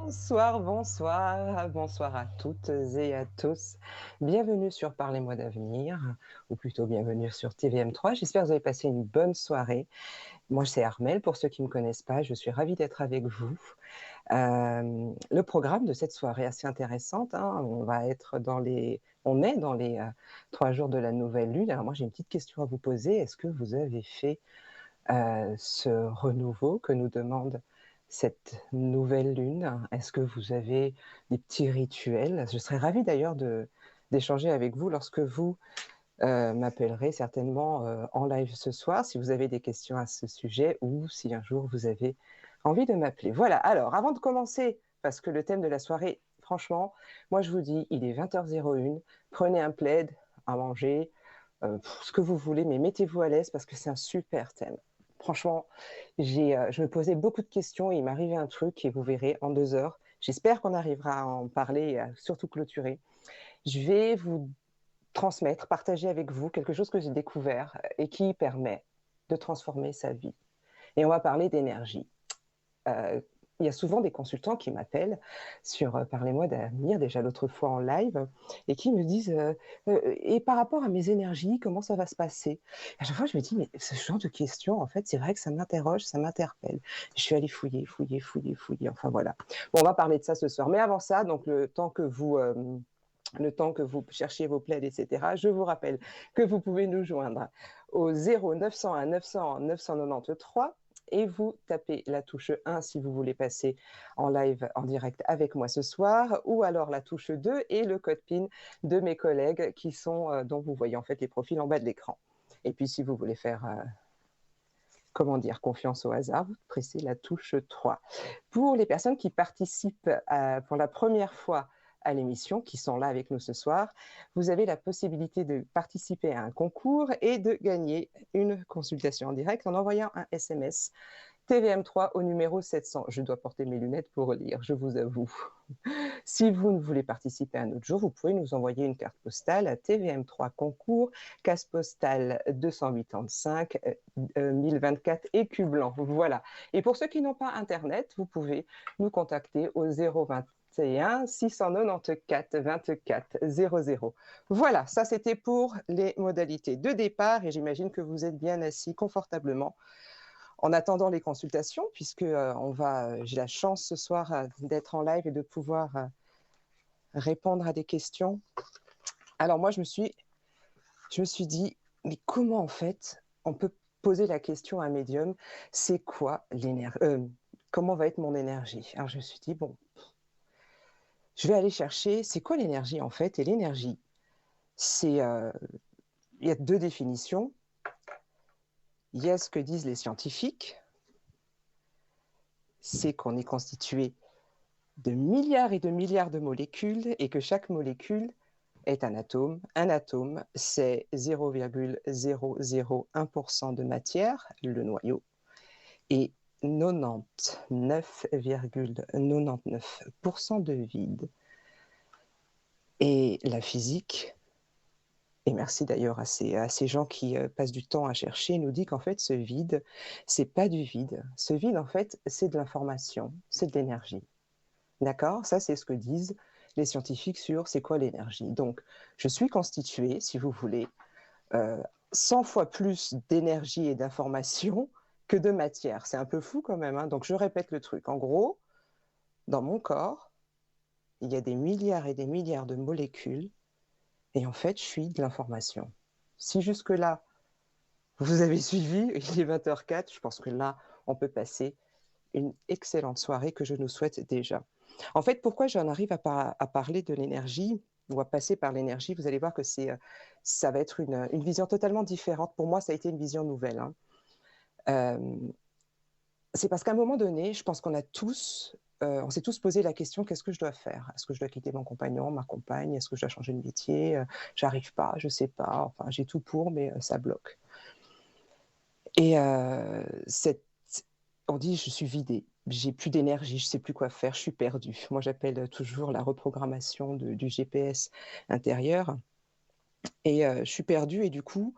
Bonsoir, bonsoir, bonsoir à toutes et à tous. Bienvenue sur Parlez-moi d'avenir, ou plutôt bienvenue sur TVM3. J'espère que vous avez passé une bonne soirée. Moi, c'est Armelle, pour ceux qui ne me connaissent pas, je suis ravie d'être avec vous. Le programme de cette soirée est assez intéressante, hein. On est dans les 3 jours de la nouvelle lune. Alors moi, j'ai une petite question à vous poser. Est-ce que vous avez fait ce renouveau que nous demande cette nouvelle lune? Est-ce que vous avez des petits rituels? Je serais ravie d'ailleurs d'échanger avec vous lorsque vous m'appellerez certainement en live ce soir, si vous avez des questions à ce sujet ou si un jour vous avez envie de m'appeler. Voilà, alors avant de commencer, parce que le thème de la soirée, franchement, moi je vous dis, il est 20h01, prenez un plaid, à manger, ce que vous voulez, mais mettez-vous à l'aise parce que c'est un super thème. Franchement, je me posais beaucoup de questions et il m'arrivait un truc et vous verrez en 2 heures. J'espère qu'on arrivera à en parler et à surtout clôturer. Je vais vous transmettre, partager avec vous quelque chose que j'ai découvert et qui permet de transformer sa vie. Et on va parler d'énergie. Euh, il y a souvent des consultants qui m'appellent sur Parlez-moi d'avenir, déjà l'autre fois en live, et qui me disent et par rapport à mes énergies, comment ça va se passer? À chaque fois, je me dis, mais ce genre de questions, en fait, c'est vrai que ça m'interroge, ça m'interpelle. Je suis allée fouiller, fouiller, fouiller, fouiller. Enfin voilà. Bon, on va parler de ça ce soir. Mais avant ça, donc le temps que vous cherchiez vos plaids, etc., je vous rappelle que vous pouvez nous joindre au 0901 900 993 et vous tapez la touche 1 si vous voulez passer en live, en direct avec moi ce soir, ou alors la touche 2 et le code PIN de mes collègues qui sont, dont vous voyez en fait les profils en bas de l'écran. Et puis si vous voulez faire, comment dire, confiance au hasard, vous pressez la touche 3. Pour les personnes qui participent pour la première fois à l'émission, qui sont là avec nous ce soir, vous avez la possibilité de participer à un concours et de gagner une consultation en direct en envoyant un SMS TVM3 au numéro 700. Je dois porter mes lunettes pour lire, je vous avoue. Si vous ne voulez participer un autre jour, vous pouvez nous envoyer une carte postale à TVM3 concours, case postale 285 1024 écu blanc. Voilà. Et pour ceux qui n'ont pas Internet, vous pouvez nous contacter au 021 694 24 00. Voilà, ça c'était pour les modalités de départ et j'imagine que vous êtes bien assis confortablement en attendant les consultations, puisque j'ai la chance ce soir d'être en live et de pouvoir répondre à des questions. Alors moi, je me suis dit, mais comment en fait on peut poser la question à un médium, c'est quoi l'énergie, comment va être mon énergie? Alors je me suis dit, bon, je vais aller chercher, c'est quoi l'énergie en fait? Et l'énergie, c'est, il y a deux définitions. Il y a ce que disent les scientifiques, c'est qu'on est constitué de milliards et de milliards de molécules et que chaque molécule est un atome. Un atome, c'est 0,001% de matière, le noyau, et 99,99% de vide. Et la physique, et merci d'ailleurs à ces gens qui passent du temps à chercher, nous dit qu'en fait, ce vide, c'est pas du vide. Ce vide, en fait, c'est de l'information, c'est de l'énergie. D'accord? Ça, c'est ce que disent les scientifiques sur c'est quoi l'énergie. Donc, je suis constituée, si vous voulez, 100 fois plus d'énergie et d'information que de matière. C'est un peu fou quand même, hein. Donc, je répète le truc. En gros, dans mon corps, il y a des milliards et des milliards de molécules et en fait, je suis de l'information. Si jusque-là, vous avez suivi, il est 20h04, je pense que là, on peut passer une excellente soirée que je nous souhaite déjà. En fait, pourquoi j'en arrive à parler de l'énergie ou à passer par l'énergie? Vous allez voir que ça va être une vision totalement différente. Pour moi, ça a été une vision nouvelle, hein. Euh, c'est parce qu'à un moment donné, je pense on s'est tous posé la question, qu'est-ce que je dois faire? Est-ce que je dois quitter mon compagnon, ma compagne? Est-ce que je dois changer de métier? J'arrive pas, je sais pas. Enfin, j'ai tout pour, mais ça bloque. Et on dit, je suis vidée, j'ai plus d'énergie, je sais plus quoi faire, je suis perdue. Moi, j'appelle toujours la reprogrammation du GPS intérieur. Et je suis perdue et du coup,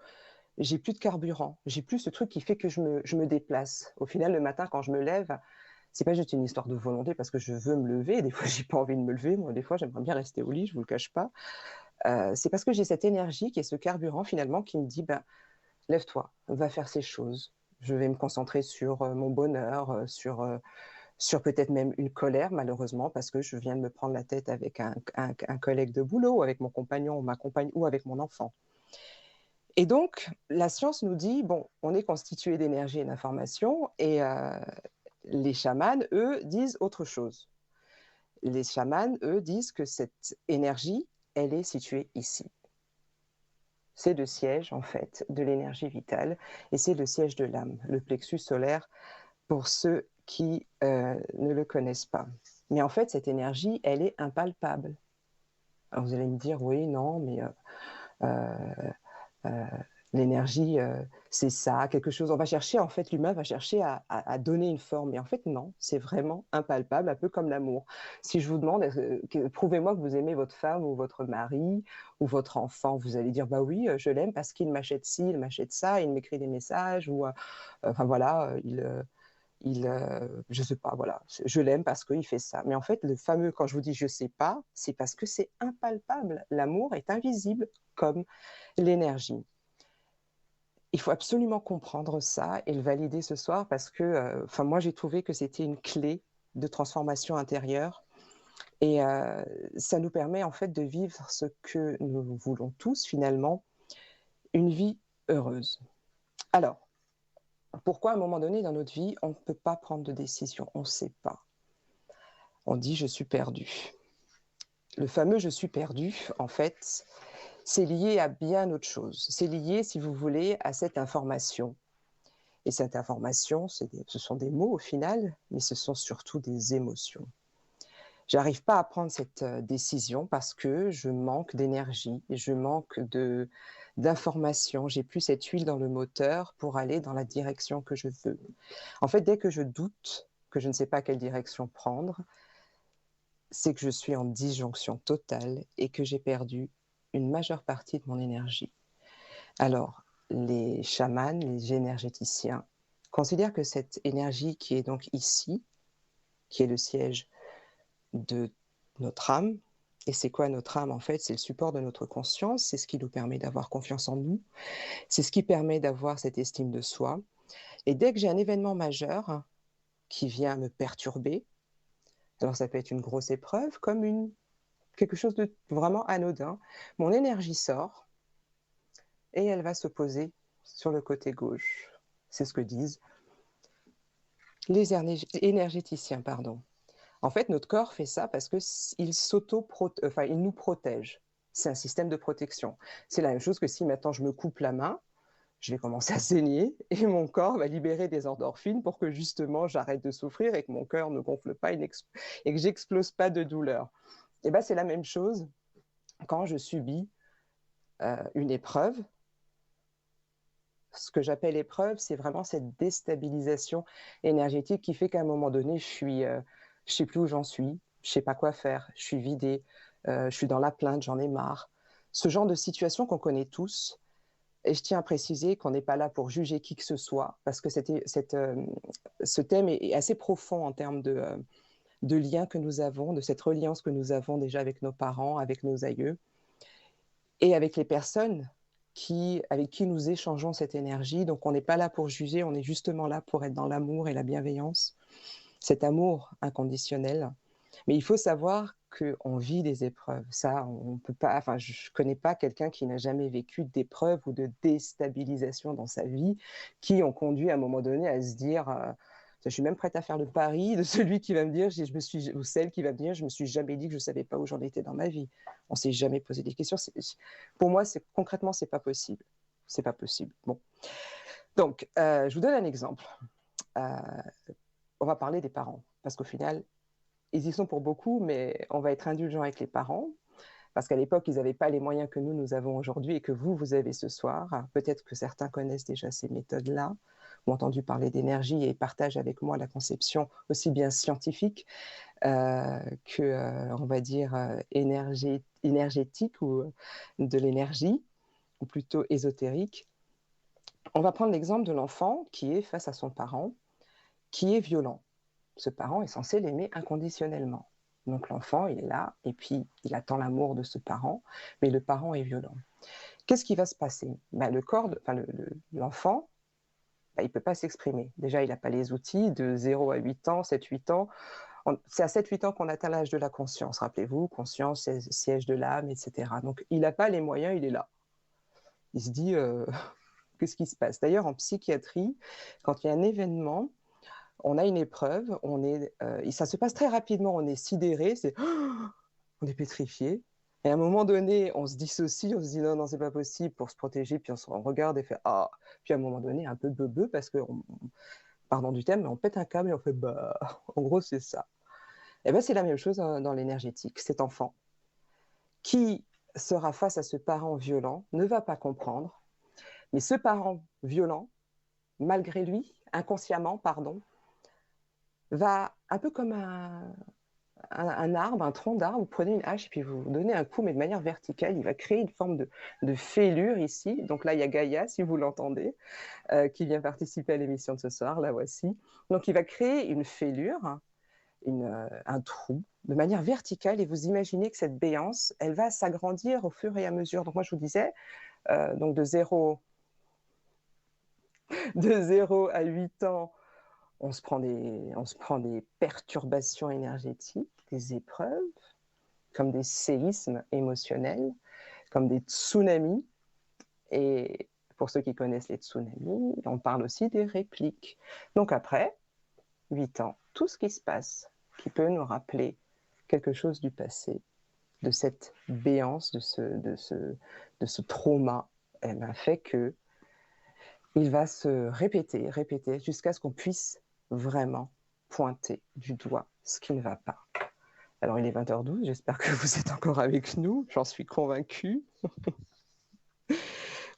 j'ai plus de carburant. J'ai plus ce truc qui fait que je me déplace. Au final, le matin, quand je me lève, C'est pas juste une histoire de volonté parce que je veux me lever. Des fois, j'ai pas envie de me lever. Moi, des fois, j'aimerais bien rester au lit, je vous le cache pas. C'est parce que j'ai cette énergie qui est ce carburant finalement qui me dit, bah, lève-toi, va faire ces choses. Je vais me concentrer sur mon bonheur, sur peut-être même une colère, malheureusement, parce que je viens de me prendre la tête avec un collègue de boulot, avec mon compagnon ou ma compagne ou avec mon enfant. Et donc, la science nous dit, bon, on est constitué d'énergie et d'information, et les chamans, eux, disent autre chose. Les chamans, eux, disent que cette énergie, elle est située ici. C'est le siège, en fait, de l'énergie vitale, et c'est le siège de l'âme, le plexus solaire, pour ceux qui ne le connaissent pas. Mais en fait, cette énergie, elle est impalpable. Alors vous allez me dire, oui, non, mais euh, euh, l'énergie, c'est ça, quelque chose. On va chercher, en fait, l'humain va chercher à donner une forme. Mais en fait, non, c'est vraiment impalpable, un peu comme l'amour. Si je vous demande, prouvez-moi que vous aimez votre femme ou votre mari ou votre enfant, vous allez dire, bah oui, je l'aime parce qu'il m'achète ci, il m'achète ça, il m'écrit des messages, ou enfin voilà, je sais pas, voilà, je l'aime parce qu'il fait ça. Mais en fait, le fameux, quand je vous dis je sais pas, c'est parce que c'est impalpable. L'amour est invisible comme l'énergie. Il faut absolument comprendre ça et le valider ce soir parce que, enfin, moi, j'ai trouvé que c'était une clé de transformation intérieure et ça nous permet en fait de vivre ce que nous voulons tous finalement, une vie heureuse. Alors, pourquoi à un moment donné dans notre vie, on ne peut pas prendre de décision, on ne sait pas. On dit je suis perdu. Le fameux je suis perdu, en fait, c'est lié à bien autre chose. C'est lié, si vous voulez, à cette information. Et cette information, ce sont des mots au final, mais ce sont surtout des émotions. J'arrive pas à prendre cette décision parce que je manque d'énergie, je manque d'informations, j'ai plus cette huile dans le moteur pour aller dans la direction que je veux. En fait, dès que je doute, que je ne sais pas quelle direction prendre, c'est que je suis en disjonction totale et que j'ai perdu une majeure partie de mon énergie. Alors, les chamans, les énergéticiens, considèrent que cette énergie qui est donc ici, qui est le siège de notre âme, et c'est quoi notre âme en fait? C'est le support de notre conscience, c'est ce qui nous permet d'avoir confiance en nous, c'est ce qui permet d'avoir cette estime de soi. Et dès que j'ai un événement majeur qui vient me perturber, alors ça peut être une grosse épreuve comme quelque chose de vraiment anodin, mon énergie sort et elle va se poser sur le côté gauche. C'est ce que disent les énergéticiens, pardon. En fait, notre corps fait ça parce qu'il enfin, il nous protège. C'est un système de protection. C'est la même chose que si maintenant je me coupe la main, je vais commencer à saigner et mon corps va libérer des endorphines pour que justement j'arrête de souffrir et que mon cœur ne gonfle pas et que j'explose pas de douleur. Et ben c'est la même chose quand je subis une épreuve. Ce que j'appelle épreuve, c'est vraiment cette déstabilisation énergétique qui fait qu'à un moment donné, je sais plus où j'en suis, je sais pas quoi faire, je suis vidée, je suis dans la plainte, j'en ai marre. Ce genre de situation qu'on connaît tous. Et je tiens à préciser qu'on n'est pas là pour juger qui que ce soit, parce que ce thème est assez profond en termes de liens que nous avons, de cette reliance que nous avons déjà avec nos parents, avec nos aïeux, et avec les personnes avec qui nous échangeons cette énergie. Donc on n'est pas là pour juger, on est justement là pour être dans l'amour et la bienveillance, cet amour inconditionnel. Mais il faut savoir qu'on vit des épreuves. Ça, on peut pas. Enfin, je ne connais pas quelqu'un qui n'a jamais vécu d'épreuves ou de déstabilisation dans sa vie, qui ont conduit à un moment donné à se dire. Je suis même prête à faire le pari de celui qui va me dire, ou celle qui va me dire, je me suis jamais dit que je savais pas où j'en étais dans ma vie. On s'est jamais posé des questions. Pour moi, concrètement, c'est pas possible. C'est pas possible. Bon. Donc, je vous donne un exemple. Euh, on va parler des parents, parce qu'au final, ils y sont pour beaucoup, mais on va être indulgent avec les parents, parce qu'à l'époque, ils n'avaient pas les moyens que nous avons aujourd'hui et que vous avez ce soir. Peut-être que certains connaissent déjà ces méthodes-là, ou entendu parler d'énergie et partagent avec moi la conception aussi bien scientifique que, on va dire, énergétique ou de l'énergie, ou plutôt ésotérique. On va prendre l'exemple de l'enfant qui est face à son parent, qui est violent, ce parent est censé l'aimer inconditionnellement. Donc l'enfant, il est là, et puis il attend l'amour de ce parent, mais le parent est violent. Qu'est-ce qui va se passer? Le corps, l'enfant, il ne peut pas s'exprimer. Déjà, il n'a pas les outils de 0 à 8 ans, 7-8 ans. C'est à 7-8 ans qu'on atteint l'âge de la conscience, rappelez-vous, conscience, siège de l'âme, etc. Donc il n'a pas les moyens, il est là. Il se dit, qu'est-ce qui se passe? D'ailleurs, en psychiatrie, quand il y a un événement, on a une épreuve, ça se passe très rapidement, on est sidéré, on est pétrifié. Et à un moment donné, on se dissocie, on se dit non, non, c'est pas possible pour se protéger, puis on regarde et fait ah. Puis à un moment donné, un peu bebeu parce que, pardon du thème, mais on pète un câble et on fait bah. En gros, c'est ça. Et bien, c'est la même chose dans l'énergétique. Cet enfant qui sera face à ce parent violent ne va pas comprendre, mais ce parent violent, malgré lui, inconsciemment, pardon, va un peu comme un arbre, un tronc d'arbre, vous prenez une hache et puis vous donnez un coup, mais de manière verticale, il va créer une forme de fêlure ici. Donc là, il y a Gaïa, si vous l'entendez, qui vient participer à l'émission de ce soir, la voici. Donc il va créer une fêlure, un trou, de manière verticale, et vous imaginez que cette béance, elle va s'agrandir au fur et à mesure. Donc moi, je vous disais, donc de 0 à 8 ans, on se prend des perturbations énergétiques, des épreuves, comme des séismes émotionnels, comme des tsunamis. Et pour ceux qui connaissent les tsunamis, on parle aussi des répliques. Donc après 8 ans, tout ce qui se passe, qui peut nous rappeler quelque chose du passé, de cette béance, de ce trauma, fait que il va se répéter jusqu'à ce qu'on puisse vraiment pointer du doigt ce qui ne va pas. Alors il est 20h12, j'espère que vous êtes encore avec nous, j'en suis convaincue.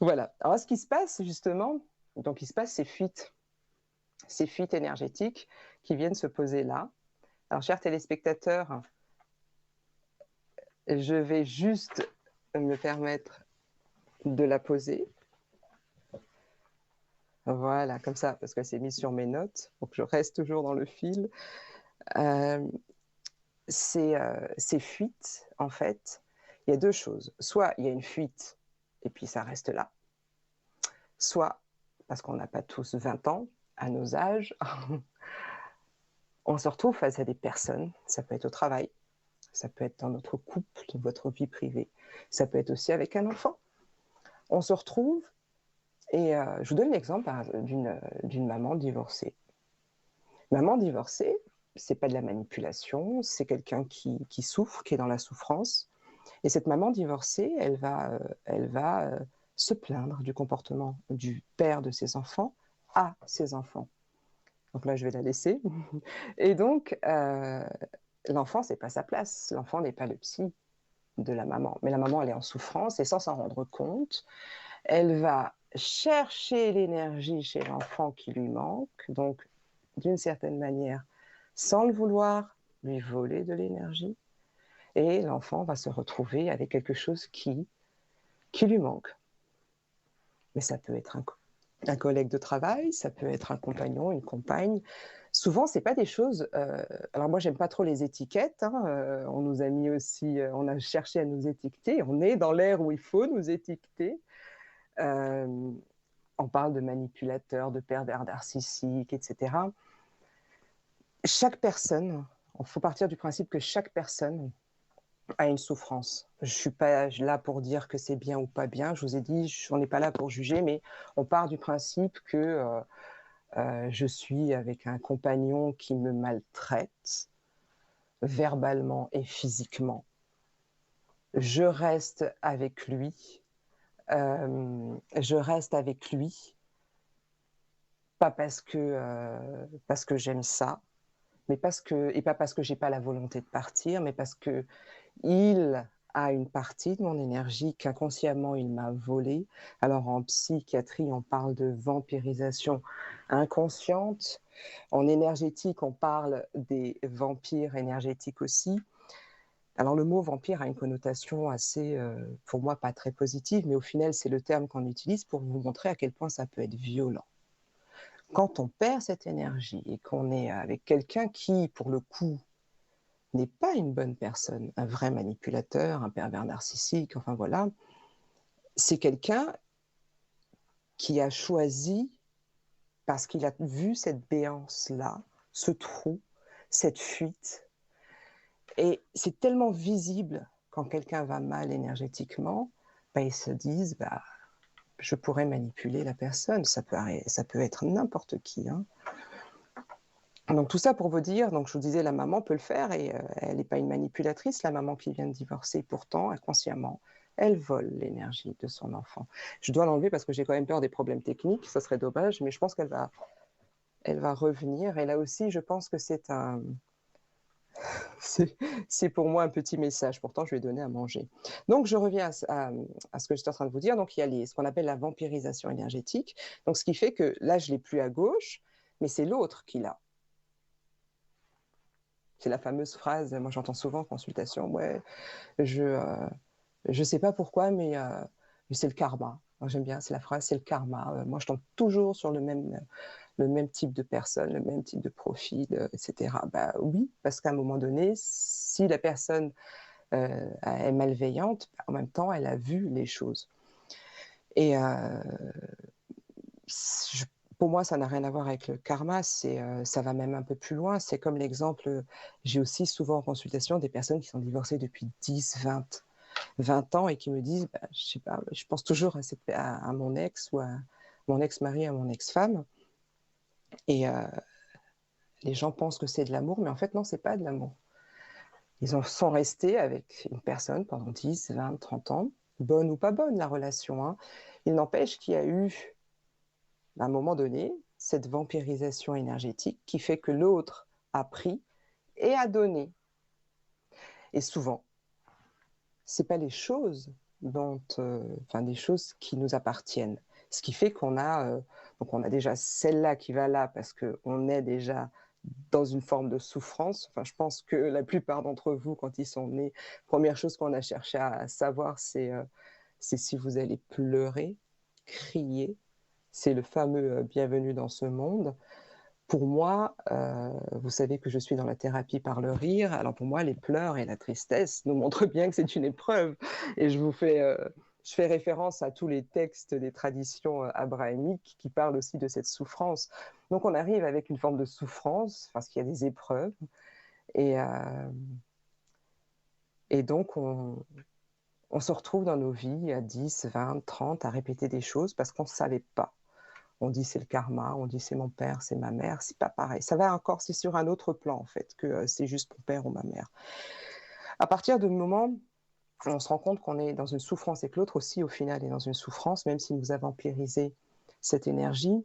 Voilà. Alors ce qui se passe justement, donc il se passe ces fuites énergétiques qui viennent se poser là. Alors chers téléspectateurs, je vais juste me permettre de la poser. Voilà, comme ça, parce que c'est mis sur mes notes, donc je reste toujours dans le fil. Ces fuites, en fait, il y a deux choses. Soit il y a une fuite et puis ça reste là, soit, parce qu'on n'a pas tous 20 ans à nos âges, on se retrouve face à des personnes, ça peut être au travail, ça peut être dans notre couple, dans votre vie privée, ça peut être aussi avec un enfant. On se retrouve, et je vous donne l'exemple d'une maman divorcée. Maman divorcée, c'est pas de la manipulation, c'est quelqu'un qui souffre, qui est dans la souffrance. Et cette maman divorcée, elle va se plaindre du comportement du père de ses enfants à ses enfants. Donc là, je vais la laisser. Et donc, l'enfant, c'est pas sa place. L'enfant n'est pas le psy de la maman. Mais la maman, elle est en souffrance et sans s'en rendre compte, elle va chercher l'énergie chez l'enfant qui lui manque. Donc, d'une certaine manière, sans le vouloir, lui voler de l'énergie. Et l'enfant va se retrouver avec quelque chose qui lui manque. Mais ça peut être un collègue de travail, ça peut être un compagnon, une compagne. Souvent, c'est pas des choses. Alors moi, j'aime pas trop les étiquettes. On nous a mis aussi, on a cherché à nous étiqueter. On est dans l'ère où il faut nous étiqueter. On parle de manipulateurs, de pervers narcissiques, etc. Chaque personne, il faut partir du principe que chaque personne a une souffrance. Je ne suis pas là pour dire que c'est bien ou pas bien. Je vous ai dit, on n'est pas là pour juger, mais on part du principe que je suis avec un compagnon qui me maltraite verbalement et physiquement. Je reste avec lui. Pas parce que j'aime ça, mais pas parce que j'ai pas la volonté de partir, mais parce que il a une partie de mon énergie qu'inconsciemment il m'a volée. Alors en psychiatrie, on parle de vampirisation inconsciente. En énergétique, on parle des vampires énergétiques aussi. Alors le mot vampire a une connotation assez, pour moi, pas très positive, mais au final, c'est le terme qu'on utilise pour vous montrer à quel point ça peut être violent. Quand on perd cette énergie et qu'on est avec quelqu'un qui, pour le coup, n'est pas une bonne personne, un vrai manipulateur, un pervers narcissique, enfin voilà, c'est quelqu'un qui a choisi, parce qu'il a vu cette béance-là, ce trou, cette fuite, et c'est tellement visible quand quelqu'un va mal énergétiquement, bah, ils se disent, bah, je pourrais manipuler la personne, ça peut être n'importe qui, hein. Donc tout ça pour vous dire, donc je vous disais, la maman peut le faire et elle n'est pas une manipulatrice, la maman qui vient de divorcer, pourtant, inconsciemment, elle vole l'énergie de son enfant. Je dois l'enlever parce que j'ai quand même peur des problèmes techniques, ça serait dommage, mais je pense elle va revenir. Et là aussi, je pense que c'est pour moi un petit message. Pourtant, je lui ai donné à manger. Donc, je reviens à ce que j'étais en train de vous dire. Donc, il y a ce qu'on appelle la vampirisation énergétique. Donc, ce qui fait que là, je ne l'ai plus à gauche, mais c'est l'autre qui l'a. C'est la fameuse phrase, moi j'entends souvent en consultation, ouais, je sais pas pourquoi, mais c'est le karma. J'aime bien, c'est la phrase, c'est le karma. Moi, je tombe toujours sur le même type de personne, le même type de profil, etc. Bah oui, parce qu'à un moment donné, si la personne est malveillante, en même temps, elle a vu les choses. Et je, pour moi, ça n'a rien à voir avec le karma, ça va même un peu plus loin. C'est comme l'exemple, j'ai aussi souvent en consultation des personnes qui sont divorcées depuis 10, 20 ans et qui me disent, bah, je sais pas, je pense toujours à mon ex ou à mon ex-mari, à mon ex-femme. Et les gens pensent que c'est de l'amour, mais en fait, non, c'est pas de l'amour. Ils sont restés avec une personne pendant 10, 20, 30 ans, bonne ou pas bonne la relation, hein. Il n'empêche qu'il y a eu, à un moment donné, cette vampirisation énergétique qui fait que l'autre a pris et a donné. Et souvent, c'est pas les choses enfin des choses qui nous appartiennent. Ce qui fait donc on a déjà celle-là qui va là parce qu'on est déjà dans une forme de souffrance. Enfin, je pense que la plupart d'entre vous, quand ils sont nés, première chose qu'on a cherché à savoir, c'est si vous allez pleurer, crier. C'est le fameux bienvenue dans ce monde. Pour moi, vous savez que je suis dans la thérapie par le rire. Alors pour moi, les pleurs et la tristesse nous montrent bien que c'est une épreuve. Et je fais référence à tous les textes des traditions abrahamiques qui parlent aussi de cette souffrance. Donc on arrive avec une forme de souffrance parce qu'il y a des épreuves. Et, euh, et donc on se retrouve dans nos vies à 10, 20, 30 à répéter des choses parce qu'on ne savait pas. On dit c'est le karma, on dit c'est mon père, c'est ma mère, c'est pas pareil. Ça va encore, c'est sur un autre plan en fait, que c'est juste mon père ou ma mère. À partir du moment où on se rend compte qu'on est dans une souffrance et que l'autre aussi au final est dans une souffrance, même s'il nous a vampirisé cette énergie,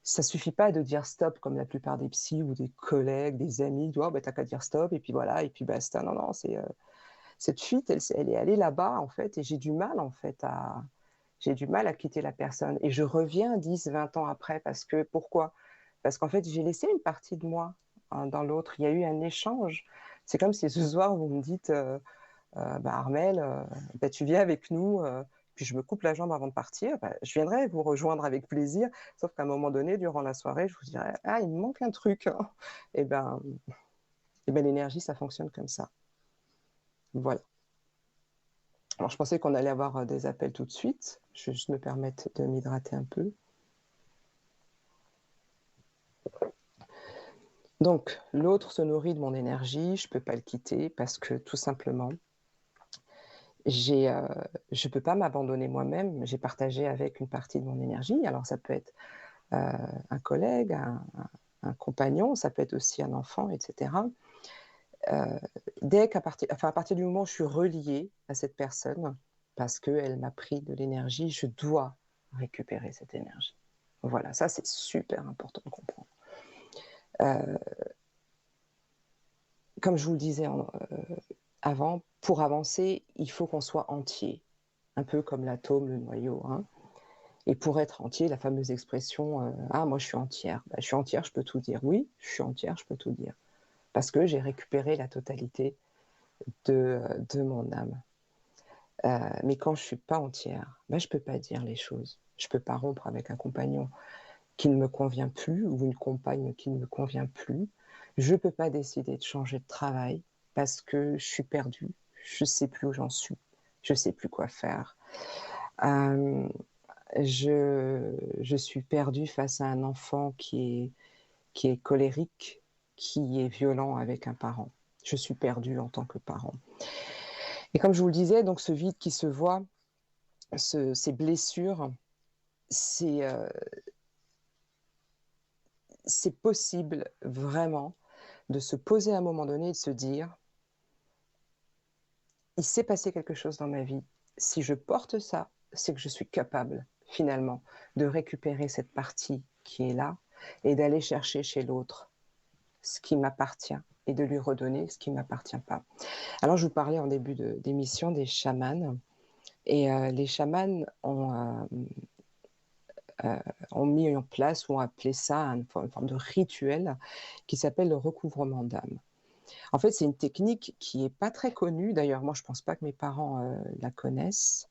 ça suffit pas de dire stop comme la plupart des psys ou des collègues, des amis, oh, bah, t'as qu'à dire stop et puis voilà, et puis basta. Non, non, cette fuite, elle est allée là-bas en fait, et j'ai du mal à quitter la personne. Et je reviens 10, 20 ans après, pourquoi? Parce qu'en fait, j'ai laissé une partie de moi hein, dans l'autre. Il y a eu un échange. C'est comme si ce soir, vous me dites, bah, Armelle, bah, tu viens avec nous, puis je me coupe la jambe avant de partir. Bah, je viendrai vous rejoindre avec plaisir. Sauf qu'à un moment donné, durant la soirée, je vous dirais, ah, il me manque un truc, hein. Et ben, l'énergie, ça fonctionne comme ça. Voilà. Alors, je pensais qu'on allait avoir des appels tout de suite. Je vais juste me permettre de m'hydrater un peu. Donc, l'autre se nourrit de mon énergie, je ne peux pas le quitter parce que tout simplement, je ne peux pas m'abandonner moi-même. J'ai partagé avec une partie de mon énergie. Alors, ça peut être un collègue, un compagnon, ça peut être aussi un enfant, etc. À partir du moment où je suis reliée à cette personne, parce qu'elle m'a pris de l'énergie, je dois récupérer cette énergie. Voilà, ça c'est super important de comprendre. Comme je vous le disais avant, pour avancer, il faut qu'on soit entier, un peu comme l'atome, le noyau, hein. Et pour être entier, la fameuse expression ah, moi je suis entière. Ben, je suis entière, je peux tout dire. Oui, je suis entière, je peux tout dire. Parce que j'ai récupéré la totalité de mon âme. Mais quand je ne suis pas entière, ben, je ne peux pas dire les choses. Je ne peux pas rompre avec un compagnon. qui ne me convient plus ou une compagne qui ne me convient plus. Je ne peux pas décider de changer de travail parce que je suis perdue. Je ne sais plus où j'en suis. Je ne sais plus quoi faire. Euh, je suis perdue face à un enfant qui est colérique, qui est violent avec un parent. Je suis perdue en tant que parent. Et comme je vous le disais, donc ce vide qui se voit, ces blessures, c'est possible vraiment de se poser à un moment donné et de se dire, il s'est passé quelque chose dans ma vie. Si je porte ça, c'est que je suis capable finalement de récupérer cette partie qui est là et d'aller chercher chez l'autre ce qui m'appartient et de lui redonner ce qui ne m'appartient pas. Alors je vous parlais en début d'émission des chamans et les chamans ont mis en place ou ont appelé ça une forme de rituel qui s'appelle le recouvrement d'âme. En fait, c'est une technique qui n'est pas très connue. D'ailleurs, moi, je ne pense pas que mes parents la connaissent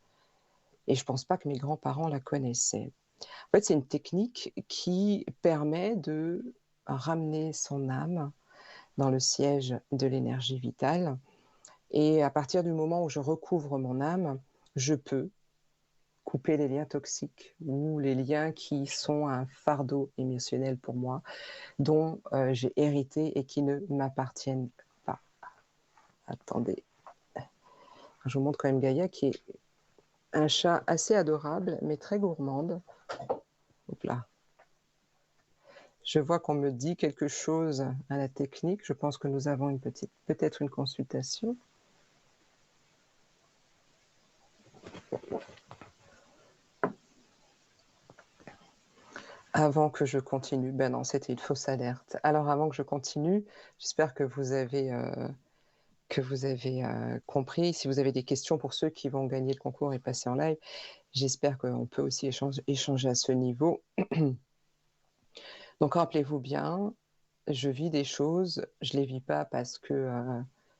et je ne pense pas que mes grands-parents la connaissaient. En fait, c'est une technique qui permet de ramener son âme dans le siège de l'énergie vitale. Et à partir du moment où je recouvre mon âme, je peux couper les liens toxiques ou les liens qui sont un fardeau émotionnel pour moi, dont j'ai hérité et qui ne m'appartiennent pas. Attendez. Je vous montre quand même Gaïa, qui est un chat assez adorable, mais très gourmande. Hop là. Je vois qu'on me dit quelque chose à la technique. Je pense que nous avons peut-être une consultation. Avant que je continue, ben non, c'était une fausse alerte. Alors avant que je continue, j'espère que vous avez compris. Si vous avez des questions pour ceux qui vont gagner le concours et passer en live, j'espère qu'on peut aussi échanger à ce niveau. Donc rappelez-vous bien, je vis des choses, je les vis pas parce que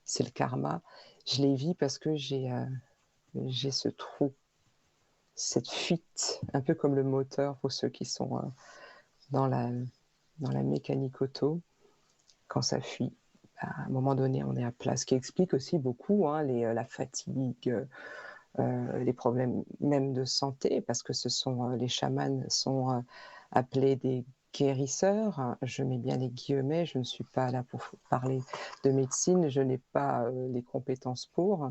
c'est le karma, je les vis parce que j'ai ce trou, cette fuite, un peu comme le moteur pour ceux qui sont dans la mécanique auto, quand ça fuit. À un moment donné, on est à plat, ce qui explique aussi beaucoup la fatigue, les problèmes même de santé, parce que les chamans sont appelés des guérisseurs. Je mets bien les guillemets, je ne suis pas là pour parler de médecine, je n'ai pas les compétences pour.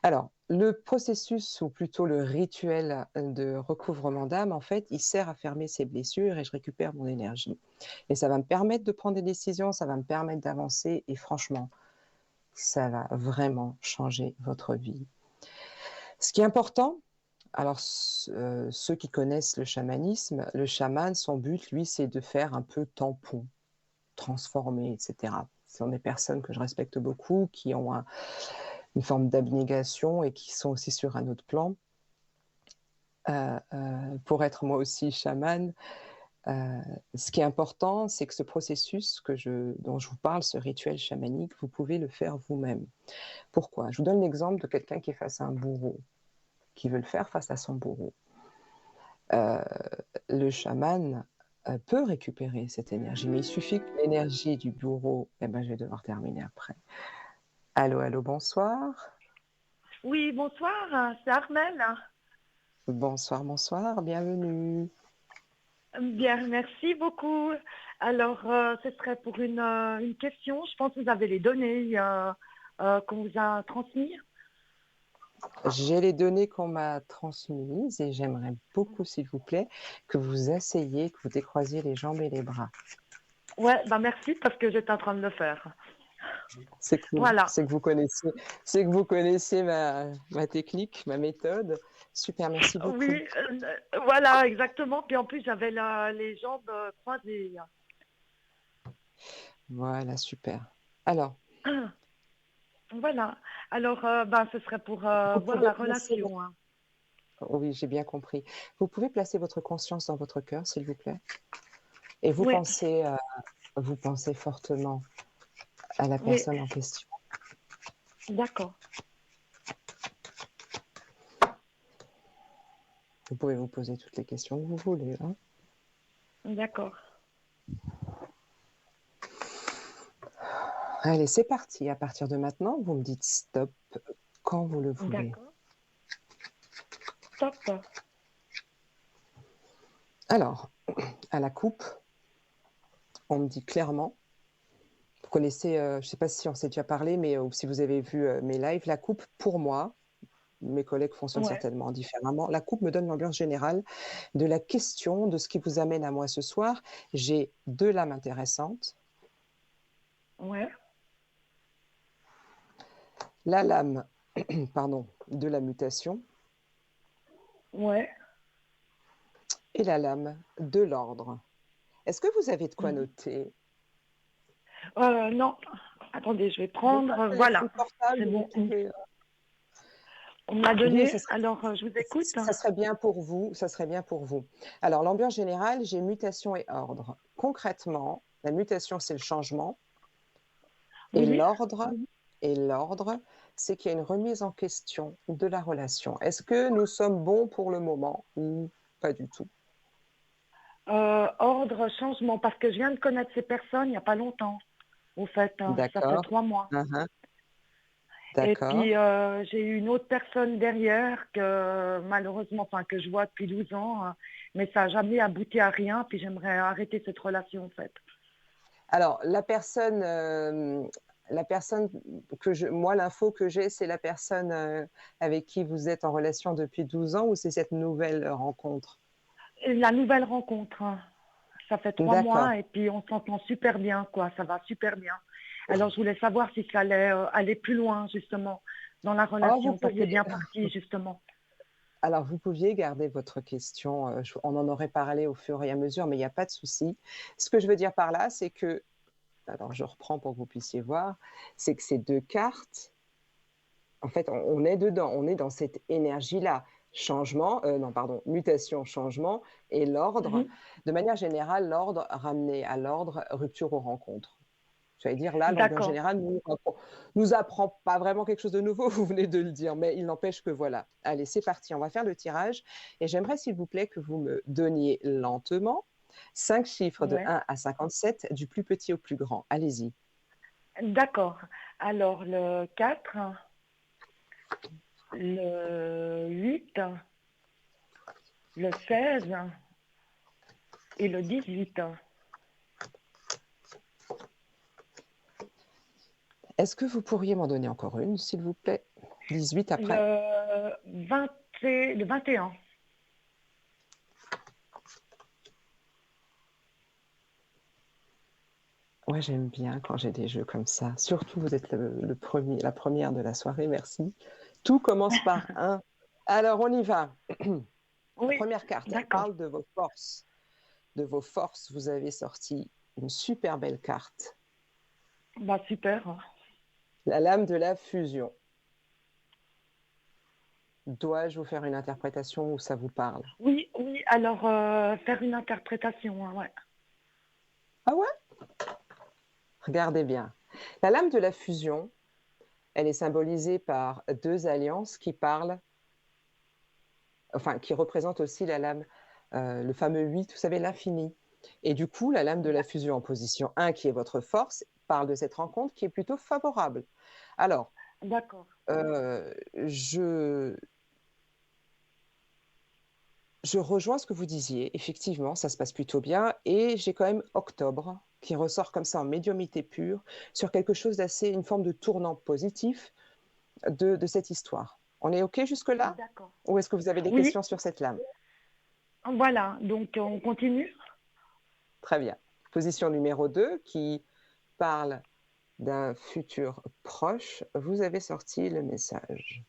Alors, le processus, ou plutôt le rituel de recouvrement d'âme, en fait, il sert à fermer ces blessures et je récupère mon énergie. Et ça va me permettre de prendre des décisions, ça va me permettre d'avancer et franchement, ça va vraiment changer votre vie. Ce qui est important, alors ceux qui connaissent le chamanisme, le chaman, son but, lui, c'est de faire un peu tampon, transformer, etc. Ce sont des personnes que je respecte beaucoup, qui ont une forme d'abnégation et qui sont aussi sur un autre plan. Pour être moi aussi chaman, ce qui est important, c'est que ce processus dont je vous parle, ce rituel chamanique, vous pouvez le faire vous-même. Pourquoi? Je vous donne l'exemple de quelqu'un qui est face à un bourreau, qui veut le faire face à son bourreau. Le chaman peut récupérer cette énergie, mais il suffit que l'énergie du bourreau, je vais devoir terminer après. Allô, allô, bonsoir. Oui, bonsoir, c'est Armel. Bonsoir, bonsoir, bienvenue. Bien, merci beaucoup. Alors, ce serait pour une question. Je pense que vous avez les données qu'on vous a transmises. J'ai les données qu'on m'a transmises et j'aimerais beaucoup, s'il vous plaît, que vous essayiez, que vous décroisiez les jambes et les bras. Ouais, bah merci parce que j'étais en train de le faire. C'est cool, Voilà. c'est que vous connaissez ma technique, ma méthode. Super, merci beaucoup. Oui, voilà, exactement. Puis en plus, j'avais les jambes croisées. Voilà, super. Alors, Voilà. Alors, ce serait pour vous voir pouvez la placer relation, hein. Oui, j'ai bien compris. Vous pouvez placer votre conscience dans votre cœur, s'il vous plaît, et Oui, vous pensez fortement à la oui, personne en question. d'accord. Vous pouvez vous poser toutes les questions que vous voulez, hein. D'accord, Allez, c'est parti. À partir de maintenant, vous me dites stop quand vous le voulez. d'accord. Top. Alors, à la coupe, on me dit clairement, vous connaissez, je ne sais pas si on s'est déjà parlé, mais ou si vous avez vu mes lives, la coupe, pour moi, mes collègues fonctionnent Ouais, certainement différemment. La coupe me donne l'ambiance générale de la question, de ce qui vous amène à moi ce soir. J'ai deux lames intéressantes. ouais, La lame, pardon, de la mutation ouais. et la lame de l'ordre. Est-ce que vous avez de quoi Mhm. noter? Non, attendez, je vais Même pas prendre. de Voilà, téléphone portable, c'est vous bon. pouvez. On me l'a Oui, donné, alors je vous écoute. ça serait bien pour vous. Ça serait bien pour vous. Alors, l'ambiance générale, j'ai mutation et ordre. Concrètement, la mutation, c'est le changement. Et Oui. l'ordre, c'est qu'il y a une remise en question de la relation. Est-ce que nous sommes bons pour le moment ou pas du tout? Ordre, changement, parce que je viens de connaître ces personnes il n'y a pas longtemps, au fait, hein, ça fait D'accord. 3 mois. Uhum. Et D'accord. puis j'ai eu une autre personne derrière que malheureusement, enfin que je vois depuis 12 ans, mais ça n'a jamais abouti à rien, puis j'aimerais arrêter cette relation en fait. Alors, la personne moi, l'info que j'ai, c'est la personne avec qui vous êtes en relation depuis 12 ans ou c'est cette nouvelle rencontre? Et la nouvelle rencontre, hein, ça fait trois D'accord. mois et puis on s'entend super bien, quoi, ça va super bien. Alors je voulais savoir si ça allait aller plus loin justement dans la Oh, vous relation, parce que c'est pouviez, bien parti justement. alors vous pouviez garder votre question, on en aurait parlé au fur et à mesure, mais il n'y a pas de souci. Ce que je veux dire par là, c'est que, alors je reprends pour que vous puissiez voir, c'est que ces deux cartes, en fait, on est dedans, on est dans cette énergie-là. Changement, non, pardon, mutation, changement et l'ordre. Mhm. De manière générale, l'ordre ramené à l'ordre, rupture aux rencontres. J'allais dire là, l'ambiance D'accord. générale nous apprend pas vraiment quelque chose de nouveau, vous venez de le dire, mais il n'empêche que voilà. Allez, c'est parti, on va faire le tirage et j'aimerais s'il vous plaît que vous me donniez lentement 5 chiffres de Ouais. 1 à 57 du plus petit au plus grand. Allez-y. D'accord. Alors le 4, le 8, le 16 et le 18. Est-ce que vous pourriez m'en donner encore une, s'il vous plaît? 18 après? Le 21. Ouais, j'aime bien quand j'ai des jeux comme ça. Surtout, vous êtes la première de la soirée, merci. Tout commence par un. Alors, on y va. La Oui, première carte, elle d'accord. parle de vos forces. De vos forces, vous avez sorti une super belle carte. Bah super. La lame de la fusion. Dois-je vous faire une interprétation où ça vous parle? Oui, oui, alors faire une interprétation, hein, ouais. Ah ouais? Regardez bien. La lame de la fusion, elle est symbolisée par deux alliances qui parlent, enfin, qui représentent aussi la lame, le fameux 8, vous savez, l'infini. Et du coup, la lame de la fusion en position 1, qui est votre force, parle de cette rencontre qui est plutôt favorable. Alors, D'accord. je rejoins ce que vous disiez. Effectivement, ça se passe plutôt bien et j'ai quand même octobre qui ressort comme ça en médiumnité pure sur quelque chose d'assez une forme de tournant positif de cette histoire. On est OK jusque-là? D'accord. Ou est-ce que vous avez des Oui, questions sur cette lame? voilà, donc on continue. Très bien. Position numéro 2 qui parle d'un futur proche. Vous avez sorti le message.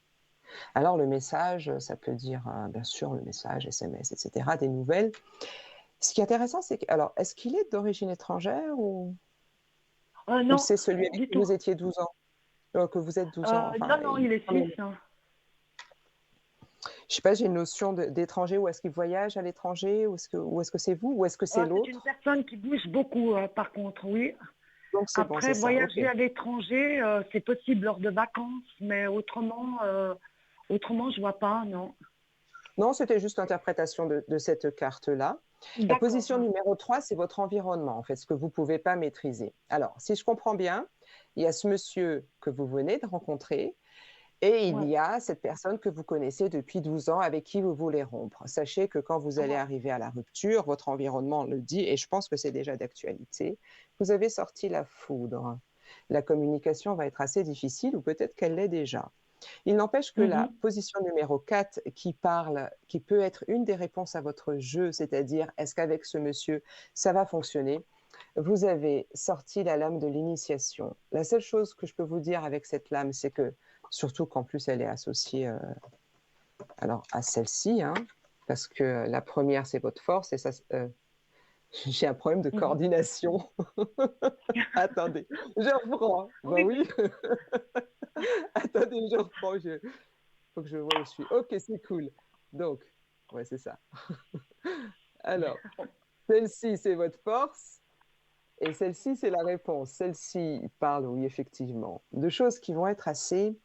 Alors le message, ça peut dire, bien sûr, le message, SMS, et cetera, des nouvelles. Ce qui est intéressant, c'est que alors, est-ce qu'il est d'origine étrangère ou Non, c'est celui avec du qui tout. vous étiez 12 ans? Que vous êtes 12 ans, enfin, Non, non, il est suisse, hein. je sais pas, j'ai une notion d'étranger, ou est-ce qu'il voyage à l'étranger, ou est-ce que c'est vous, ou est-ce que c'est C'est une l'autre? personne qui bouge beaucoup, par contre, oui. Donc c'est bon, Après, c'est ça, OK. voyager à l'étranger, c'est possible lors de vacances, mais autrement, je vois pas, non. Non, c'était juste l'interprétation de cette carte-là. La D'accord. position numéro 3, c'est votre environnement, en fait, ce que vous ne pouvez pas maîtriser. Alors, si je comprends bien, il y a ce monsieur que vous venez de rencontrer et il Ouais. y a cette personne que vous connaissez depuis 12 ans avec qui vous voulez rompre. Sachez que quand vous allez Ouais. arriver à la rupture, votre environnement le dit et je pense que c'est déjà d'actualité. Vous avez sorti la foudre. La communication va être assez difficile ou peut-être qu'elle l'est déjà. Il n'empêche que la Mhm. position numéro 4 qui parle, qui peut être une des réponses à votre jeu, c'est-à-dire est-ce qu'avec ce monsieur, ça va fonctionner? Vous avez sorti la lame de l'initiation. La seule chose que je peux vous dire avec cette lame, c'est que, surtout qu'en plus elle est associée alors, à celle-ci, hein, parce que la première, c'est votre force, et ça, j'ai un problème de Mhm. coordination. Attendez, je reprends. Bah Oui, oui, oui. attendez, je reprends. Faut que je vois où je suis. Ok, c'est cool. Donc, ouais, c'est ça. Alors, celle-ci, c'est votre force. Et celle-ci, c'est la réponse. Celle-ci parle, oui, effectivement, de choses qui vont être assez.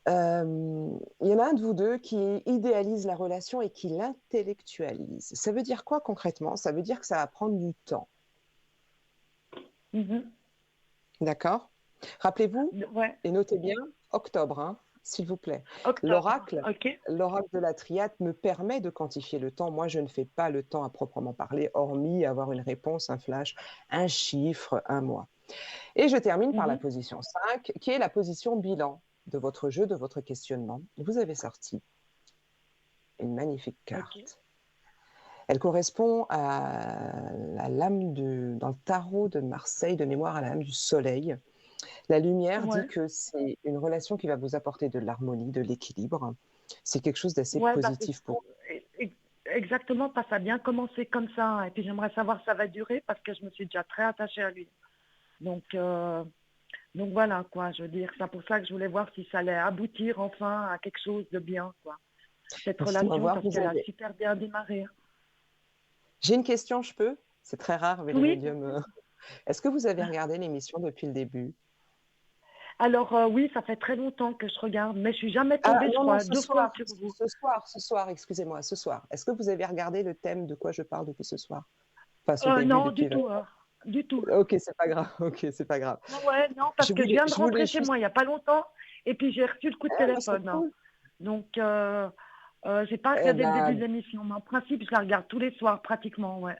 Il y en a un de vous deux qui idéalise la relation et qui l'intellectualise. Ça veut dire quoi concrètement? Ça veut dire que ça va prendre du temps. Mhm. D'accord? Rappelez-vous, Ouais. et notez bien, octobre, hein, s'il vous plaît. Octobre. L'oracle, OK. l'oracle de la triade me permet de quantifier le temps. Moi, je ne fais pas le temps à proprement parler, hormis avoir une réponse, un flash, un chiffre, un mois. Et je termine par la Mhm. position 5, qui est la position bilan de votre jeu, de votre questionnement. Vous avez sorti une magnifique OK. carte. Elle correspond à la lame dans le tarot de Marseille, de mémoire à la lame du soleil. La lumière dit Ouais. que c'est une relation qui va vous apporter de l'harmonie, de l'équilibre. C'est quelque chose d'assez Ouais, bah, c'est positif pour vous. exactement, parce que ça a bien commencé comme ça. Et puis j'aimerais savoir si ça va durer parce que je me suis déjà très attachée à lui. Donc, euh, donc voilà, quoi. Je veux dire, c'est pour ça que je voulais voir si ça allait aboutir enfin à quelque chose de bien, quoi. Cette Laissez-moi relation, voir, parce vous qu'elle a avez... super bien démarré. J'ai une question, je peux? C'est très rare avec les Oui, bien médiums. sûr. Est-ce que vous avez regardé l'émission depuis le début? Alors oui, ça fait très longtemps que je regarde, mais je suis jamais Ah tombée, je non, non, crois, deux fois sur vous. ce soir, excusez-moi, ce soir. Est-ce que vous avez regardé le thème de quoi je parle depuis ce soir? Enfin, ce début Non, depuis du le... tout, du tout. Ok, c'est pas grave, ok, c'est pas grave. Ouais, non, parce que je viens de Je voulais rentrer chez juste... moi il n'y a pas longtemps, et puis j'ai reçu le coup de Ah, bah, c'est téléphone. cool. Donc, j'ai pas Eh regardé le début de ben, l'émission, mais en principe, je la regarde tous les soirs pratiquement, ouais.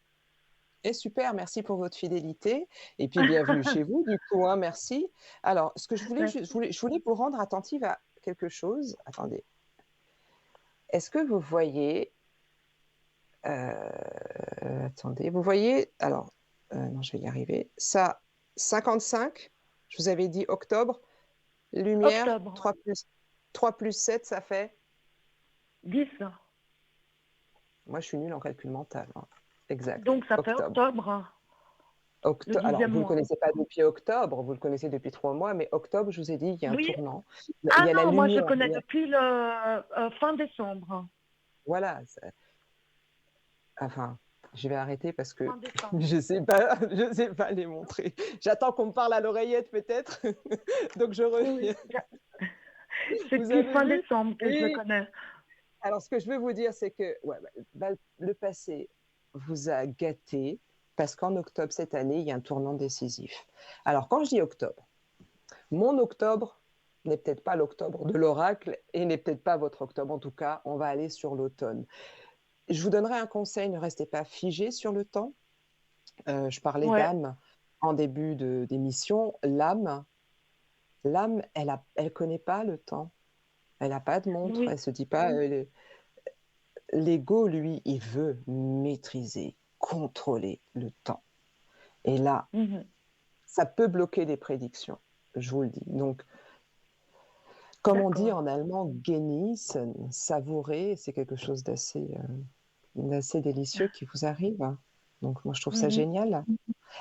et super, merci pour votre fidélité. Et puis, bienvenue chez vous, du coup, hein, merci. Alors, ce que je voulais, Merci. je voulais vous rendre attentive à quelque chose. Attendez. Est-ce que vous voyez... attendez, vous voyez... Alors, non, je vais y arriver. Ça, 55, je vous avais dit octobre. Lumière, Octobre, ouais. 3 plus 7, ça fait... 10. Moi, je suis nulle en calcul mental, hein. Exact, Donc, ça fait octobre. octobre, le Alors, 10e vous ne le mois. connaissez pas depuis octobre, vous le connaissez depuis 3 mois, mais octobre, je vous ai dit, il y a un Oui. tournant. Il Ah y a la non, moi, je lumière. connais depuis le fin décembre. Voilà. Enfin, je vais arrêter parce que Fin décembre. je sais pas les montrer. J'attends qu'on me parle à l'oreillette peut-être, donc je Oui, oui. reviens. C'est Vous depuis avez fin vu? décembre que je le Oui. connais. Alors, ce que je veux vous dire, c'est que ouais, le passé vous a gâté parce qu'en octobre cette année, il y a un tournant décisif. Alors, quand je dis octobre, mon octobre n'est peut-être pas l'octobre de l'oracle et n'est peut-être pas votre octobre. En tout cas, on va aller sur l'automne. Je vous donnerai un conseil, ne restez pas figé sur le temps. Je parlais Ouais. d'âme en début d'émission. L'âme, elle connaît pas le temps. Elle n'a pas de montre. Oui. Elle se dit pas. L'ego, lui, il veut maîtriser, contrôler le temps. Et là, Mhm. ça peut bloquer des prédictions. Je vous le dis. Donc, comme on dit D'accord. en allemand, genießen, savourer, c'est quelque chose d'assez délicieux qui vous arrive. Donc, moi, je trouve ça Mhm. génial.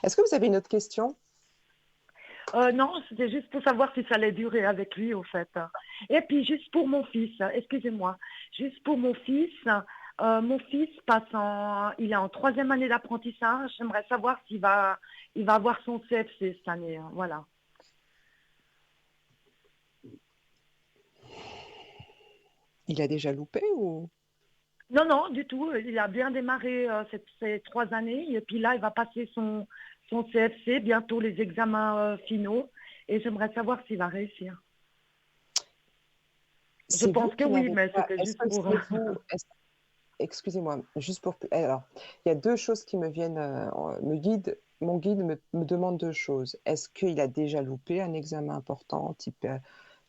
Est-ce que vous avez une autre question? Non, c'était juste pour savoir si ça allait durer avec lui, au fait. Et puis, juste pour mon fils, excusez-moi, juste pour mon fils il est en troisième année d'apprentissage. J'aimerais savoir il va avoir son CFC cette année, hein, voilà. Il a déjà loupé ou? Non, non, du tout. Il a bien démarré ces 3 années. Et puis là, il va passer son CFC, bientôt les examens finaux. Et j'aimerais savoir s'il va réussir. Je C'est vous pense que qui oui, n'avez mais pas. c'était Est-ce juste que pour... c'est vous? Excusez-moi, juste pour. Alors, il y a deux choses qui me viennent. Mon guide me demande deux choses. Est-ce qu'il a déjà loupé un examen important, type.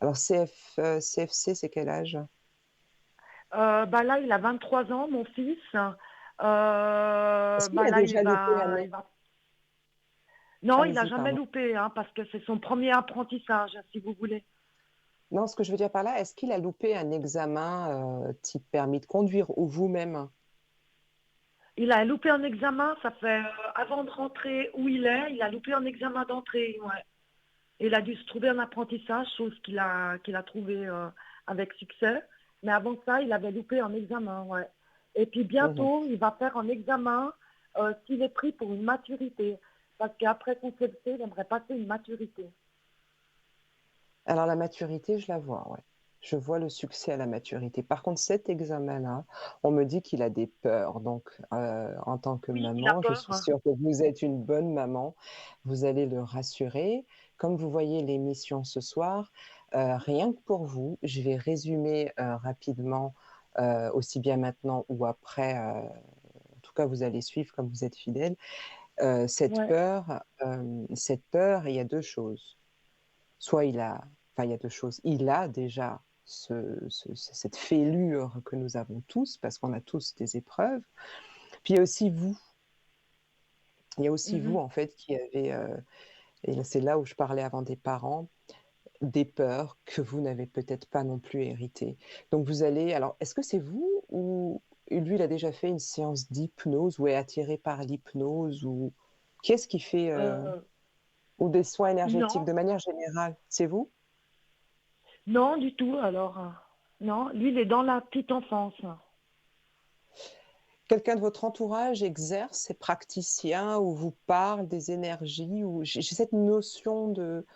Alors, CFC, c'est quel âge? Bah là, il a 23 ans, mon fils. Est-ce qu'il Bah a là, déjà loupé un. il va... Non, il n'a Allez-y, jamais pardon. loupé, hein, parce que c'est son premier apprentissage, si vous voulez. Non, ce que je veux dire par là, est-ce qu'il a loupé un examen type permis de conduire ou vous-même? Il a loupé un examen, ça fait avant de rentrer où il a loupé un examen d'entrée, ouais. Et il a dû se trouver un apprentissage, chose qu'il a trouvé avec succès. Mais avant ça, il avait loupé un examen, ouais. Et puis Mhm. bientôt, il va faire un examen s'il est pris pour une maturité. Parce qu'après son CFC, il aimerait passer une maturité. Alors, la maturité, je la vois, ouais. Je vois le succès à la maturité. Par contre, cet examen-là, on me dit qu'il a des peurs. Donc, en tant que Oui, il a maman, je peur, suis hein. sûre que vous êtes une bonne maman. Vous allez le rassurer. Comme vous voyez l'émission ce soir, rien que pour vous, je vais résumer rapidement, aussi bien maintenant ou après. En tout cas, vous allez suivre comme vous êtes fidèle. Ouais. Cette peur, il y a deux choses. Soit il a, enfin il y a deux choses. Il a déjà cette fêlure que nous avons tous, parce qu'on a tous des épreuves. Puis il y a aussi vous. Il y a aussi vous, Mhm. en fait, qui avez, et c'est là où je parlais avant des parents, des peurs que vous n'avez peut-être pas non plus héritées. Donc vous allez, alors est-ce que c'est vous ou lui, il a déjà fait une séance d'hypnose ou est attiré par l'hypnose ou qu'est-ce qui fait, Euh, ou des soins énergétiques non, de manière générale? C'est vous? non du tout, alors. Non, lui, il est dans la petite enfance. Quelqu'un de votre entourage exerce, est praticien ou vous parle des énergies ou j'ai cette notion de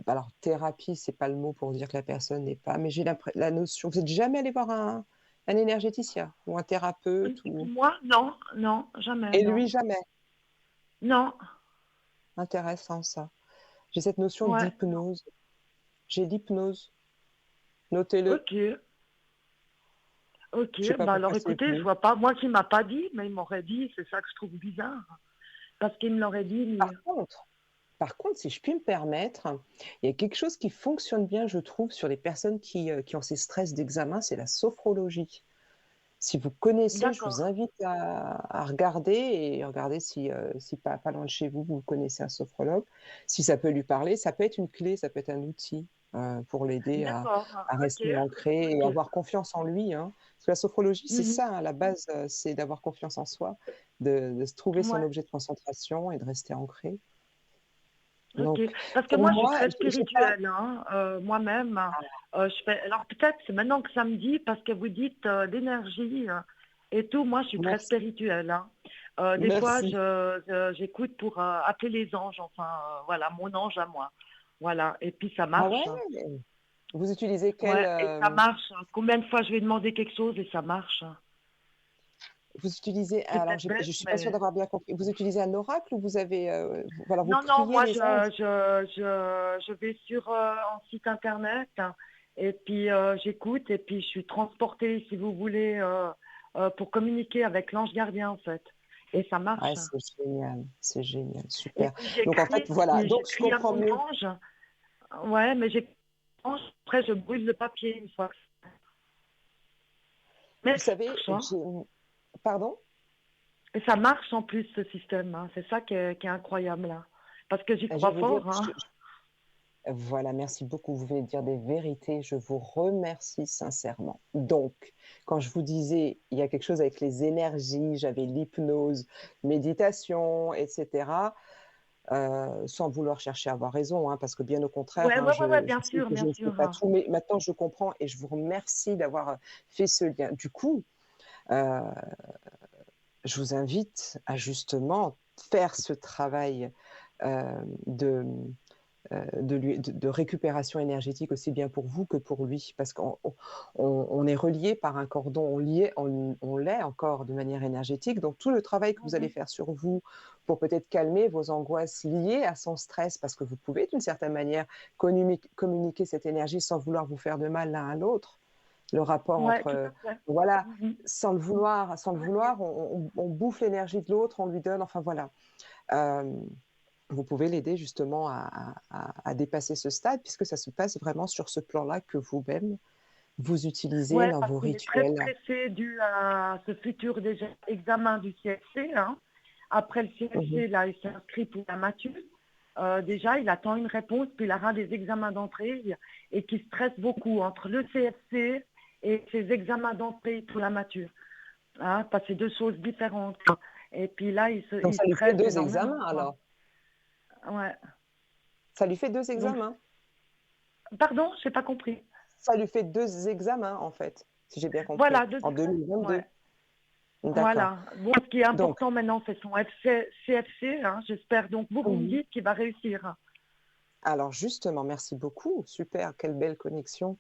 alors thérapie, c'est pas le mot pour dire que la personne n'est pas, mais j'ai la notion vous êtes jamais allé voir un énergéticien ou un thérapeute ou Moi, non, non, jamais, et non. lui jamais? Non, Intéressant ça. J'ai cette notion ouais, non. d'hypnose. J'ai l'hypnose, notez-le. Ok, ok. Je sais pas Bah pourquoi alors c'est écoutez, je venu. vois pas. Moi qui m'a pas dit, mais il m'aurait dit. C'est ça que je trouve bizarre. Parce qu'il me l'aurait dit, lui. Par contre Par contre, si je puis me permettre, il y a quelque chose qui fonctionne bien, je trouve, sur les personnes qui ont ces stress d'examen, c'est la sophrologie. Si vous connaissez, je vous D'accord. invite à regarder et regarder si pas loin de chez vous, vous connaissez un sophrologue. Si ça peut lui parler, ça peut être une clé, ça peut être un outil pour l'aider D'accord. à Ok. rester ancré et Ok. avoir confiance en lui, hein. Parce que la sophrologie, c'est Mhm. ça, hein, la base, c'est d'avoir confiance en soi, de se trouver son Ouais. objet de concentration et de rester ancré. Ok. Donc, Parce que pour moi, je suis moi, très j'ai pas. spirituelle, hein, moi-même. Je fais. Alors peut-être c'est maintenant que ça me dit, parce que vous dites d'énergie et tout. Moi, je suis très Merci, spirituelle, hein. Des fois, merci. j'écoute pour appeler les anges. Enfin, voilà, mon ange à moi. Voilà. Et puis ça Ah ouais? marche. Vous utilisez quel, Ouais. Et ça marche. Combien de fois je vais demander quelque chose et ça marche. vous utilisez, C'est alors peut-être bête, je suis pas sûre mais d'avoir bien compris. Vous utilisez un oracle ou vous avez, voilà, vous non, non, priez moi, les anges? je vais sur un site internet, et puis j'écoute et puis je suis transportée, si vous voulez, pour communiquer avec l'ange gardien, en fait. Et ça Ah, marche. c'est génial, Et super. puis Donc en fait, voilà, donc je j'écris à comprends mon mieux. ange. Ouais, mais après je brûle le papier une fois. Mais Vous ça savez, marche, hein. pardon? Et ça marche en plus, ce système, hein. C'est ça qui est incroyable, hein. Parce que j'y Je vais crois vous dire, fort, hein. voilà, merci beaucoup. Vous venez de dire des vérités. Je vous remercie sincèrement. Donc, quand je vous disais, il y a quelque chose avec les énergies, j'avais l'hypnose, méditation, etc., sans vouloir chercher à avoir raison, hein, parce que bien au contraire, Ouais, hein, ouais, ouais, ouais, je sais que je bien ne sais sûr, pas hein. tout, mais maintenant je comprends et je vous remercie d'avoir fait ce lien. Du coup, euh, je vous invite à justement faire ce travail de de récupération énergétique aussi bien pour vous que pour lui. Parce qu'on est relié par un cordon, on l'est encore de manière énergétique. Donc tout le travail que vous allez Mhm. faire sur vous pour peut-être calmer vos angoisses liées à son stress, parce que vous pouvez d'une certaine manière communiquer cette énergie sans vouloir vous faire de mal l'un à l'autre. Le rapport Ouais, entre, tout à fait. voilà, Mhm. sans le Ouais. vouloir, on bouffe l'énergie de l'autre, on lui donne, enfin voilà. Euh, vous pouvez l'aider justement à dépasser ce stade, puisque ça se passe vraiment sur ce plan-là que vous-même, vous utilisez Ouais, dans parce vos qu'il est très rituels. stressé dû à ce futur déjà examen du CFC, hein. Après le Mhm. CFC, là, il s'est inscrit pour la mature. Déjà, il attend une réponse, puis il aura des examens d'entrée et qui stresse beaucoup entre le CFC et ses examens d'entrée pour la mature. Hein, parce que c'est deux choses différentes. Et puis là, Donc il ça lui fait stresse deux examens énormément, quoi. alors. Ouais. Ça lui fait deux Donc, examens. pardon, je n'ai pas compris. Ça lui fait deux examens en fait, si j'ai bien compris, Voilà, deux en examens. Ouais. 2022. D'accord. Voilà. Bon, ce qui est Donc, important maintenant, c'est son CFC. Hein. J'espère donc, vous me mhm. dites qu'il va réussir. Alors justement, merci beaucoup. Super, quelle belle connexion.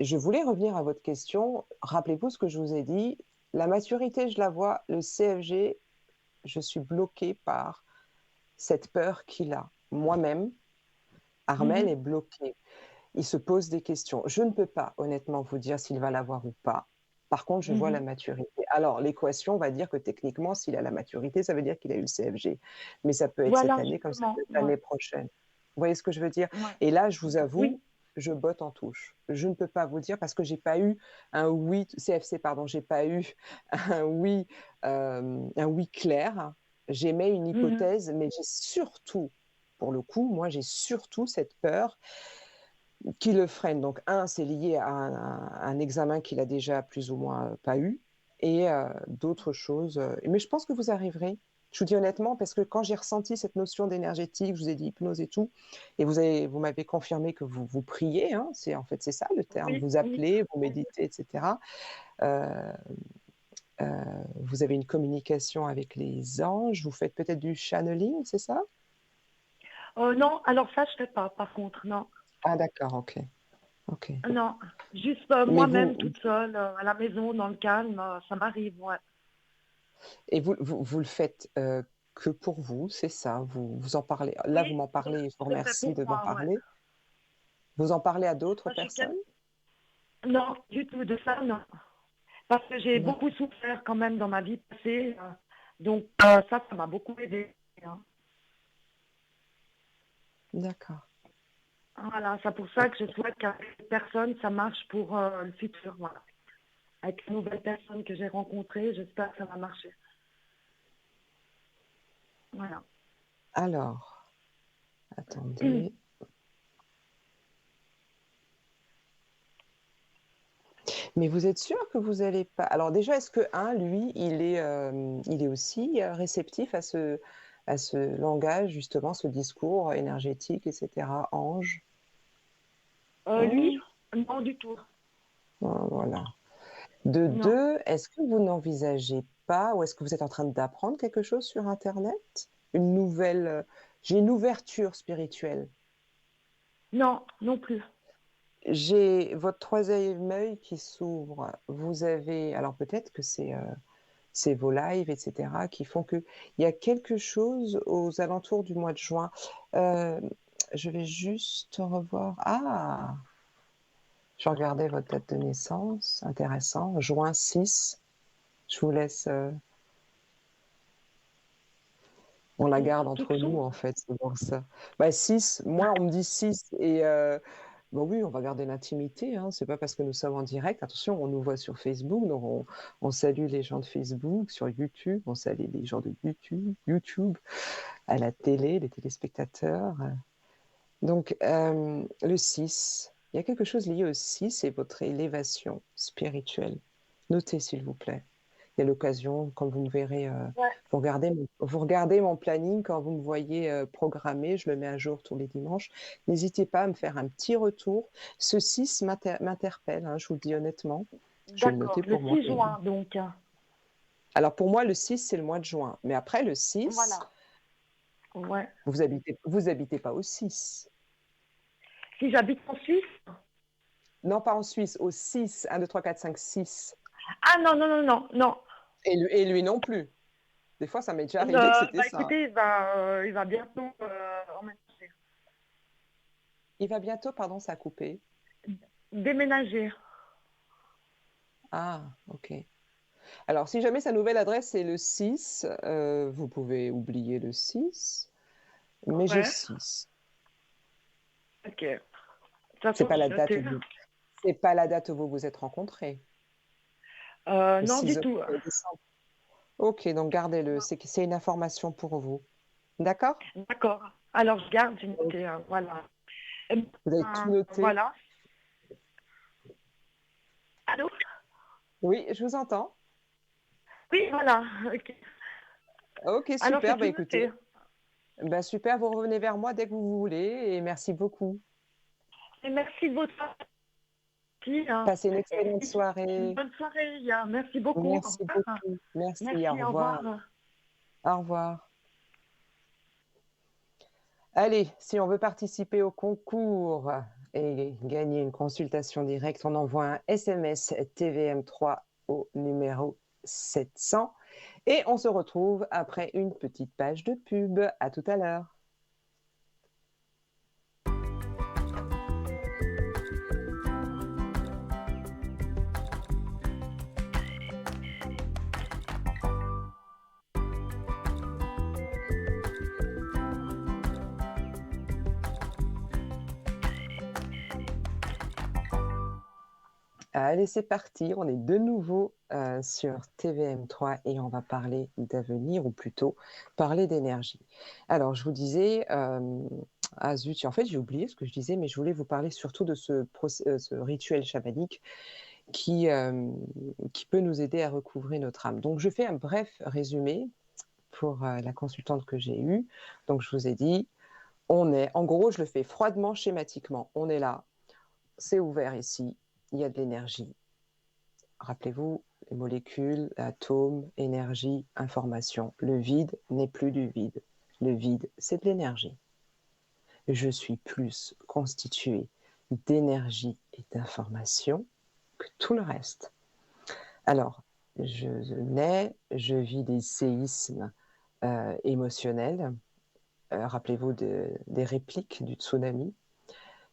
Je voulais revenir à votre question. Rappelez-vous ce que je vous ai dit. La maturité, je la vois. Le CFG, je suis bloquée par cette peur qu'il a. Moi-même, Armel est Mhm. bloqué. Il se pose des questions. Je ne peux pas honnêtement vous dire s'il va l'avoir ou pas. Par contre, je vois la Mhm. maturité. Alors, l'équation va dire que techniquement, s'il a la maturité, ça veut dire qu'il a eu le CFG. Mais ça peut être cette Voilà, année comme ça peut justement. être Ouais. l'année prochaine. Vous voyez ce que je veux dire? Ouais. Et là, je vous Oui. avoue, je botte en touche. Je ne peux pas vous dire parce que j'ai pas eu un oui, CFC, pardon, j'ai pas eu un oui clair. J'émets une Mhm. hypothèse, mais j'ai surtout, pour le coup, moi, j'ai surtout cette peur qui le freine. Donc, un, c'est lié à un examen qu'il a déjà plus ou moins pas eu, et d'autres choses. Mais je pense que vous arriverez. Je vous dis honnêtement, parce que quand j'ai ressenti cette notion d'énergétique, je vous ai dit hypnose et tout, et vous m'avez confirmé que vous priez, hein, en fait c'est ça le terme, Oui, vous oui. appelez, vous méditez, etc. Euh, euh, vous avez une communication avec les anges, vous faites peut-être du channeling, c'est ça? Non, alors ça, je ne fais pas, par contre, non. Ah d'accord, ok, ok. Non, juste Mais moi-même, toute seule, à la maison, dans le calme, ça m'arrive, ouais. vous le faites que pour vous, c'est ça, vous en parlez. Là, vous Oui, m'en parlez, je vous je le fais remercie pour de m'en moi, ouais. parler. Vous en parlez à d'autres Moi, je suis personnes? Non, du tout de ça, non. Parce que j'ai D'ac- beaucoup souffert quand même dans ma vie passée. Donc, ça m'a beaucoup aidé, hein. D'accord. Voilà, c'est pour ça que je souhaite qu'avec cette personne, ça marche pour le futur. Voilà. Avec les nouvelles personnes que j'ai rencontrées, j'espère que ça va marcher. Voilà. Alors, attendez. Mais vous êtes sûr que vous allez pas. Alors déjà, est-ce que lui, il est aussi réceptif à ce langage, justement, ce discours énergétique, etc. Ange. Lui, Oh, non du tout. oh, voilà. De Non. deux, est-ce que vous n'envisagez pas, ou est-ce que vous êtes en train d'apprendre quelque chose sur Internet? Une nouvelle, j'ai une ouverture spirituelle. Non, non plus. J'ai votre troisième œil qui s'ouvre. Vous avez, alors peut-être que c'est vos lives, etc., qui font que il y a quelque chose aux alentours du mois de juin. Euh, je vais juste revoir. Ah, je regardais votre date de naissance. Intéressant. Juin 6. Je vous laisse. On la garde entre nous, Soupçon? en fait, c'est pour ça. Bah, 6, moi, on me dit 6 et bah oui, on va garder l'intimité, hein. C'est pas parce que nous sommes en direct. Attention, on nous voit sur Facebook, donc on salue les gens de Facebook, sur YouTube, on salue les gens de YouTube, à la télé, les téléspectateurs. Donc, le 6, il y a quelque chose lié au 6 et votre élévation spirituelle. Notez, s'il vous plaît. Il y a l'occasion, quand vous me verrez, Ouais, vous regardez mon planning, quand vous me voyez programmer, je le mets à jour tous les dimanches. N'hésitez pas à me faire un petit retour. Ce 6 m'interpelle, hein, je vous le dis honnêtement. Je vais le d'accord. noter Le pour moi. 6 juin, donc. Alors pour moi, le 6, c'est le mois de juin. Mais après, le 6, Voilà. Ouais. vous habitez pas au 6. Si j'habite en Suisse? Non, pas en Suisse, au 6, 1, 2, 3, 4, 5, 6. Ah non, non, non, non, non. Et lui non plus. Des fois, ça m'est déjà arrivé que c'était Bah ça. écoutez, il va bientôt emménager. Il va bientôt, pardon, ça a coupé. Déménager. Ah, ok. Alors, si jamais sa nouvelle adresse c'est le 6, vous pouvez oublier le 6, mais j'ai Ouais, 6. ok. De toute C'est façon, pas j'ai la date noté. où vous, c'est pas la date où vous vous êtes rencontrés. Le Non, 6 du tout. décembre. Ok, donc gardez-le. C'est une information pour vous. D'accord? D'accord. Alors, je garde, j'ai Ok. noté. Voilà. Eh Vous avez tout ben, noté? voilà. Allô? Oui, je vous entends. Oui, voilà. Ok. Ok, Alors, c'est super. Bah tout noté. écoutez, bah super. Vous revenez vers moi dès que vous voulez et merci beaucoup. Et merci de votre partie, hein. Passez une excellente Et une soirée. bonne soirée, hein. Merci beaucoup. Au Merci revoir. beaucoup. Merci. Au Merci, au revoir. revoir. Au revoir. Allez, si on veut participer au concours et gagner une consultation directe, on envoie un SMS TVM3 au numéro 700 et on se retrouve après une petite page de pub. À tout à l'heure. Allez, c'est parti. On est de nouveau sur TVM3 et on va parler d'avenir, ou plutôt parler d'énergie. Alors, je vous disais, ah zut, en fait, j'ai oublié ce que je disais, mais je voulais vous parler surtout de ce rituel chamanique qui peut nous aider à recouvrer notre âme. Donc, je fais un bref résumé pour la consultante que j'ai eue. Donc, je vous ai dit, en gros, je le fais froidement, schématiquement. On est là, c'est ouvert ici, il y a de l'énergie. Rappelez-vous, les molécules, l'atome, énergie, information. Le vide n'est plus du vide. Le vide, c'est de l'énergie. Je suis plus constitué d'énergie et d'information que tout le reste. Alors, je nais, je vis des séismes émotionnels. Rappelez-vous des répliques du tsunami.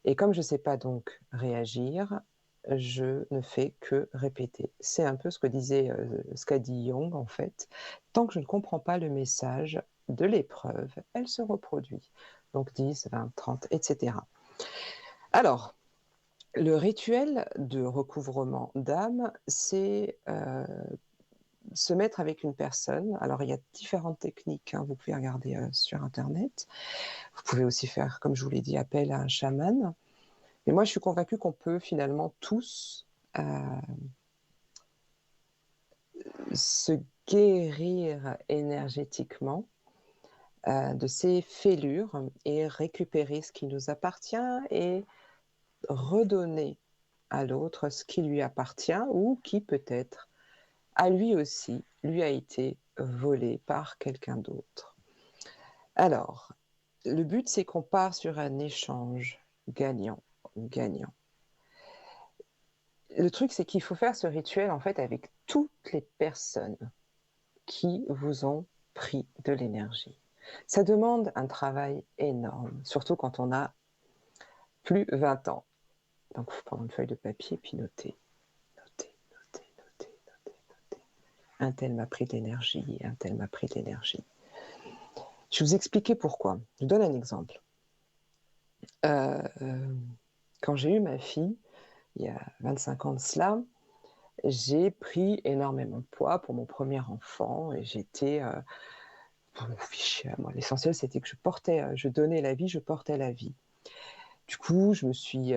Et comme je ne sais pas donc réagir, je ne fais que répéter. C'est un peu ce qu'a dit Jung en fait. Tant que je ne comprends pas le message de l'épreuve, elle se reproduit. Donc 10, 20, 30, etc. Alors, le rituel de recouvrement d'âme, c'est se mettre avec une personne. Alors, il y a différentes techniques, hein. Vous pouvez regarder sur Internet. Vous pouvez aussi faire, comme je vous l'ai dit, appel à un chaman. Mais moi, je suis convaincue qu'on peut finalement tous se guérir énergétiquement de ces fêlures et récupérer ce qui nous appartient et redonner à l'autre ce qui lui appartient ou qui peut-être à lui aussi lui a été volé par quelqu'un d'autre. Alors, le but, c'est qu'on part sur un échange gagnant-gagnant. Le truc, c'est qu'il faut faire ce rituel en fait avec toutes les personnes qui vous ont pris de l'énergie. Ça demande un travail énorme, surtout quand on a plus 20 ans. Donc, il faut prendre une feuille de papier puis noter. Un tel m'a pris de l'énergie, un tel m'a pris de l'énergie. Je vais vous expliquer pourquoi. Je vous donne un exemple. Quand j'ai eu ma fille, il y a 25 ans de cela, j'ai pris énormément de poids pour mon premier enfant et j'étais fichée. Moi, l'essentiel, c'était que je donnais la vie, je portais la vie. Du coup, je me suis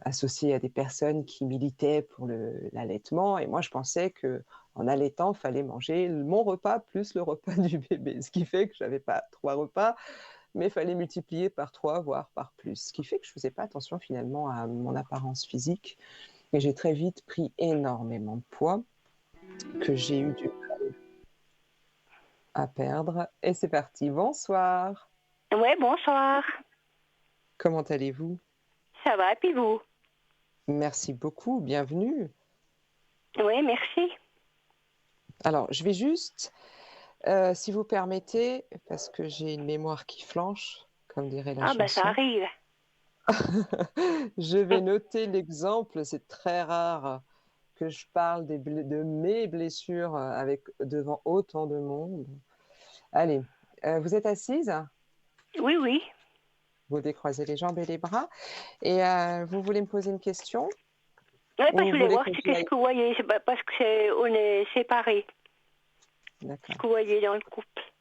associée à des personnes qui militaient pour l'allaitement et moi, je pensais que en allaitant, il fallait manger mon repas plus le repas du bébé, ce qui fait que je n'avais pas 3 repas, mais il fallait multiplier par 3, voire par plus, ce qui fait que je ne faisais pas attention finalement à mon apparence physique et j'ai très vite pris énormément de poids que j'ai eu du mal à perdre. Et c'est parti, bonsoir. Ouais, bonsoir. Comment allez-vous? Ça va, et puis vous? Merci beaucoup, bienvenue. Oui, merci. Alors, je vais juste, si vous permettez, parce que j'ai une mémoire qui flanche, comme dirait la Ah, ben ça chanson, arrive. je vais noter l'exemple, c'est très rare que je parle de mes blessures avec, devant autant de monde. Allez, vous êtes assise? Oui, oui. Vous décroisez les jambes et les bras et vous voulez me poser une question Oui, ou parce que vous je voulais voulez voir que qu'est-ce que vous voyez. C'est pas parce que on est séparés. D'accord. Ce que vous voyez dans le couple.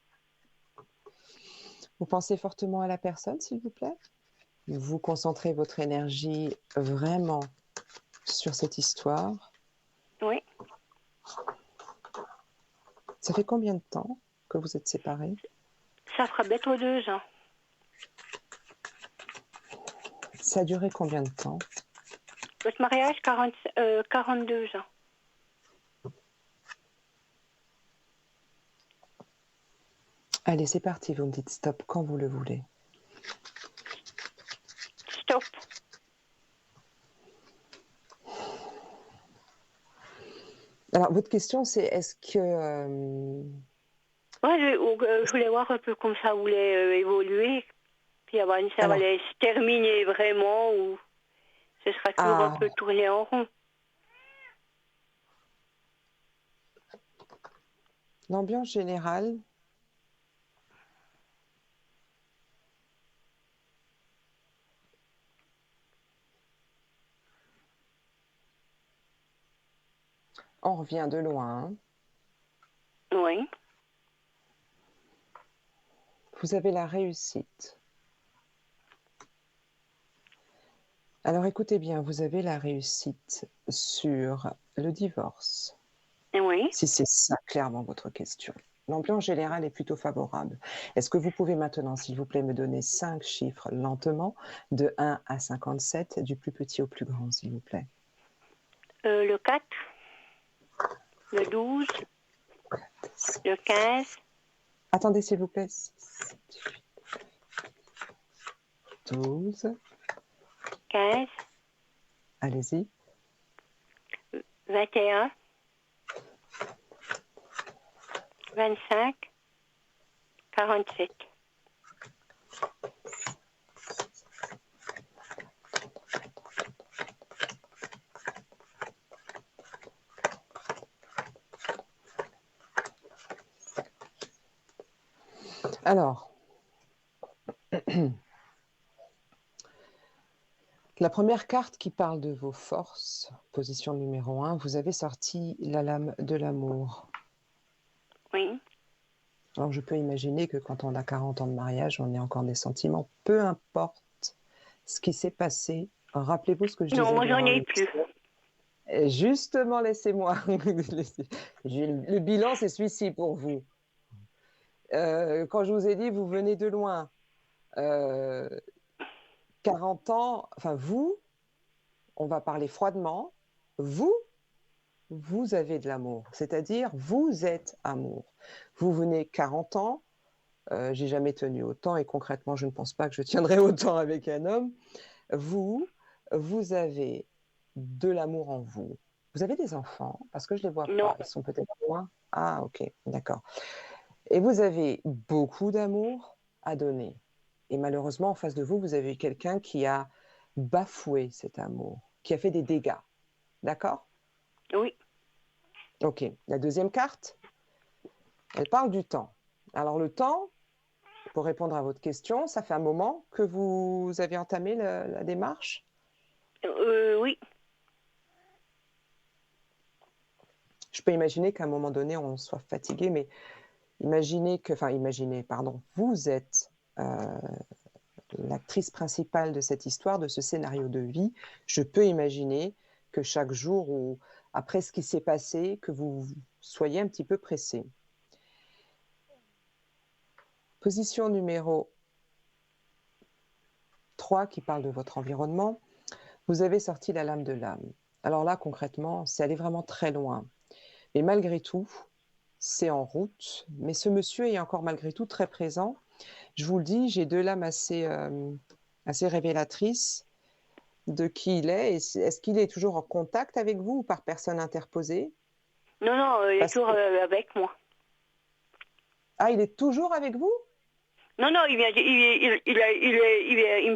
Vous pensez fortement à la personne, s'il vous plaît? Vous concentrez votre énergie vraiment sur cette histoire. Oui. Ça fait combien de temps que vous êtes séparés? Ça fera bientôt 2 ans. Ça a duré combien de temps? Votre mariage, 42 ans. Allez, c'est parti, vous me dites stop quand vous le voulez. Stop. Alors, votre question, c'est est-ce que... Ouais, je voulais voir un peu comme ça voulait évoluer. Puis avoir ça Alors, allait se terminer vraiment ou ce sera toujours un ah, peu tourné en rond. l'ambiance générale, on revient de loin. Hein. Oui. Vous avez la réussite. Alors, écoutez bien, vous avez la réussite sur le divorce. Oui. Si c'est ça clairement votre question. L'ambiance générale est plutôt favorable. Est-ce que vous pouvez maintenant, s'il vous plaît, me donner 5 chiffres lentement, de 1 à 57, du plus petit au plus grand, s'il vous plaît? Le 4, le 12, le 15, Attendez, s'il vous plaît. 12, 15, allez-y. 21, 25, 47. Alors, la première carte qui parle de vos forces, position numéro 1, vous avez sorti la lame de l'amour. Oui. Alors, je peux imaginer que quand on a 40 ans de mariage, on ait encore des sentiments. Peu importe ce qui s'est passé. Rappelez-vous ce que je Non, disais moi j'en durant ai l'émission. plus. Justement, laissez-moi. Le bilan, c'est celui-ci pour vous. Quand je vous ai dit, vous venez de loin. 40 ans, enfin vous, on va parler froidement. Vous avez de l'amour. C'est-à-dire, vous êtes amour. Vous venez 40 ans. J'ai jamais tenu autant et concrètement, je ne pense pas que je tiendrai autant avec un homme. Vous avez de l'amour en vous. Vous avez des enfants? Parce que je ne les vois Non. pas. Ils sont peut-être loin. Ah, ok, d'accord. Et vous avez beaucoup d'amour à donner. Et malheureusement, en face de vous, vous avez quelqu'un qui a bafoué cet amour, qui a fait des dégâts. D'accord? Oui. Ok. La deuxième carte, elle parle du temps. Alors le temps, pour répondre à votre question, ça fait un moment que vous avez entamé la démarche? Oui. Je peux imaginer qu'à un moment donné, on soit fatigué, mais pardon, vous êtes l'actrice principale de cette histoire, de ce scénario de vie. Je peux imaginer que chaque jour ou après ce qui s'est passé, que vous soyez un petit peu pressé. Position numéro 3 qui parle de votre environnement. Vous avez sorti la lame de l'âme. Alors là, concrètement, c'est aller vraiment très loin. Mais malgré tout, c'est en route. Mais ce monsieur est encore malgré tout très présent. Je vous le dis, j'ai deux lames assez assez révélatrice de qui il est. Est-ce qu'il est toujours en contact avec vous ou par personne interposée? Non, non, il est Parce toujours que... avec moi. Ah, il est toujours avec vous? Non, non, il me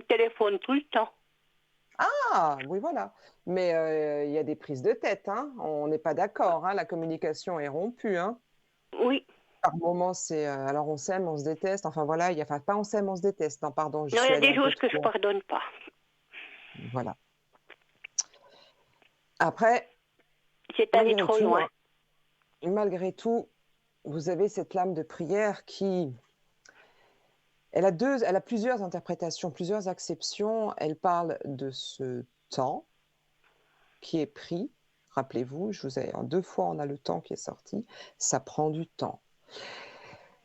téléphone tout le temps. Ah, oui, voilà. Mais il y a des prises de tête, hein. On n'est pas d'accord, hein. La communication est rompue, hein. Oui. Par moments, c'est alors on s'aime, on se déteste. Enfin voilà, enfin pas on s'aime, on se déteste. Non, pardon, je Non, il y suis a allée des un peu choses que trop je loin. pardonne pas. Voilà. Après, C'est allé malgré trop tout, loin. hein, malgré tout, vous avez cette lame de prière qui, elle a plusieurs interprétations, plusieurs acceptions. Elle parle de ce temps qui est pris. Rappelez-vous, en 2 fois, on a le temps qui est sorti. Ça prend du temps.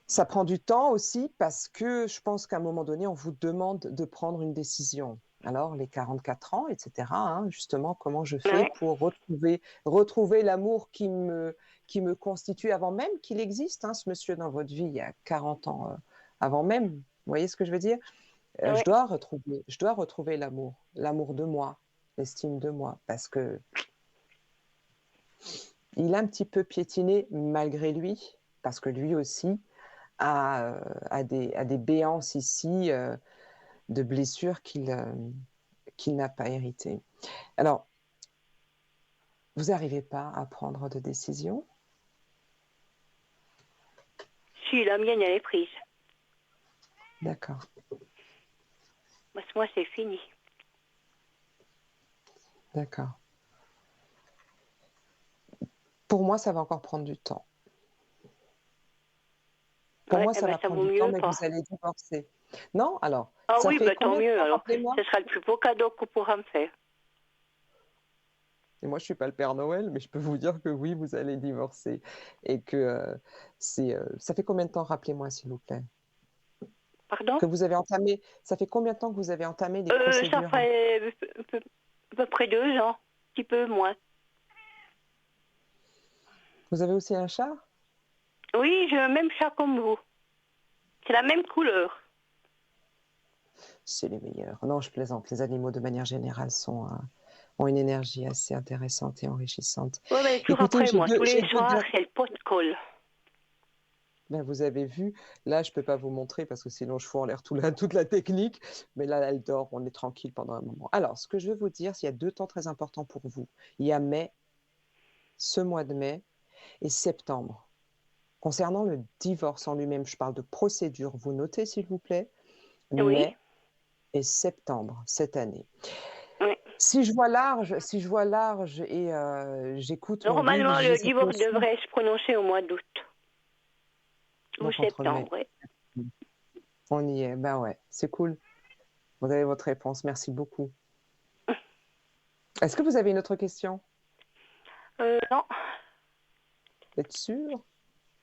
Ça prend du temps aussi parce que je pense qu'à un moment donné, on vous demande de prendre une décision. Alors, les 44 ans, etc., hein, justement, comment je fais Ouais. pour retrouver l'amour qui me constitue avant même qu'il existe, hein, ce monsieur dans votre vie, il y a 40 ans, avant même. Vous voyez ce que je veux dire? Ouais. Je dois retrouver l'amour de moi, l'estime de moi, parce que il a un petit peu piétiné malgré lui, parce que lui aussi a des béances ici, de blessures qu'il n'a pas héritées. Alors, vous n'arrivez pas à prendre de décision? Si, la mienne, elle est prise. D'accord, Parce que moi, c'est fini. d'accord. Pour moi, ça va encore prendre du temps. Pour Ouais, moi, eh ça ben, va ça prendre vaut du temps, mieux mais pas. vous allez divorcer. Non? Alors, Ah ça oui, fait ben, tant combien de mieux, temps, alors. rappelez-moi? Ce sera le plus beau cadeau qu'on pourra me faire. Et moi, je suis pas le Père Noël, mais je peux vous dire que oui, vous allez divorcer et que ça fait combien de temps, rappelez-moi, s'il vous plaît, Pardon? que vous avez entamé, ça fait combien de temps que vous avez entamé les Ça procédures? fait à peu près 2 ans. Un petit peu moins. Vous avez aussi un chat? Oui, j'ai le même chat comme vous. C'est la même couleur. C'est les meilleurs. Non, je plaisante. Les animaux, de manière générale, ont une énergie assez intéressante et enrichissante. Oui, mais toujours Écoutez, après moi. Tous les j'ai deux soirs, diables. c'est le pot de colle. Ben, vous avez vu, là, je peux pas vous montrer parce que sinon, je fous en l'air toute la technique. Mais là, elle dort, on est tranquille pendant un moment. Alors, ce que je veux vous dire, c'est qu'il y a 2 temps très importants pour vous. Il y a mai, ce mois de mai, et septembre. Concernant le divorce en lui-même, je parle de procédure. Vous notez, s'il vous plaît, Oui, mai et septembre cette année. oui. Si je vois large et j'écoute mon guide, Normalement, j'ai le cette divorce notion, devrait se prononcer au mois d'août ou donc entre mai, septembre. Oui. on y est. Ben ouais, c'est cool. Vous avez votre réponse. Merci beaucoup. Est-ce que vous avez une autre question? Non. Vous êtes sûr?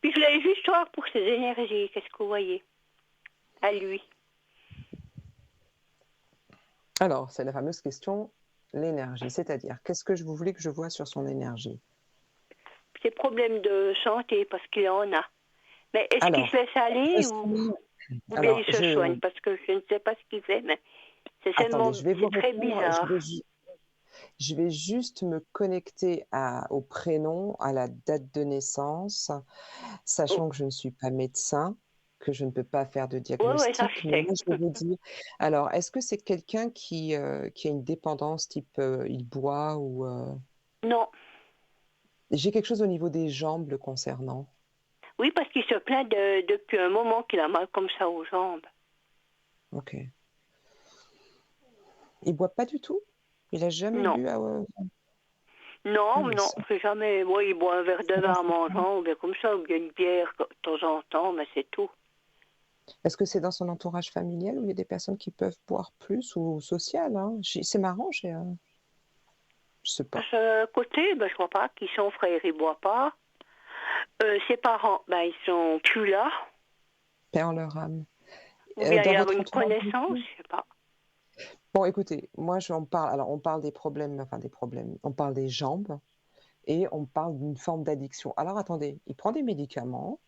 Puis je voulais juste voir pour ses énergies. Qu'est-ce que vous voyez à lui? Alors, c'est la fameuse question, l'énergie. C'est-à-dire, qu'est-ce que vous voulez que je vois sur son énergie? Ses problèmes de santé, parce qu'il en a. Mais est-ce qu'il se Alors, laisse je aller suis... ou bien Alors, il se soigne? Parce que je ne sais pas ce qu'il fait, mais attendez, je vais vous c'est très répondre. bizarre. Je vais juste me connecter au prénom, à la date de naissance, Oui, sachant que je ne suis pas médecin, que je ne peux pas faire de ouais, ça diagnostic. je Mais sais. moi, je vais vous dire, alors, est-ce que c'est quelqu'un qui a une dépendance type il boit ou Non. j'ai quelque chose au niveau des jambes le concernant. Oui, parce qu'il se plaint depuis un moment qu'il a mal comme ça aux jambes. Ok. Il boit pas du tout? Il a jamais Non. bu Non, mais non, c'est jamais. Moi, il boit un verre de vin en mangeant, ou bien comme ça, ou bien une bière de temps en temps, mais c'est tout. est-ce que c'est dans son entourage familial où il y a des personnes qui peuvent boire plus ou social, hein? C'est marrant, je sais À pas. ce côté, ben, je vois pas qui son frère, il boit pas. Ses parents, ben, ils sont plus là. Paix en leur âme. Ou bien il Dans y a votre une entourage connaissance, aussi? je sais pas. Bon, écoutez, moi, j'en parle. Alors, on parle des problèmes, enfin des problèmes. On parle des jambes et on parle d'une forme d'addiction. Alors, attendez, il prend des médicaments.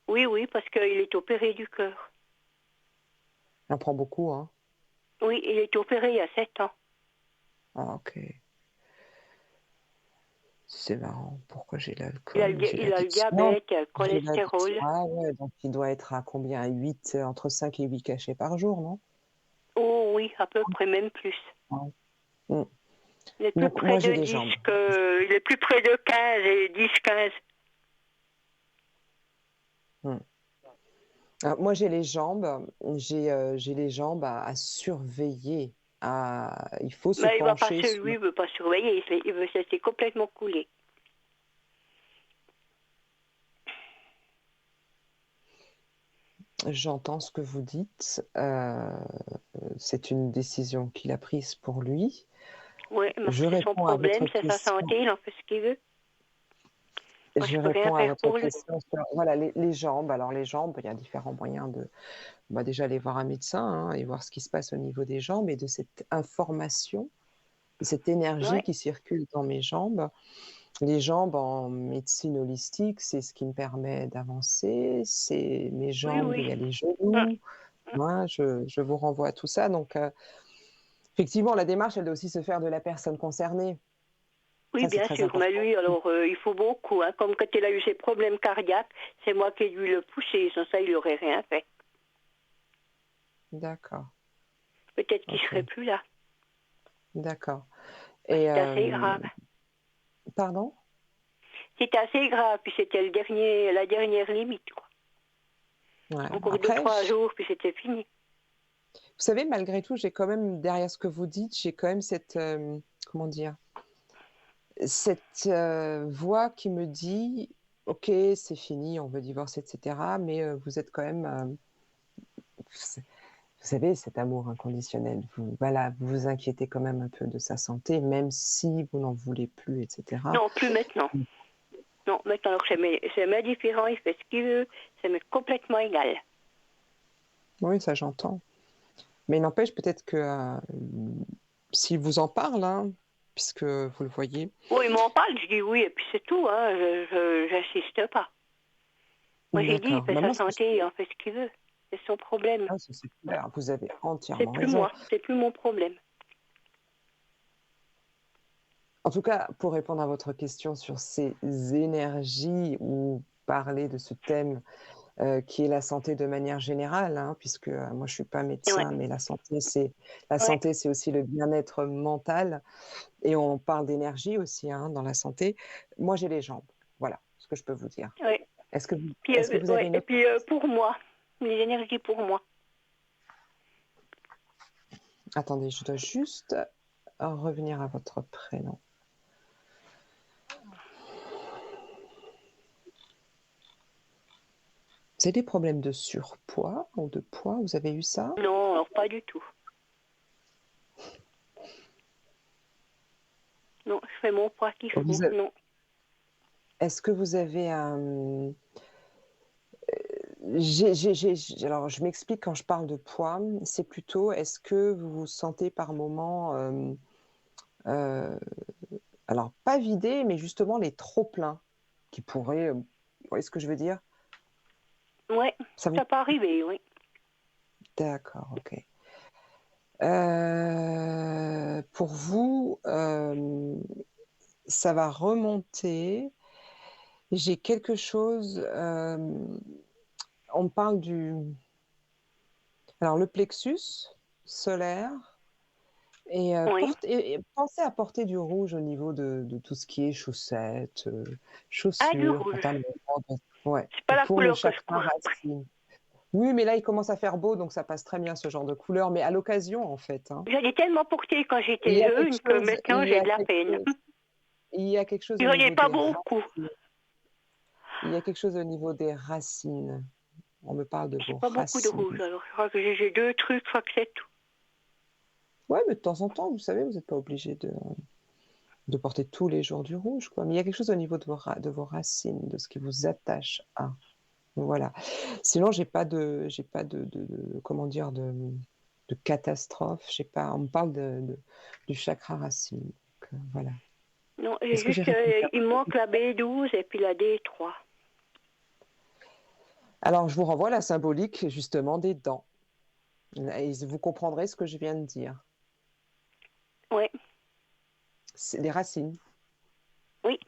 Oui, oui, parce qu'il est opéré du cœur. Il en prend beaucoup, hein. Oui, il est opéré il y a 7 ans. Ah, ok. C'est marrant. Pourquoi j'ai Il a, l'alcool? J'ai il a le l'addiction. diabète, il a le J'ai l'addiction. cholestérol. Ah ouais, donc il doit être à combien? À 8, entre 5 et 8 cachets par jour, non? Oh oui, à peu près, même plus. Ouais. Mm. Il est plus Donc près moi j'ai de les 10 jambes. il est plus près de 15 et 10, 15. Mm. Alors, moi j'ai les jambes. J'ai les jambes à surveiller. Il faut se Mais il va pas pencher lui, sur. il veut pas surveiller, il veut se laisser complètement couler. J'entends ce que vous dites. C'est une décision qu'il a prise pour lui. Oui, mais Je c'est son réponds à votre problème, c'est sa question. santé, il en fait ce qu'il veut. Moi, je Je peux rien réponds à faire votre pour lui. question sur voilà, les jambes. Alors, les jambes, il y a différents moyens de déjà aller voir un médecin hein, et voir ce qui se passe au niveau des jambes et de cette information, de cette énergie Oui, qui circule dans mes jambes. Les jambes en médecine holistique, c'est ce qui me permet d'avancer. C'est mes oui, jambes, il oui. y a les Hum, genoux. Hein, je vous renvoie à tout ça. Donc, effectivement, la démarche, elle doit aussi se faire de la personne concernée. Oui, Ça, c'est bien très sûr, mais important. lui, alors, il faut beaucoup. Hein. Comme quand il a eu ses problèmes cardiaques, c'est moi qui ai dû le pousser, sans ça, il n'aurait rien fait. D'accord. Peut-être qu'il ne serait Ok. plus là. D'accord. Et C'est assez grave. pardon? C'était assez grave, puis c'était la dernière limite, quoi. Ouais. Encore Après, 2-3 jours, puis c'était fini. vous savez, malgré tout, j'ai quand même, derrière ce que vous dites, j'ai quand même cette, comment dire, cette voix qui me dit, OK, c'est fini, on veut divorcer, etc. Mais vous êtes quand même, vous savez, cet amour inconditionnel. Voilà, vous vous inquiétez quand même un peu de sa santé, même si vous n'en voulez plus, etc. Non, plus maintenant. Non, maintenant, alors c'est différent, il fait ce qu'il veut, ça m'est complètement égal. Oui, ça j'entends. Mais il n'empêche peut-être que s'il vous en parle, hein, puisque vous le voyez. Oui, il m'en parle, je dis oui, et puis c'est tout, hein, j'insiste pas. Moi, j'ai dit, il D'accord. fait Bah, sa moi, santé, il en fait ce qu'il veut. C'est son problème. ça, c'est clair. Vous avez C'est entièrement plus raison. moi, c'est plus mon problème. En tout cas, pour répondre à votre question sur ces énergies ou parler de ce thème qui est la santé de manière générale, hein, puisque moi je suis pas Ouais, médecin, mais la ouais. santé, c'est aussi le bien-être mental, et on parle d'énergie aussi hein, dans la santé. Moi, j'ai les jambes. Voilà ce que je peux vous dire. Ouais. Puis, Est-ce que vous avez ouais. une Et autre puis pour moi, les énergies pour moi. Attendez, je dois juste revenir à votre prénom. Vous avez des problèmes de surpoids ou de poids? Vous avez eu ça? Non, alors pas du tout. Non, je fais mon poids qu'il faut. Non. Est-ce que vous avez un... Alors, je m'explique quand je parle de poids. C'est plutôt, est-ce que vous vous sentez par moment, euh, alors pas vidé, mais justement les trop-pleins qui pourraient... vous voyez ce que je veux dire? Ouais, Ça vous... ça peut arriver, oui. D'accord, ok. Pour vous, ça va remonter. J'ai quelque chose... on parle du... Alors, le plexus solaire, et, Oui. pensez à porter du rouge au niveau de tout ce qui est chaussettes, Ah, du chaussures, rouge. pantalons. Ouais, C'est pas la pour le couleur que je chakra porte. racine. Oui, mais là, il commence à faire beau, donc ça passe très bien ce genre de couleur, mais à l'occasion, en fait. Hein. J'en ai tellement porté quand Il j'étais y a quelque jeune que chose, maintenant j'ai de la peine. il y a quelque chose J'en au ai niveau pas des beaucoup. racines. Il y a quelque chose au niveau des racines. On me parle de J'ai vos pas beaucoup de racines. rouge, alors je crois que j'ai 2 trucs, je crois que c'est tout. Ouais, mais de temps en temps, vous savez, vous n'êtes pas obligé de porter tous les jours du rouge, quoi. Mais il y a quelque chose au niveau de vos racines, de ce qui vous attache à. Voilà. Sinon, j'ai pas comment dire, de catastrophe. J'ai pas, on me parle du chakra racine. Donc, voilà. Non, j'ai Est-ce que j'ai juste, répondu à il votre manque la question? B12 et puis la D3. Alors, je vous renvoie à la symbolique, justement, des dents. Et vous comprendrez ce que je viens de dire. Oui, C'est les racines. oui.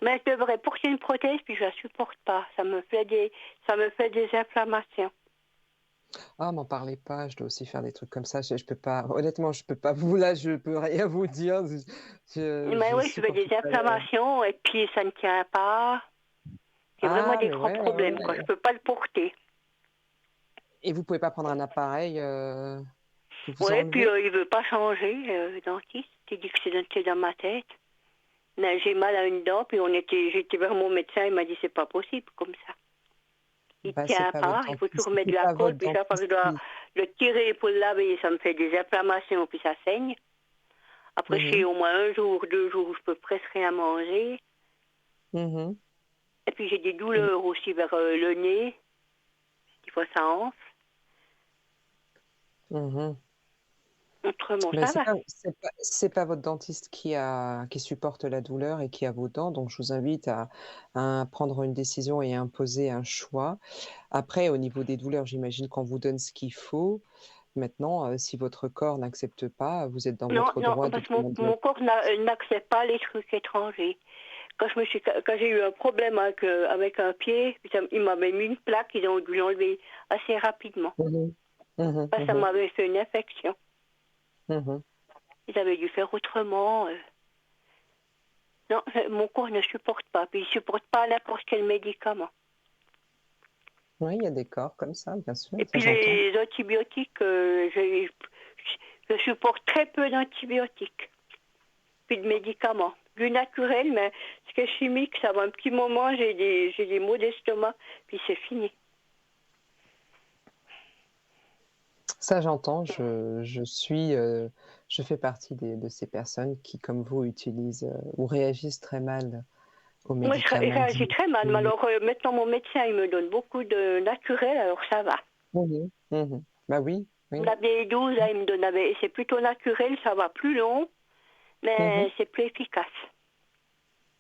Mais je devrais porter une prothèse, puis je la supporte pas. Ça me fait des inflammations. Ah, m'en parlez pas, je dois aussi faire des trucs comme ça. Je peux pas, honnêtement, je peux pas vous, là, je peux rien vous dire. Mais Je oui, je fais supporte des pas. inflammations, et puis ça ne tient pas. J'ai vraiment Ah, des mais gros ouais, ouais, problèmes, quoi. ouais. Je peux pas le porter. Et vous pouvez pas prendre un appareil que vous Oui, puis enlevez? il veut pas changer, le dentiste. Il dit que c'est dans ma tête. Mais j'ai mal à une dent, puis j'étais vers mon médecin, il m'a dit c'est pas possible comme ça. Il Bah, c'est tient pas votre pas, il faut dentiste, toujours mettre de c'est la pas colle, votre puis chaque fois que je dentiste dois qui. le tirer pour le laver, ça me fait des inflammations, puis ça saigne. Après, j'ai Mhm, au moins un jour, 2 jours où je peux presque rien manger. mhm, Et puis j'ai des douleurs aussi vers le nez. Des fois, ça enfle. mhm. Autrement, Mais ça va. c'est pas votre dentiste qui supporte la douleur et qui a vos dents, donc je vous invite à prendre une décision et à imposer un choix. Après, au niveau des douleurs, j'imagine qu'on vous donne ce qu'il faut. Maintenant, si votre corps n'accepte pas, vous êtes dans Non, votre non, droit de parce que demander. mon corps n'accepte pas les trucs étrangers. Quand j'ai eu un problème avec un pied, ils m'avaient mis une plaque, ils ont dû l'enlever assez rapidement. Mhm, mhm, Parce que ça mhm, m'avait fait une infection. mhm. Ils avaient dû faire autrement. Non, mon corps ne supporte pas. Puis il ne supporte pas n'importe quel médicament. Oui, il y a des corps comme ça, bien sûr, Et ça puis j'entends. les antibiotiques, je supporte très peu d'antibiotiques. Puis de médicaments. Du naturel, mais ce qui est chimique, ça va un petit moment, j'ai des maux d'estomac, puis c'est fini. Ça j'entends, je fais partie de ces personnes qui, comme vous, utilisent ou réagissent très mal aux Moi, je médicaments réagis dits. très mal. Mais alors, maintenant, mon médecin, il me donne beaucoup de naturel, alors ça va. Mhm, mhm. Bah oui, oui. La B12, là, il me donne, c'est plutôt naturel, ça va plus long, Mhm. mais c'est plus efficace.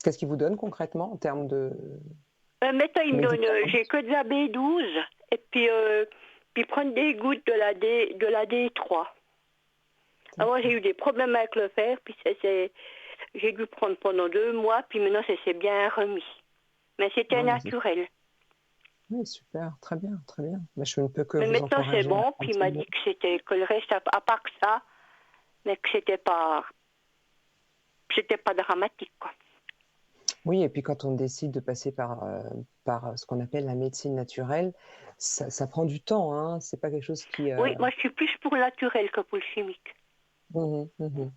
Qu'est-ce qu'ils vous donnent concrètement en termes de Maintenant, il me donne, médicaments? j'ai que de la B12, et puis prendre des gouttes de la D3. Avant, j'ai eu des problèmes avec le fer, puis j'ai dû prendre pendant 2 mois, puis maintenant, ça s'est bien remis. Mais c'était Ah, bah, c'est- naturel. oui, super, très bien, très bien. Mais je ne peux que Mais vous maintenant, c'est encourager à bon, puis il m'a continuer. dit que le reste, à part que ça, mais que c'était pas dramatique, quoi. Oui, et puis quand on décide de passer par ce qu'on appelle la médecine naturelle, ça prend du temps, hein. C'est pas quelque chose qui. Oui, moi, je suis plus pour le naturel que pour le chimique. Mhm, mhm.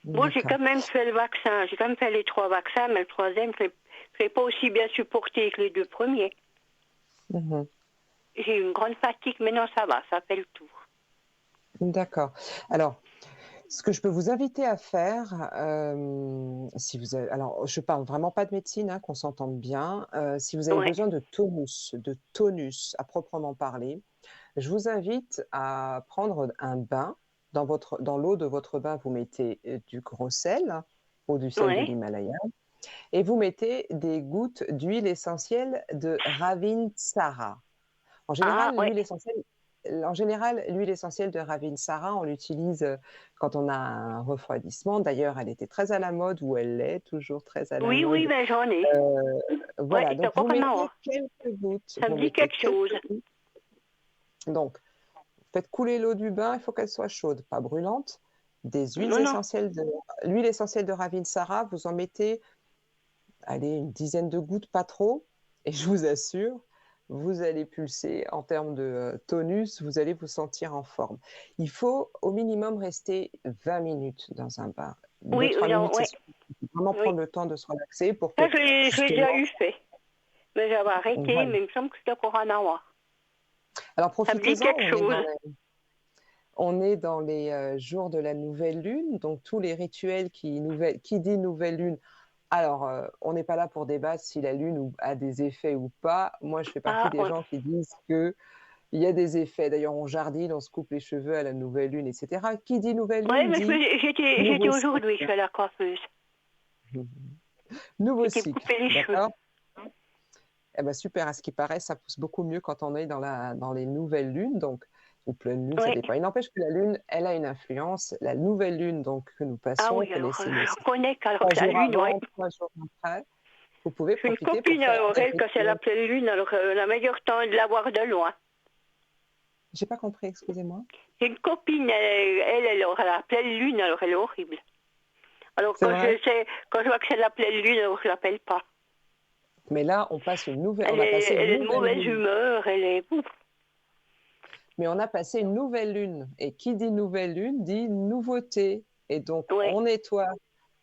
Bon, j'ai D'accord. quand même fait le vaccin. J'ai quand même fait les 3 vaccins, mais le troisième, je l'ai pas aussi bien supporté que les 2 premiers. Mhm. J'ai eu une grande fatigue, mais non, ça va, ça fait le tour. D'accord. Alors, ce que je peux vous inviter à faire, si vous avez, alors je parle vraiment pas de médecine, hein, qu'on s'entende bien. Si vous avez Ouais, besoin de tonus à proprement parler, je vous invite à prendre un bain. Dans l'eau de votre bain, vous mettez du gros sel ou du sel de ouais. l'Himalaya et vous mettez des gouttes d'huile essentielle de Ravinsara. En Ah, général, ouais. l'huile essentielle de Ravinsara, on l'utilise quand on a un refroidissement. D'ailleurs, elle était très à la mode, ou elle l'est toujours très à la Oui, oui, mode. ben j'en ai. Euh, Ouais, voilà, il donc encore en avoir. Ça me vous dit mettez quelque quelques chose. gouttes. Donc, faites couler l'eau du bain, il faut qu'elle soit chaude, pas brûlante. Non, non. L'huile essentielle de Ravinsara, vous en mettez, allez, une dizaine de gouttes, pas trop, et je vous assure, vous allez pulser en termes de tonus, vous allez vous sentir en forme. Il faut au minimum rester 20 minutes dans un bain. Deux Oui, trois non, minutes, c'est ouais, suffisant. Il faut vraiment oui. prendre le temps de se relaxer pour Ça, que je l'ai déjà justement, eu fait. Mais j'avais arrêté, voilà. mais il me semble que c'était encore en avoir. Alors Ça me dit profitez-en, quelque chose. on est dans les jours de la nouvelle lune, donc tous les rituels qui dit nouvelle lune. Alors, on n'est pas là pour débattre si la lune a des effets ou pas. Moi, je fais partie Ah, des ouais. gens qui disent que il y a des effets. D'ailleurs, on jardine, on se coupe les cheveux à la nouvelle lune, etc. Qui dit nouvelle Ouais, lune mais dit j'étais nouveau aujourd'hui cycle. chez la coiffeuse. Nouveau J'étais cycle, coupé les cheveux. d'accord? Eh ben super, à ce qui paraît, ça pousse beaucoup mieux quand on est dans les nouvelles lunes, donc ou pleine lune, ça Oui. dépend. Il n'empêche que la lune, elle a une influence. La nouvelle lune donc que nous Ah passons, oui, que les alors signes je connais qu'alors 3 que la jours lune, ouais. avant, 3 jours après, vous pouvez J'ai une profiter pour copine, faire alors des elle, quand c'est la rituels. pleine lune, alors la meilleure temps est de la voir de loin. J'ai pas compris, excusez-moi. J'ai une copine, elle aura la pleine lune, alors elle est horrible. Alors C'est vrai? quand je vois que c'est la pleine lune, alors je l'appelle pas. Mais là, on a passé une Elle est de nouvelle mauvaise lune. humeur, elle est... Ouf. Mais on a passé une nouvelle lune. Et qui dit nouvelle lune dit nouveauté. Et donc, Ouais, on nettoie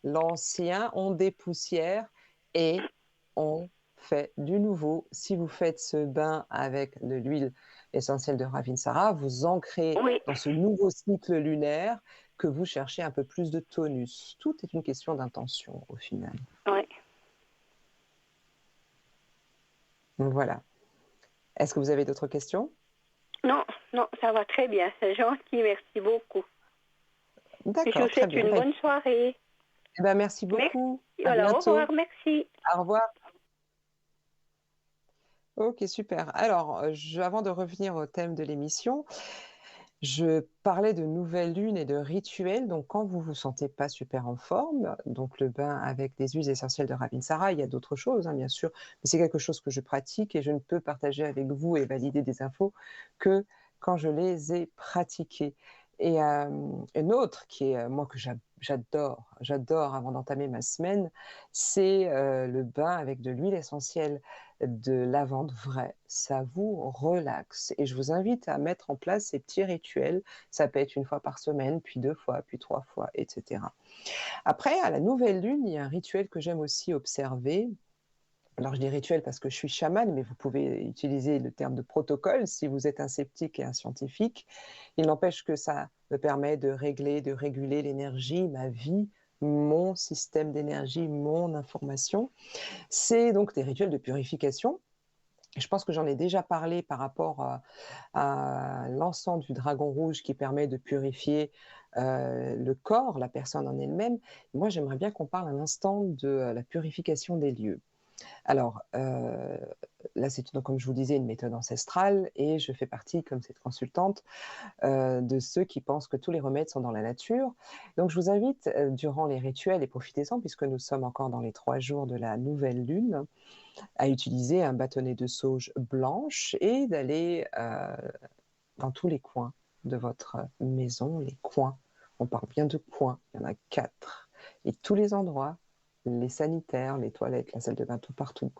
l'ancien, on dépoussière et on fait du nouveau. Si vous faites ce bain avec de l'huile essentielle de Ravinsara, vous ancrez oui, dans ce nouveau cycle lunaire que vous cherchez un peu plus de tonus. Tout est une question d'intention au final. ouais. Donc voilà. Est-ce que vous avez d'autres questions? Non, non, ça va très bien, c'est gentil, merci beaucoup. Et je D'accord, vous très souhaite bien. une bonne soirée. Merci Merci. beaucoup. À Voilà, au bientôt. revoir, merci. Au revoir. Ok, super. Alors, avant de revenir au thème de l'émission, je parlais de nouvelle lune et de rituels. Donc, quand vous vous sentez pas super en forme, donc le bain avec des huiles essentielles de Ravinsara, il y a d'autres choses, hein, bien sûr, mais c'est quelque chose que je pratique et je ne peux partager avec vous et valider des infos que quand je les ai pratiquées. Et une autre qui est, moi, que j'adore avant d'entamer ma semaine, c'est le bain avec de l'huile essentielle de lavande vraie. Ça vous relaxe. Et je vous invite à mettre en place ces petits rituels. Ça peut être une fois par semaine, puis 2 fois, puis 3 fois, etc. Après, à la nouvelle lune, il y a un rituel que j'aime aussi observer. Alors, je dis rituel parce que je suis chamane, mais vous pouvez utiliser le terme de protocole si vous êtes un sceptique et un scientifique. Il n'empêche que ça me permet de régler, de réguler l'énergie, ma vie, mon système d'énergie, mon information. C'est donc des rituels de purification. Je pense que j'en ai déjà parlé par rapport à l'encens du dragon rouge qui permet de purifier le corps, la personne en elle-même. Moi, j'aimerais bien qu'on parle un instant de la purification des lieux. Alors, là, c'est donc, comme je vous disais, une méthode ancestrale et je fais partie, comme cette consultante, de ceux qui pensent que tous les remèdes sont dans la nature. Donc, je vous invite, durant les rituels, et profitez-en, puisque nous sommes encore dans les 3 jours de la nouvelle lune, à utiliser un bâtonnet de sauge blanche et d'aller dans tous les coins de votre maison, les coins. On parle bien de coins, il y en a 4. Et tous les endroits, les sanitaires, les toilettes, la salle de bain, tout partout.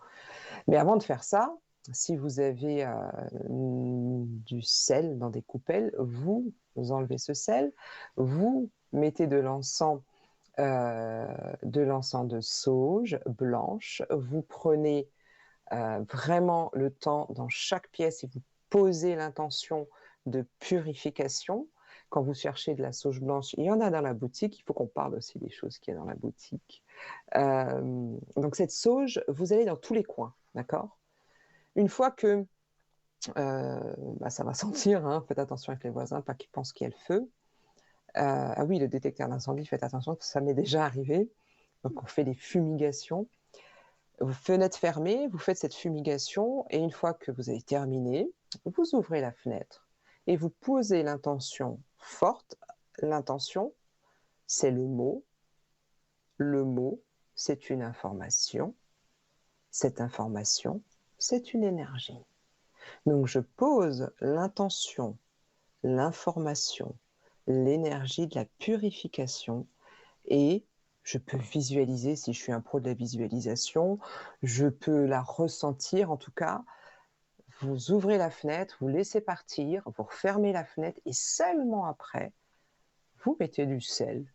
Mais avant de faire ça, si vous avez du sel dans des coupelles, vous enlevez ce sel, vous mettez de l'encens de sauge blanche, vous prenez vraiment le temps dans chaque pièce et vous posez l'intention de purification. Quand vous cherchez de la sauge blanche, il y en a dans la boutique. Il faut qu'on parle aussi des choses qu'il y a dans la boutique. Donc cette sauge, vous allez dans tous les coins, d'accord? Une fois que ça va sentir, hein, faites attention avec les voisins, pas qu'ils pensent qu'il y a le feu. Ah oui, le détecteur d'incendie, faites attention, ça m'est déjà arrivé. Donc on fait des fumigations. Fenêtre fermée, vous faites cette fumigation et une fois que vous avez terminé, vous ouvrez la fenêtre et vous posez l'intention forte. L'intention, c'est le mot. Le mot, c'est une information. Cette information, c'est une énergie. Donc je pose l'intention, l'information, l'énergie de la purification et je peux visualiser, si je suis un pro de la visualisation, je peux la ressentir en tout cas. Vous ouvrez la fenêtre, vous laissez partir, vous refermez la fenêtre et seulement après, vous mettez du sel,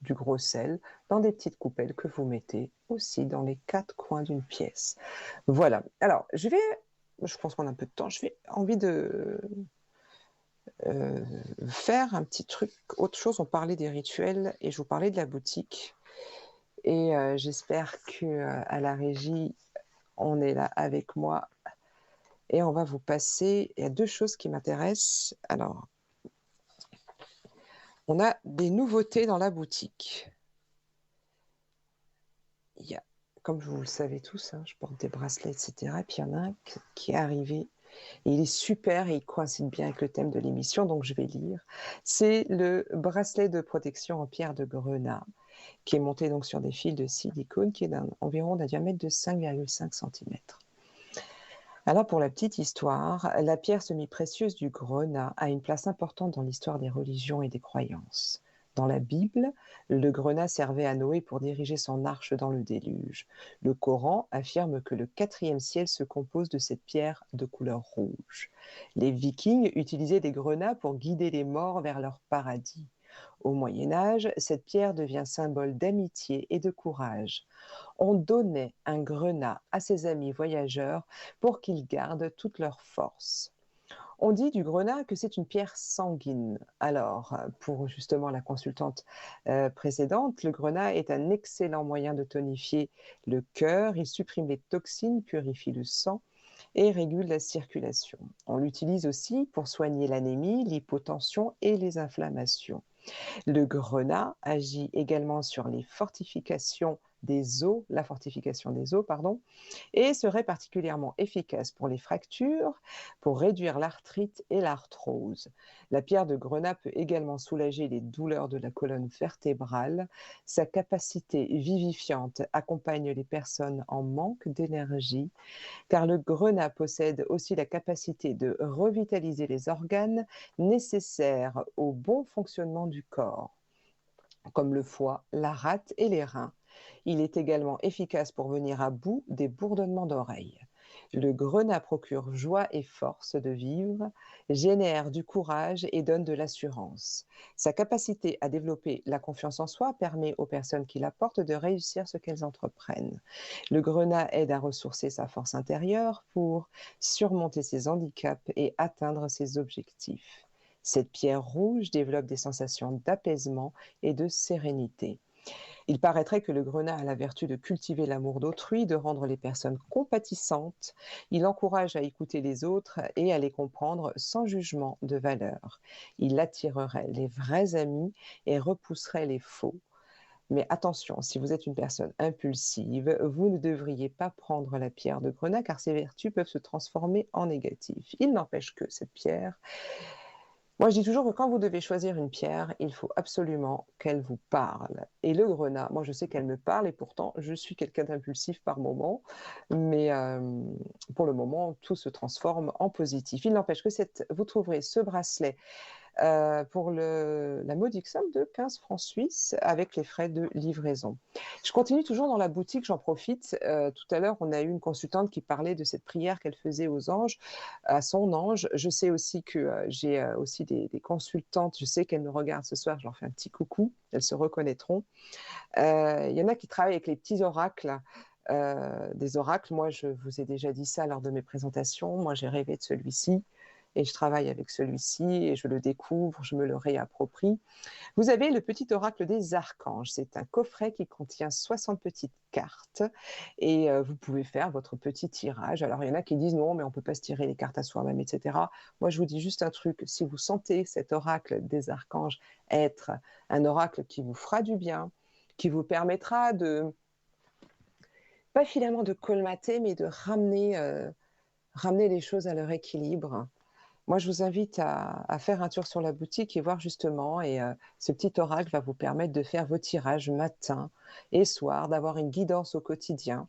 du gros sel, dans des petites coupelles que vous mettez aussi dans les 4 coins d'une pièce. Voilà. Alors, je pense qu'on a un peu de temps, j'ai envie de faire un petit truc, autre chose. On parlait des rituels et je vous parlais de la boutique. Et j'espère qu'à la régie, on est là avec moi. Et on va vous passer. Il y a 2 choses qui m'intéressent. Alors, on a des nouveautés dans la boutique. Il y a comme vous le savez tous, hein, je porte des bracelets, etc. Et puis il y en a un qui est arrivé. Et il est super et il coïncide bien avec le thème de l'émission, donc je vais lire. C'est le bracelet de protection en pierre de grenat, qui est monté donc sur des fils de silicone, qui est environ d'un diamètre de 5,5 cm. Alors pour la petite histoire, la pierre semi-précieuse du grenat a une place importante dans l'histoire des religions et des croyances. Dans la Bible, le grenat servait à Noé pour diriger son arche dans le déluge. Le Coran affirme que le 4e ciel se compose de cette pierre de couleur rouge. Les Vikings utilisaient des grenats pour guider les morts vers leur paradis. Au Moyen Âge, cette pierre devient symbole d'amitié et de courage. On donnait un grenat à ses amis voyageurs pour qu'ils gardent toute leur force. On dit du grenat que c'est une pierre sanguine. Alors, pour justement la consultante précédente, le grenat est un excellent moyen de tonifier le cœur. Il supprime les toxines, purifie le sang et régule la circulation. On l'utilise aussi pour soigner l'anémie, l'hypotension et les inflammations. Le grenat agit également sur les fortifications des os, la fortification des os, pardon, et serait particulièrement efficace pour les fractures, pour réduire l'arthrite et l'arthrose. La pierre de grenat peut également soulager les douleurs de la colonne vertébrale. Sa capacité vivifiante accompagne les personnes en manque d'énergie, car le grenat possède aussi la capacité de revitaliser les organes nécessaires au bon fonctionnement du corps, comme le foie, la rate et les reins. Il est également efficace pour venir à bout des bourdonnements d'oreilles. Le grenat procure joie et force de vivre, génère du courage et donne de l'assurance. Sa capacité à développer la confiance en soi permet aux personnes qui la portent de réussir ce qu'elles entreprennent. Le grenat aide à ressourcer sa force intérieure pour surmonter ses handicaps et atteindre ses objectifs. Cette pierre rouge développe des sensations d'apaisement et de sérénité. Il paraîtrait que le grenat a la vertu de cultiver l'amour d'autrui, de rendre les personnes compatissantes. Il encourage à écouter les autres et à les comprendre sans jugement de valeur. Il attirerait les vrais amis et repousserait les faux. Mais attention, si vous êtes une personne impulsive, vous ne devriez pas prendre la pierre de grenat car ses vertus peuvent se transformer en négatives. Il n'empêche que cette pierre, moi, je dis toujours que quand vous devez choisir une pierre, il faut absolument qu'elle vous parle. Et le grenat, moi, je sais qu'elle me parle et pourtant, je suis quelqu'un d'impulsif par moment. Mais pour le moment, tout se transforme en positif. Il n'empêche que vous trouverez ce bracelet pour la modique somme de 15 francs suisses avec les frais de livraison. Je continue toujours dans la boutique, j'en profite. Tout à l'heure, on a eu une consultante qui parlait de cette prière qu'elle faisait aux anges, à son ange. Je sais aussi que j'ai aussi des consultantes, je sais qu'elles me regardent ce soir, je leur fais un petit coucou, elles se reconnaîtront. Il y en a qui travaillent avec les petits oracles. Des oracles, moi je vous ai déjà dit ça lors de mes présentations, moi j'ai rêvé de celui-ci et je travaille avec celui-ci et je le découvre, je me le réapproprie. Vous avez le petit oracle des archanges. C'est un coffret qui contient 60 petites cartes et vous pouvez faire votre petit tirage. Alors, il y en a qui disent non, mais on ne peut pas se tirer les cartes à soi-même, etc. Moi, je vous dis juste un truc. Si vous sentez cet oracle des archanges être un oracle qui vous fera du bien, qui vous permettra de, pas finalement de colmater, mais de ramener les choses à leur équilibre. Moi, je vous invite à faire un tour sur la boutique et voir justement. Et ce petit oracle va vous permettre de faire vos tirages matin et soir, d'avoir une guidance au quotidien.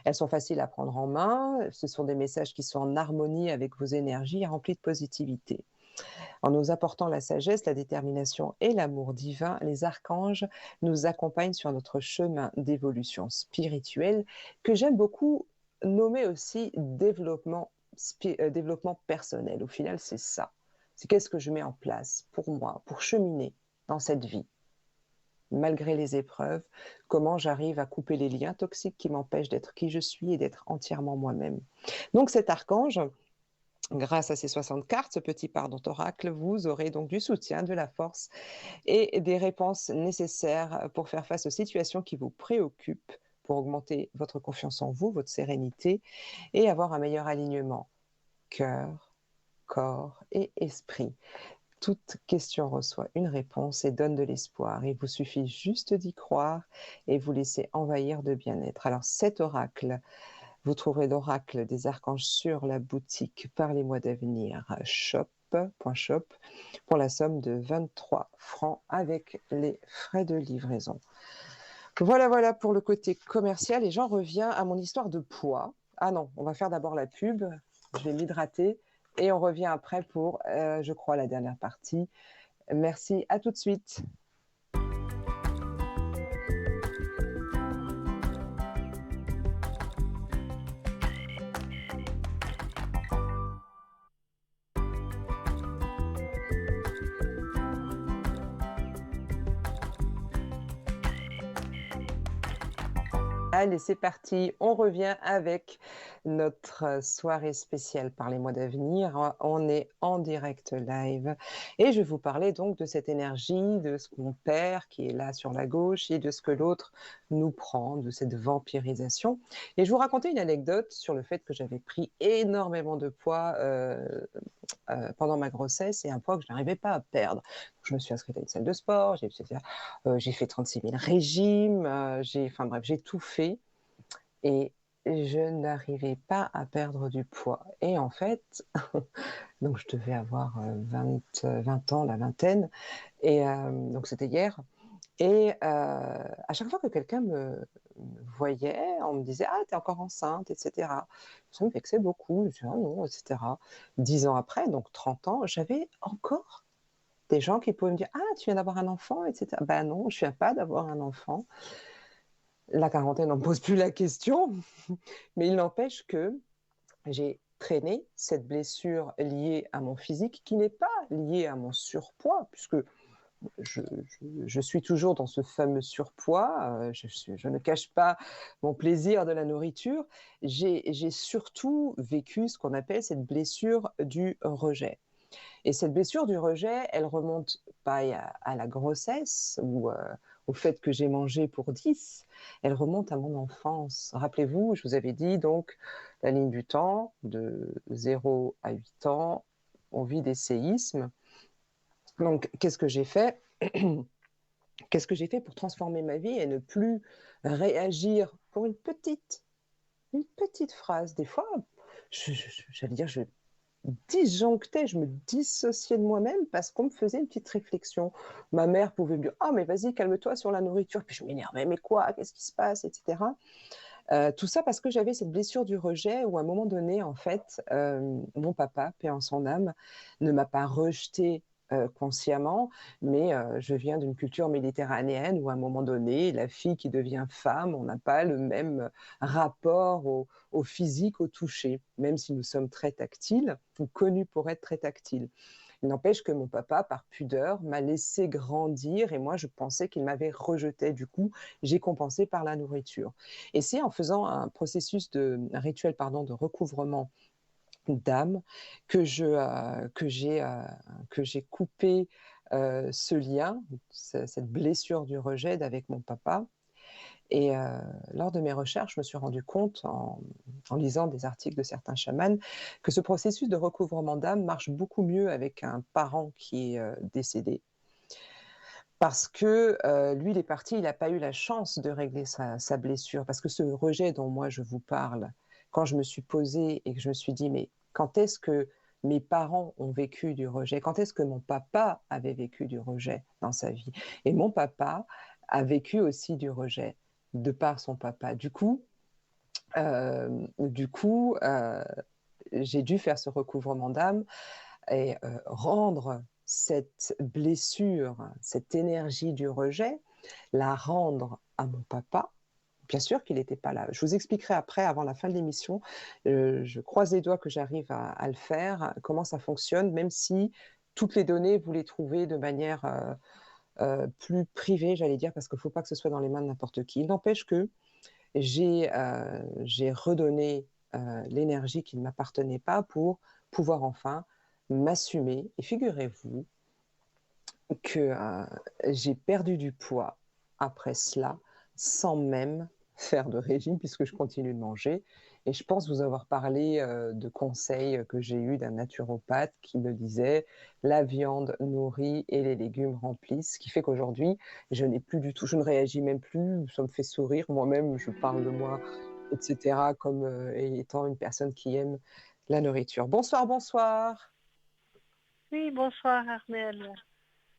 Elles sont faciles à prendre en main. Ce sont des messages qui sont en harmonie avec vos énergies et remplis de positivité. En nous apportant la sagesse, la détermination et l'amour divin, les archanges nous accompagnent sur notre chemin d'évolution spirituelle que j'aime beaucoup nommer aussi développement personnel. Au final, c'est ça. C'est qu'est-ce que je mets en place pour moi, pour cheminer dans cette vie. Malgré les épreuves, comment j'arrive à couper les liens toxiques qui m'empêchent d'être qui je suis et d'être entièrement moi-même. Donc cet archange, grâce à ces 60 cartes, ce petit pardon oracle, vous aurez donc du soutien, de la force et des réponses nécessaires pour faire face aux situations qui vous préoccupent, pour augmenter votre confiance en vous, votre sérénité et avoir un meilleur alignement cœur, corps et esprit. toute question reçoit une réponse et donne de l'espoir. Il vous suffit juste d'y croire et vous laisser envahir de bien-être. Alors cet oracle, vous trouverez l'oracle des archanges sur la boutique Parlez-moi d'avenir shop.shop pour la somme de 23 francs avec les frais de livraison. Voilà pour le côté commercial et j'en reviens à mon histoire de poids. Ah non, on va faire d'abord la pub, je vais m'hydrater et on revient après pour, je crois, la dernière partie. Merci, à tout de suite. Allez, c'est parti. On revient avec notre soirée spéciale Parlez-moi d'avenir. On est en direct live et je vais vous parler donc de cette énergie, de ce qu'on perd qui est là sur la gauche et de ce que l'autre nous prend, de cette vampirisation. Et je vous racontais une anecdote sur le fait que j'avais pris énormément de poids pendant ma grossesse et un poids que je n'arrivais pas à perdre. Je me suis inscrite à une salle de sport, j'ai fait 36 000 régimes, enfin bref, j'ai tout fait et je n'arrivais pas à perdre du poids. Et en fait, donc je devais avoir 20 ans, la vingtaine, et donc c'était hier. Et à chaque fois que quelqu'un me voyait, on me disait «Ah, t'es encore enceinte», etc. Ça me vexait beaucoup, je disais «Ah non», etc. 10 ans après, donc 30 ans, j'avais encore des gens qui pouvaient me dire «Ah, tu viens d'avoir un enfant», etc. Ben non, je ne viens pas d'avoir un enfant. La quarantaine n'en pose plus la question, mais il n'empêche que j'ai traîné cette blessure liée à mon physique qui n'est pas liée à mon surpoids, puisque je suis toujours dans ce fameux surpoids, je ne cache pas mon plaisir de la nourriture. J'ai surtout vécu ce qu'on appelle cette blessure du rejet. Et cette blessure du rejet, elle remonte pas à la grossesse ou au fait que j'ai mangé pour 10, elle remonte à mon enfance. Rappelez-vous, je vous avais dit donc la ligne du temps, de 0 à 8 ans, on vit des séismes. Donc, qu'est-ce que j'ai fait? Qu'est-ce que j'ai fait pour transformer ma vie et ne plus réagir pour une petite phrase? Des fois, j'allais dire, je disjonctais, je me dissociais de moi-même parce qu'on me faisait une petite réflexion. Ma mère pouvait me dire «Ah, mais vas-y, calme-toi sur la nourriture». Puis je m'énervais «Mais quoi? Qu'est-ce qui se passe?» etc. Tout ça parce que j'avais cette blessure du rejet où à un moment donné, en fait, mon papa, paix en son âme, ne m'a pas rejetée consciemment, mais je viens d'une culture méditerranéenne où à un moment donné, la fille qui devient femme, on n'a pas le même rapport au physique, au toucher, même si nous sommes très tactiles, ou connus pour être très tactiles. Il n'empêche que mon papa, par pudeur, m'a laissé grandir et moi, je pensais qu'il m'avait rejeté. Du coup, j'ai compensé par la nourriture. Et c'est en faisant un rituel de recouvrement d'âme que j'ai coupé ce lien, cette blessure du rejet avec mon papa. Et lors de mes recherches, je me suis rendu compte, en lisant des articles de certains chamans, que ce processus de recouvrement d'âme marche beaucoup mieux avec un parent qui est décédé. Parce que lui, il est parti, il n'a pas eu la chance de régler sa blessure. Parce que ce rejet dont moi je vous parle, quand je me suis posée et que je me suis dit, mais quand est-ce que mes parents ont vécu du rejet? Quand est-ce que mon papa avait vécu du rejet dans sa vie? Et mon papa a vécu aussi du rejet de par son papa. Du coup, j'ai dû faire ce recouvrement d'âme et rendre cette blessure, cette énergie du rejet, la rendre à mon papa. Bien sûr qu'il n'était pas là. Je vous expliquerai après, avant la fin de l'émission, je croise les doigts que j'arrive à le faire, comment ça fonctionne, même si toutes les données, vous les trouvez de manière plus privée, j'allais dire, parce qu'il ne faut pas que ce soit dans les mains de n'importe qui. Il n'empêche que j'ai redonné l'énergie qui ne m'appartenait pas pour pouvoir enfin m'assumer. Et figurez-vous que j'ai perdu du poids après cela, sans même faire de régime, puisque je continue de manger. et je pense vous avoir parlé, de conseils, que j'ai eus d'un naturopathe qui me disait: «La viande nourrit et les légumes remplissent». Ce qui fait qu'aujourd'hui, je ne réagis même plus, ça me fait sourire. Moi-même, je parle de moi et cetera comme, étant une personne qui aime la nourriture. Bonsoir, bonsoir. Oui, bonsoir Armelle.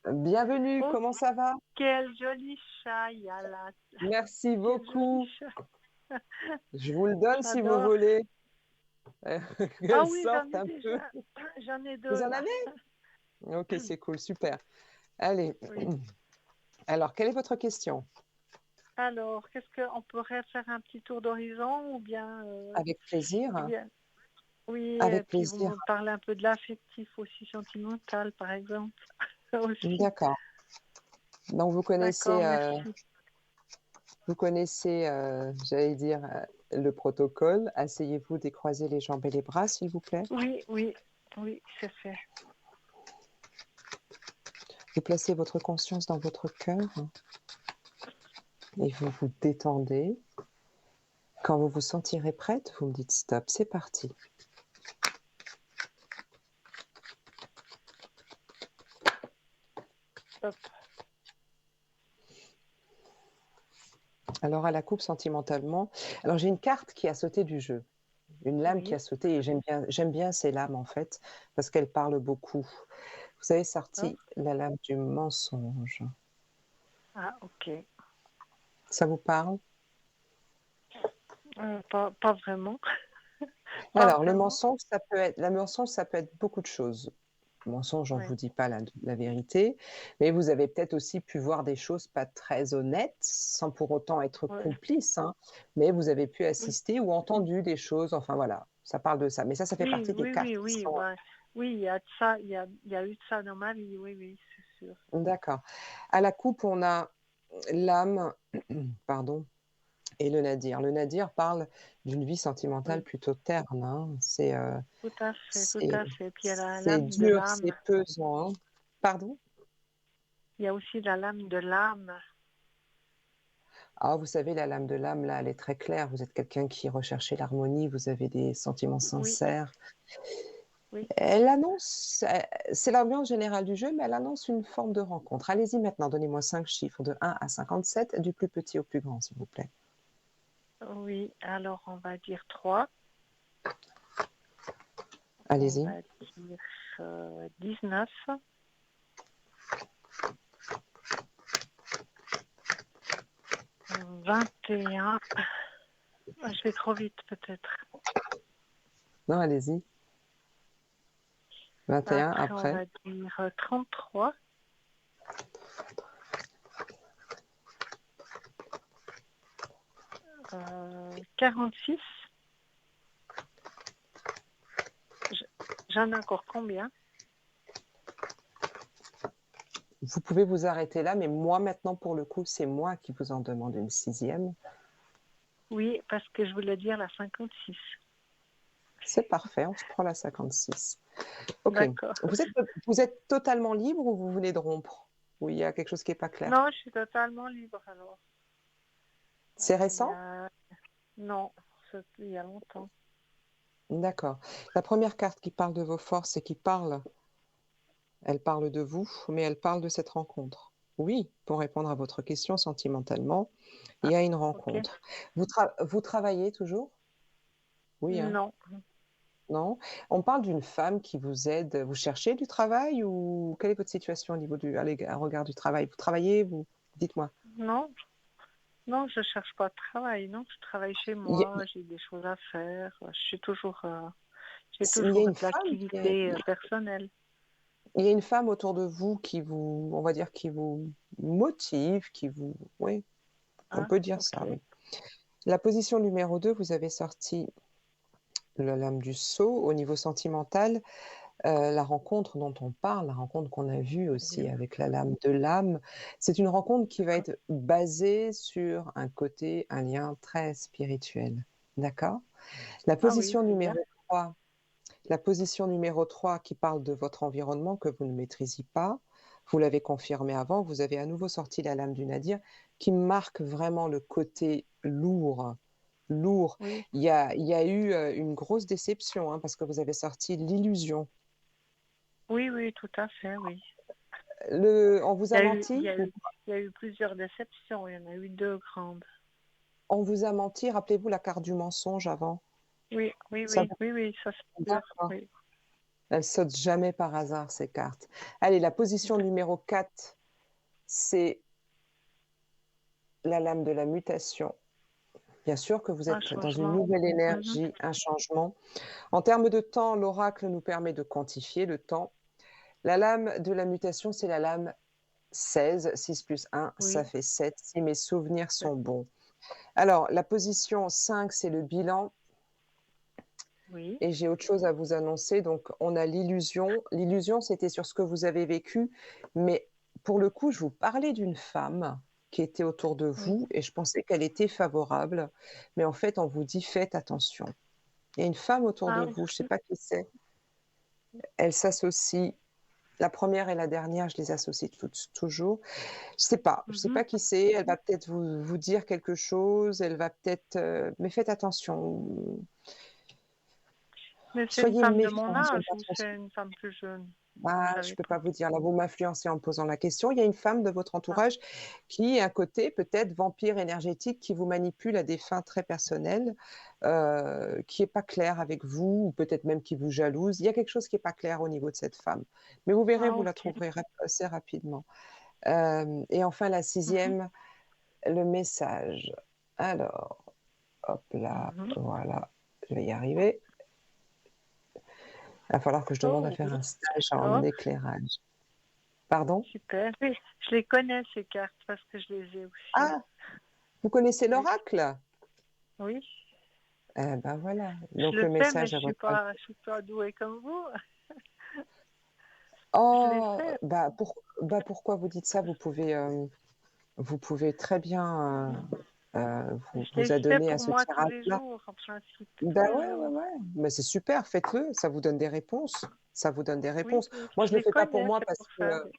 Bienvenue, Oh, comment ça va? quel joli chat il y a là. Merci Quel joli beaucoup. chat. Je vous le donne si vous J'adore. voulez. Ah Qu'elle oui, j'en sorte ai un peu. déjà. J'en ai Vous deux en là. avez? OK, c'est cool, super. Allez, Oui. alors quelle est votre question? Alors, qu'est-ce qu'on pourrait faire un petit tour d'horizon ou bien, Avec plaisir, oui, et avec puis vous plaisir. me parlez un peu de l'affectif aussi sentimental, par exemple. Aussi. D'accord. Donc D'accord, merci. vous connaissez, j'allais dire, le protocole. Asseyez-vous, décroisez les jambes et les bras, s'il vous plaît. Oui, oui, oui, c'est fait. Vous placez votre conscience dans votre cœur et vous vous détendez. Quand vous vous sentirez prête, vous me dites stop, c'est parti. Hop. Alors à la coupe sentimentalement, alors j'ai une carte qui a sauté du jeu, une lame qui Oui, a sauté et j'aime bien ces lames en fait parce qu'elles parlent beaucoup. Vous avez hop. sorti la lame du mensonge. Ah, ok. Ça vous parle? Pas vraiment. Pas Alors vraiment. le mensonge, ça peut être beaucoup de choses. Le mensonge, on ne Oui, vous dit pas la vérité, mais vous avez peut-être aussi pu voir des choses pas très honnêtes, sans pour autant être oui, complice, hein, mais vous avez pu oui. assister ou entendu des choses, enfin voilà, ça parle de ça. Mais ça fait Oui, partie des oui, cartes oui, qui oui, sont ouais. Oui, il y a de ça, il y a eu de ça dans ma vie, oui, oui, c'est sûr. d'accord. À la coupe, on a l'âme, pardon, et le nadir. Le nadir parle d'une vie sentimentale Oui, plutôt terne, hein. tout à fait, tout C'est à fait. Puis il y a la c'est lame de dur, c'est l'âme. pesant, hein. Pardon? Il y a aussi la lame de l'âme. Ah, vous savez, la lame de l'âme, là, elle est très claire. Vous êtes quelqu'un qui recherchez l'harmonie, vous avez des sentiments Oui, sincères. oui. Elle annonce, c'est l'ambiance générale du jeu, mais elle annonce une forme de rencontre. Allez-y maintenant, donnez-moi 5 chiffres de 1 à 57, du plus petit au plus grand, s'il vous plaît. Oui, alors on va dire 3. On Allez-y. va dire 19. 21. Je vais trop vite peut-être. Non, allez-y. 21 Après, on après. va dire 33. 46. J'en ai encore combien? Vous pouvez vous arrêter là, mais moi, maintenant, pour le coup, c'est moi qui vous en demande une 6e. Oui, parce que je voulais dire la 56. C'est parfait, on se prend la 56. Ok. D'accord. Vous êtes totalement libre ou vous venez de rompre? Ou il y a quelque chose qui n'est pas clair? Non, je suis totalement libre alors. C'est Il y récent? a... Non, il y a longtemps. D'accord. La première carte qui parle de vos forces et elle parle de vous, mais elle parle de cette rencontre. Oui, pour répondre à votre question sentimentalement, il y a une Ok. rencontre. Vous travaillez toujours? Oui, hein? Non, Non? On parle d'une femme qui vous aide. Vous cherchez du travail ou quelle est votre situation au niveau à regard du travail? Vous travaillez, vous? Dites-moi. non, non, je cherche pas de travail. Non, je travaille chez Il y a, moi, j'ai des choses à faire. J'ai il y a toujours une de femme l'activité personnelle. il y a une femme autour de vous qui vous, on va dire, qui vous motive, oui, on Hein? peut dire Ok. ça, oui. La position numéro 2, vous avez sorti la lame du sceau. Au niveau sentimental, la rencontre dont on parle, la rencontre qu'on a vue aussi Oui. avec la lame de l'âme, c'est une rencontre qui va être basée sur un lien très spirituel. D'accord? La Ah oui, position c'est bien. numéro 3, la position numéro 3 qui parle de votre environnement que vous ne maîtrisez pas, vous l'avez confirmé avant, vous avez à nouveau sorti la lame du nadir qui marque vraiment le côté lourd lourd. Oui, Il y a eu une grosse déception, hein, parce que vous avez sorti l'illusion. oui, oui, tout à fait, oui. On vous Il y a a eu, il y menti? a eu, il y a eu plusieurs déceptions. Il y en a eu deux grandes. On vous a menti, rappelez-vous la carte du mensonge avant. Oui, oui, Ça oui, oui, oui, ça c'est sûr. D'accord. Oui, Elles sautent jamais par hasard, ces cartes. Allez, la position numéro 4, c'est la lame de la mutation. Bien sûr que vous un êtes dans une changement. nouvelle Mhm. énergie, un changement. En termes de temps, l'oracle nous permet de quantifier le temps. La lame de la mutation, c'est la lame 16. 6 plus 1, ça Oui, fait 7, si mes souvenirs sont bons. Alors, la position 5, c'est le bilan. oui, Et j'ai autre chose à vous annoncer. Donc, on a l'illusion. L'illusion, c'était sur ce que vous avez vécu. Mais pour le coup, je vous parlais d'une femme qui était autour de oui. vous et je pensais qu'elle était favorable. Mais en fait, on vous dit faites attention. Il y a une femme autour de Ah, vous, je ne sais pas qui c'est. Elle s'associe. La première et la dernière, je les associe toujours. Je sais pas, je sais mhm. pas qui c'est. Elle va peut-être vous dire quelque chose. Elle va peut-être, mais faites attention. Mais c'est une Soyez femme de mon méfiants. J'aime âge pas ou trop c'est une femme plus jeune? Vous Ah, je savez peux pas. pas vous dire. Là, vous m'influencez en posant la question. Il y a une femme de votre Ah, entourage qui a un côté peut-être vampire énergétique qui vous manipule à des fins très personnelles, qui est pas clair avec vous ou peut-être même qui vous jalouse. Il y a quelque chose qui est pas clair au niveau de cette femme. Mais vous verrez, ah, vous la ok. trouverez assez rapidement. Et enfin la Mhm, 6e, le message. Alors, hop là, mhm. voilà, je vais y arriver. Il va falloir que je demande à Oh faire oui, un stage en hop, éclairage. Pardon? super. Oui, je les connais ces cartes parce que je les ai aussi. Ah! Vous connaissez Oui, l'oracle? oui. Eh ben voilà, Je donc le le fais, mais message à votre je suis pas douée comme vous. Je l'ai oh, fait. pourquoi vous dites ça? Vous pouvez très bien, Je vous l'ai fait adonner à pour ce moi tous les tirage-là. jours, en principe, tous Ben les ouais, ouais, jours. ouais, mais c'est super, faites-le, ça vous donne des réponses, ça vous donne des Oui, réponses. oui, Moi, je je le les fais pas pour connais, moi c'est pour parce que, ça. Oui,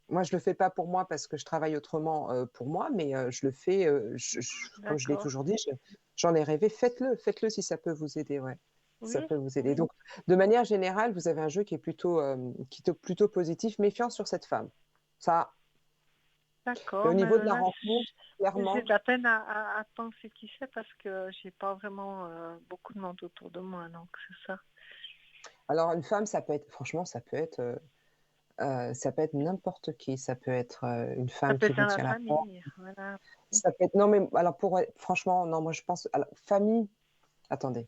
moi, je le fais pas pour moi parce que je travaille autrement, pour moi, mais je le fais, comme je l'ai d'accord. toujours dit, j'en ai rêvé. Faites-le si ça peut vous aider, ouais. Ça Oui, peut vous aider. oui, Donc, de manière générale, vous avez un jeu qui est plutôt positif. Méfiance sur cette femme. Ça, mais au d'accord. niveau de Mais la là, rencontre, j'ai clairement, de la peine à penser qui c'est parce que j'ai pas vraiment beaucoup de monde autour de moi, donc c'est ça. alors une femme, ça peut être, franchement, ça peut être n'importe qui. Ça peut être une Ça femme peut qui être vous dans la tient la porte. famille, voilà. Ça peut être, non, mais alors franchement, non, moi je pense, alors, famille, attendez.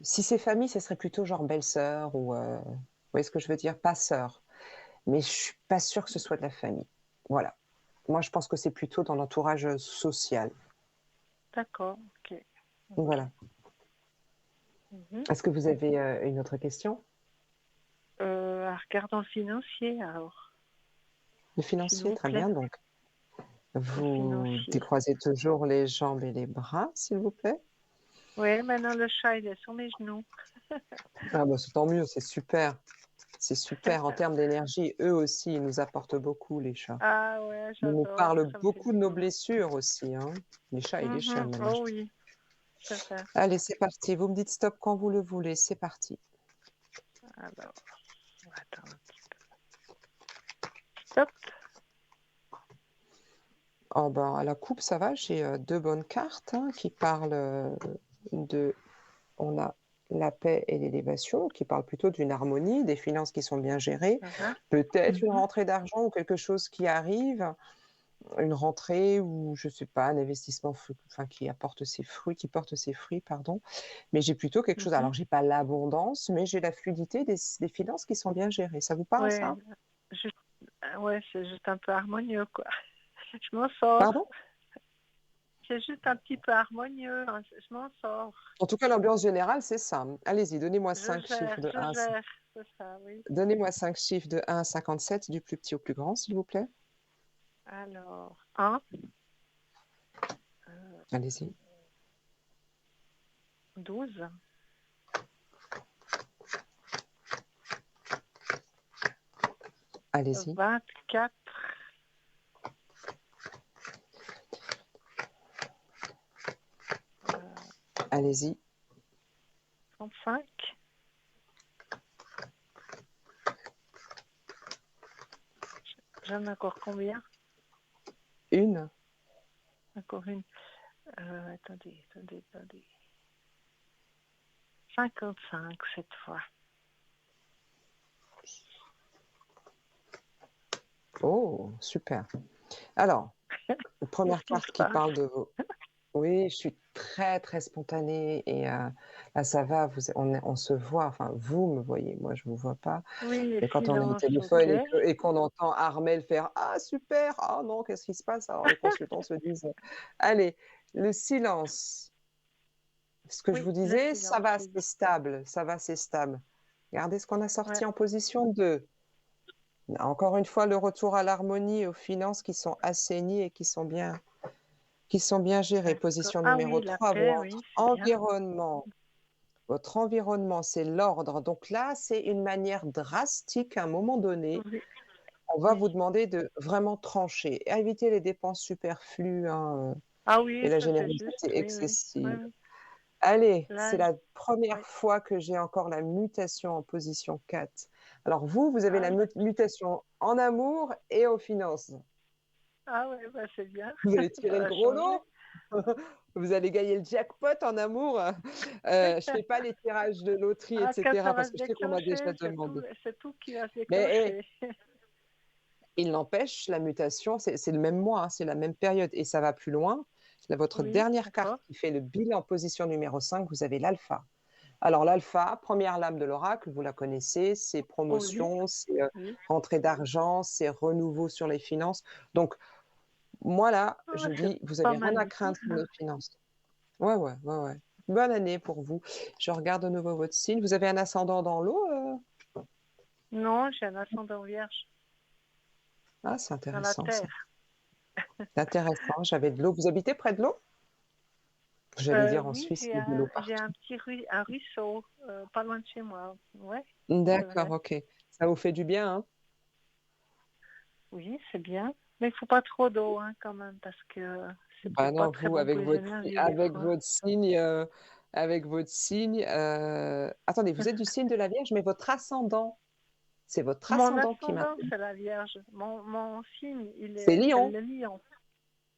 Si c'est famille, ce serait plutôt genre belle-sœur ou, vous voyez ce que je veux dire? Pas sœur. Mais je suis pas sûre que ce soit de la famille. Voilà. Moi, je pense que c'est plutôt dans l'entourage social. D'accord, ok, ok. Voilà. Mhm. Est-ce que vous avez une autre question? Regardons le financier alors, Le s'il financier, vous très plaît. bien. Donc, Le vous financier. décroisez toujours les jambes et les bras, s'il vous plaît. Oui, maintenant le chat il est sur mes genoux. Ah bah, c'est tant mieux, c'est super. C'est super. En termes d'énergie, eux aussi, ils nous apportent beaucoup, les chats. Ah ouais, Ils nous j'adore, parlent ça me fait beaucoup de du nos bien. blessures aussi, hein. Les chats et les chiens, Mhm. même. Oh oui, c'est vrai. Allez, c'est parti. Vous me dites stop quand vous le voulez. C'est parti. Alors, on va attendre un petit peu. Stop. Oh ben, à la coupe, ça va. J'ai deux bonnes cartes hein, qui parlent de. On a la paix et l'élévation, qui parlent plutôt d'une harmonie, des finances qui sont bien gérées, Ça va. peut-être une Mhm. rentrée d'argent ou quelque chose qui arrive, une rentrée ou je sais pas, un investissement enfin, qui apporte ses fruits, qui porte ses fruits, pardon. Mais j'ai plutôt quelque chose. Mhm. Alors, j'ai pas l'abondance, mais j'ai la fluidité des finances qui sont bien gérées. Ça vous parle, Ouais, ça? juste, ouais, c'est juste un peu harmonieux, quoi. Je m'en sors. Pardon? C'est juste un petit peu harmonieux, hein. Je m'en sors. En tout cas, l'ambiance générale, c'est ça. Allez-y, donnez-moi Je 5 chiffres gère, de je 1 gère. C'est ça, oui. Donnez-moi 5 chiffres de 1 à 57, du plus petit au plus grand, s'il vous plaît. Alors, 1, Allez-y. 12, Allez-y. 24, Allez-y. 35. J'en ai encore combien? Une. Encore une. Attendez. 55 cette fois. Oh, super. Alors, première Qu'est-ce qui carte se qui passe? parle de vos... Oui, je suis très, très spontanée et là, ça va, on se voit, enfin, vous me voyez, moi, je vous vois pas. Oui, les Mais quand on est au silences, téléphone ok. et qu'on entend Armel faire «Ah super! Ah non, qu'est-ce qui se passe?» Alors les consultants se disent: «Allez, le silence». Ce que je Oui, vous le disais, ça silence, va, oui. c'est stable, ça va, c'est stable. Regardez ce qu'on a Ouais, sorti en position 2. Encore une fois, le retour à l'harmonie et aux finances qui sont assainies et qui sont bien gérées. d'accord. Position Ah numéro oui, la 3, paix, oui, c'est bien. environnement. Votre environnement, c'est l'ordre. Donc là, c'est une manière drastique, à un moment donné, Oui, on va vous oui. demander de vraiment trancher, éviter les dépenses superflues, hein, Ah et oui, la ça c'est juste, générosité oui, oui. Oui, excessive. oui. Allez, c'est Là, la première oui. fois que j'ai encore la mutation en position 4. Alors vous avez Ah, la mutation en amour et aux finances. ah ouais, bah c'est bien. Vous allez Ça tirer le va gros changer. lot. Vous allez gagner le jackpot en amour. Je fais pas les tirages de loterie, Ah, quand ça etc., va parce se que je sais qu'on m'a déjà déclencher, demandé. c'est tout qui va se Mais déclencher. il n'empêche, la mutation, c'est le même mois, hein, c'est la même période et ça va plus loin. Là, votre Oui, dernière carte d'accord. qui fait le bilan position numéro 5, vous avez l'alpha. Alors l'alpha, première lame de l'oracle, vous la connaissez, c'est Oui, promotion, c'est oui. rentrée d'argent, c'est renouveau sur les finances. Donc moi là, Ah, je c'est dis, vous pas avez rien mal à du tout, craindre sur ça. les finances. Ouais, ouais, ouais, ouais. Bonne année pour vous. Je regarde de nouveau votre signe. Vous avez un ascendant dans l'eau? Non, j'ai un ascendant vierge Ah, c'est dans la intéressant ça. terre. C'est intéressant. J'avais de l'eau. Vous habitez près de l'eau? J'allais dire en Oui, Suisse, il y a de l'eau j'ai partout. un petit un ruisseau, pas loin de chez moi. Ouais, c'est D'accord, vrai. OK. Ça vous fait du bien, hein? Oui, c'est bien. Mais il faut pas trop d'eau, hein, quand même, parce que c'est Bah peut-être pas non, très vous bon pour les énergies des avec fois. votre signe, attendez, vous êtes du signe de la Vierge, mais votre ascendant, c'est votre Mon ascendant qui ascendant, m'intéresse. c'est la Vierge. Mon signe, C'est c'est Lion, le lion.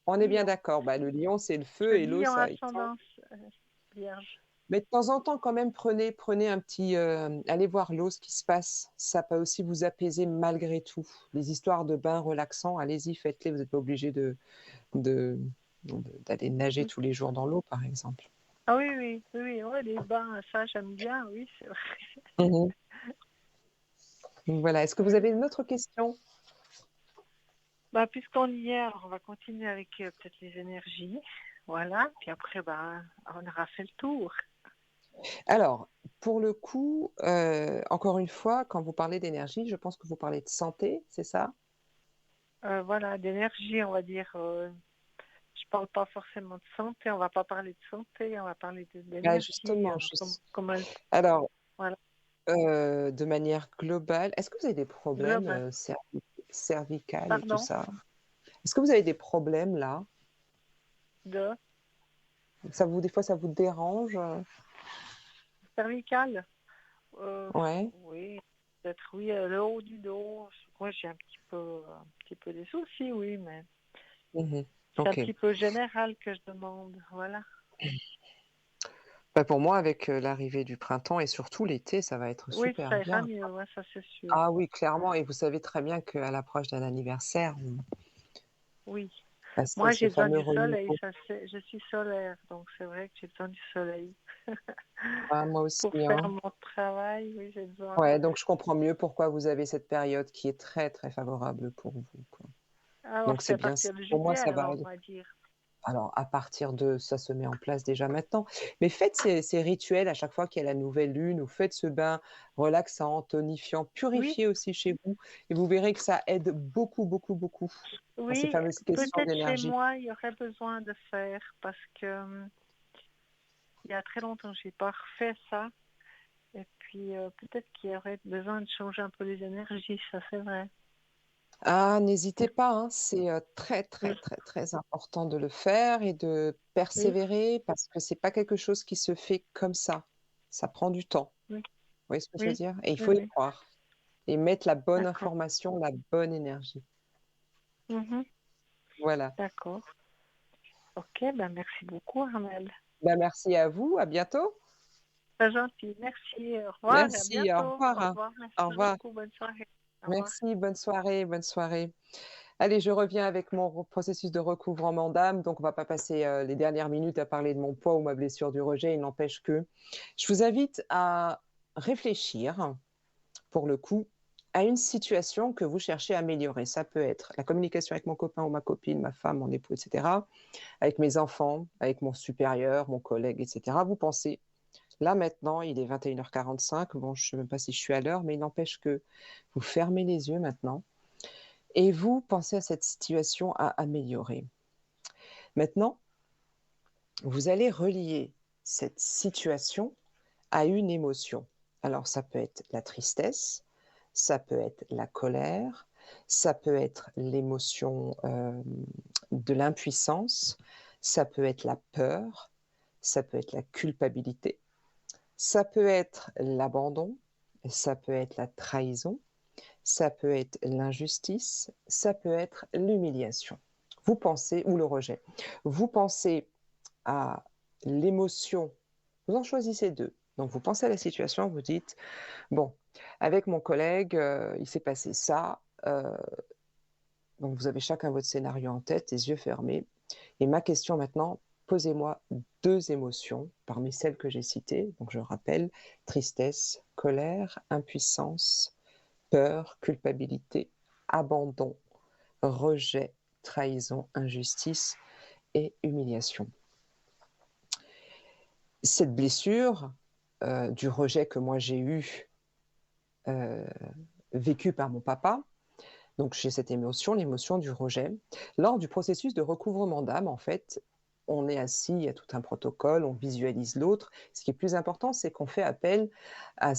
on est bien Lion. d'accord. Bah, le Lion, c'est le feu C'est et l'eau, lion ça éteint. ascendance Vierge. Mais de temps en temps, quand même, prenez un petit, allez voir l'eau, ce qui se passe. Ça peut aussi vous apaiser malgré tout. Les histoires de bains relaxants, allez-y, faites-les. Vous n'êtes pas obligé de d'aller nager tous les jours dans l'eau, par exemple. Ah oui, oui, oui, oui, ouais, les bains, ça j'aime bien, oui, c'est vrai. Mmh. Donc voilà. Est-ce que vous Oui. avez une autre question? Bah, puisqu'on y est, alors on va continuer avec peut-être les énergies. Voilà. Puis après, bah, on aura fait le tour. Alors, pour le coup, encore une fois, quand vous parlez d'énergie, je pense que vous parlez de santé, c'est ça? Voilà, d'énergie, on va dire. Je parle pas forcément de santé, on va pas parler de santé, on va parler Bah, d'énergie, justement, comme elle, alors, voilà, de manière globale, est-ce que vous avez des problèmes, global. cervicales et tout Pardon, ça? Est-ce que vous avez des problèmes là? de Des fois, ça vous dérange? cervical. Ouais. Oui, peut-être oui, le haut du dos. Moi, j'ai un petit peu des soucis, oui, mais Mmh. c'est un OK. petit peu général que je demande. Voilà. Bah, pour moi, avec, l'arrivée du printemps et surtout l'été, ça va être Oui, super ça ira bien. mieux, ouais, ça c'est sûr. Ah oui, clairement et vous savez très bien qu'à l'approche d'un anniversaire, on Oui. bah, c'est Moi, ce j'ai besoin fameux du soleil, renouveau. ça c'est, je suis solaire, donc c'est vrai que j'ai besoin du soleil. Ah, moi aussi, Pour faire hein. mon travail, oui, j'ai besoin. Ouais, donc je comprends mieux pourquoi vous avez cette période qui est très, très favorable pour vous, quoi. Alors, Donc c'est c'est à bien, partir de pour moi, juillet, ça va alors, on aller. va dire. Alors à partir de ça se met en place déjà maintenant, mais faites ces rituels à chaque fois qu'il y a la nouvelle lune ou faites ce bain relaxant, tonifiant, Oui, purifié aussi chez vous et vous verrez que ça aide beaucoup, beaucoup, beaucoup à ces oui, fameuses questions peut-être chez d'énergie. moi, il y aurait besoin de faire parce que il y a très longtemps, j'ai pas refait ça. Et puis, peut-être qu'il y aurait besoin de changer un peu les énergies, ça c'est vrai. Ah, n'hésitez pas, hein, c'est très, Oui, très, très, très important de le faire et de oui, persévérer parce que c'est pas quelque chose qui se fait comme ça. Ça prend du temps. oui, Vous voyez ce que je veux oui, dire? Et il oui, faut y oui. croire et mettre la bonne D'accord. information, la bonne énergie. Mhm. Voilà. D'accord. Ok, ben merci beaucoup, Armel. Ben, merci à vous, à bientôt. Très gentil. Merci. Au revoir et à Merci, au bientôt. revoir, Au hein. revoir. Au Merci revoir. beaucoup. Bonne soirée. Au revoir. Merci, bonne soirée, bonne soirée. Allez, je reviens avec mon processus de recouvrement d'âme. Donc, on va pas passer les dernières minutes à parler de mon poids ou ma blessure du rejet. Il n'empêche que je vous invite à réfléchir, pour le coup, à une situation que vous cherchez à améliorer. Ça peut être la communication avec mon copain ou ma copine, ma femme, mon époux, etc., avec mes enfants, avec mon supérieur, mon collègue, etc. Vous pensez, là maintenant, il est 21h45. Bon, je ne sais même pas si je suis à l'heure, mais il n'empêche que vous fermez les yeux maintenant et vous pensez à cette situation à améliorer. Maintenant, vous allez relier cette situation à une émotion. Alors, ça peut être la tristesse, ça peut être la colère, ça peut être l'émotion de l'impuissance, ça peut être la peur, ça peut être la culpabilité, ça peut être l'abandon, ça peut être la trahison, ça peut être l'injustice, ça peut être l'humiliation. Vous pensez, ou le rejet, vous pensez à l'émotion, vous en choisissez deux. Donc vous pensez à la situation, vous dites, bon, avec mon collègue, il s'est passé ça, donc vous avez chacun votre scénario en tête, les yeux fermés. Et ma question maintenant, posez-moi deux émotions parmi celles que j'ai citées. Donc je rappelle, tristesse, colère, impuissance, peur, culpabilité, abandon, rejet, trahison, injustice et humiliation. Cette blessure du rejet que moi j'ai eu, vécue par mon papa, donc j'ai cette émotion, l'émotion du rejet. Lors du processus de recouvrement d'âme, en fait, on est assis, il y a tout un protocole, on visualise l'autre. Ce qui est plus important, c'est qu'on fait appel à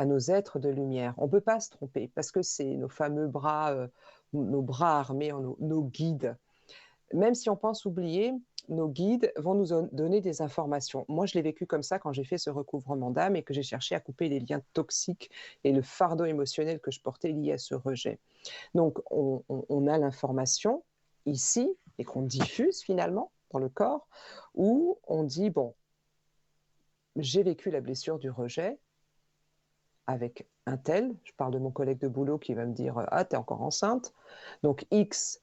nos êtres de lumière. On ne peut pas se tromper parce que c'est nos fameux bras, nos bras armés, nos guides. Même si on pense oublier, nos guides vont nous donner des informations. Moi, je l'ai vécu comme ça quand j'ai fait ce recouvrement d'âme et que j'ai cherché à couper les liens toxiques et le fardeau émotionnel que je portais lié à ce rejet. Donc, on a l'information ici et qu'on diffuse finalement dans le corps où on dit, bon, j'ai vécu la blessure du rejet avec un tel, je parle de mon collègue de boulot qui va me dire, ah, t'es encore enceinte. Donc, X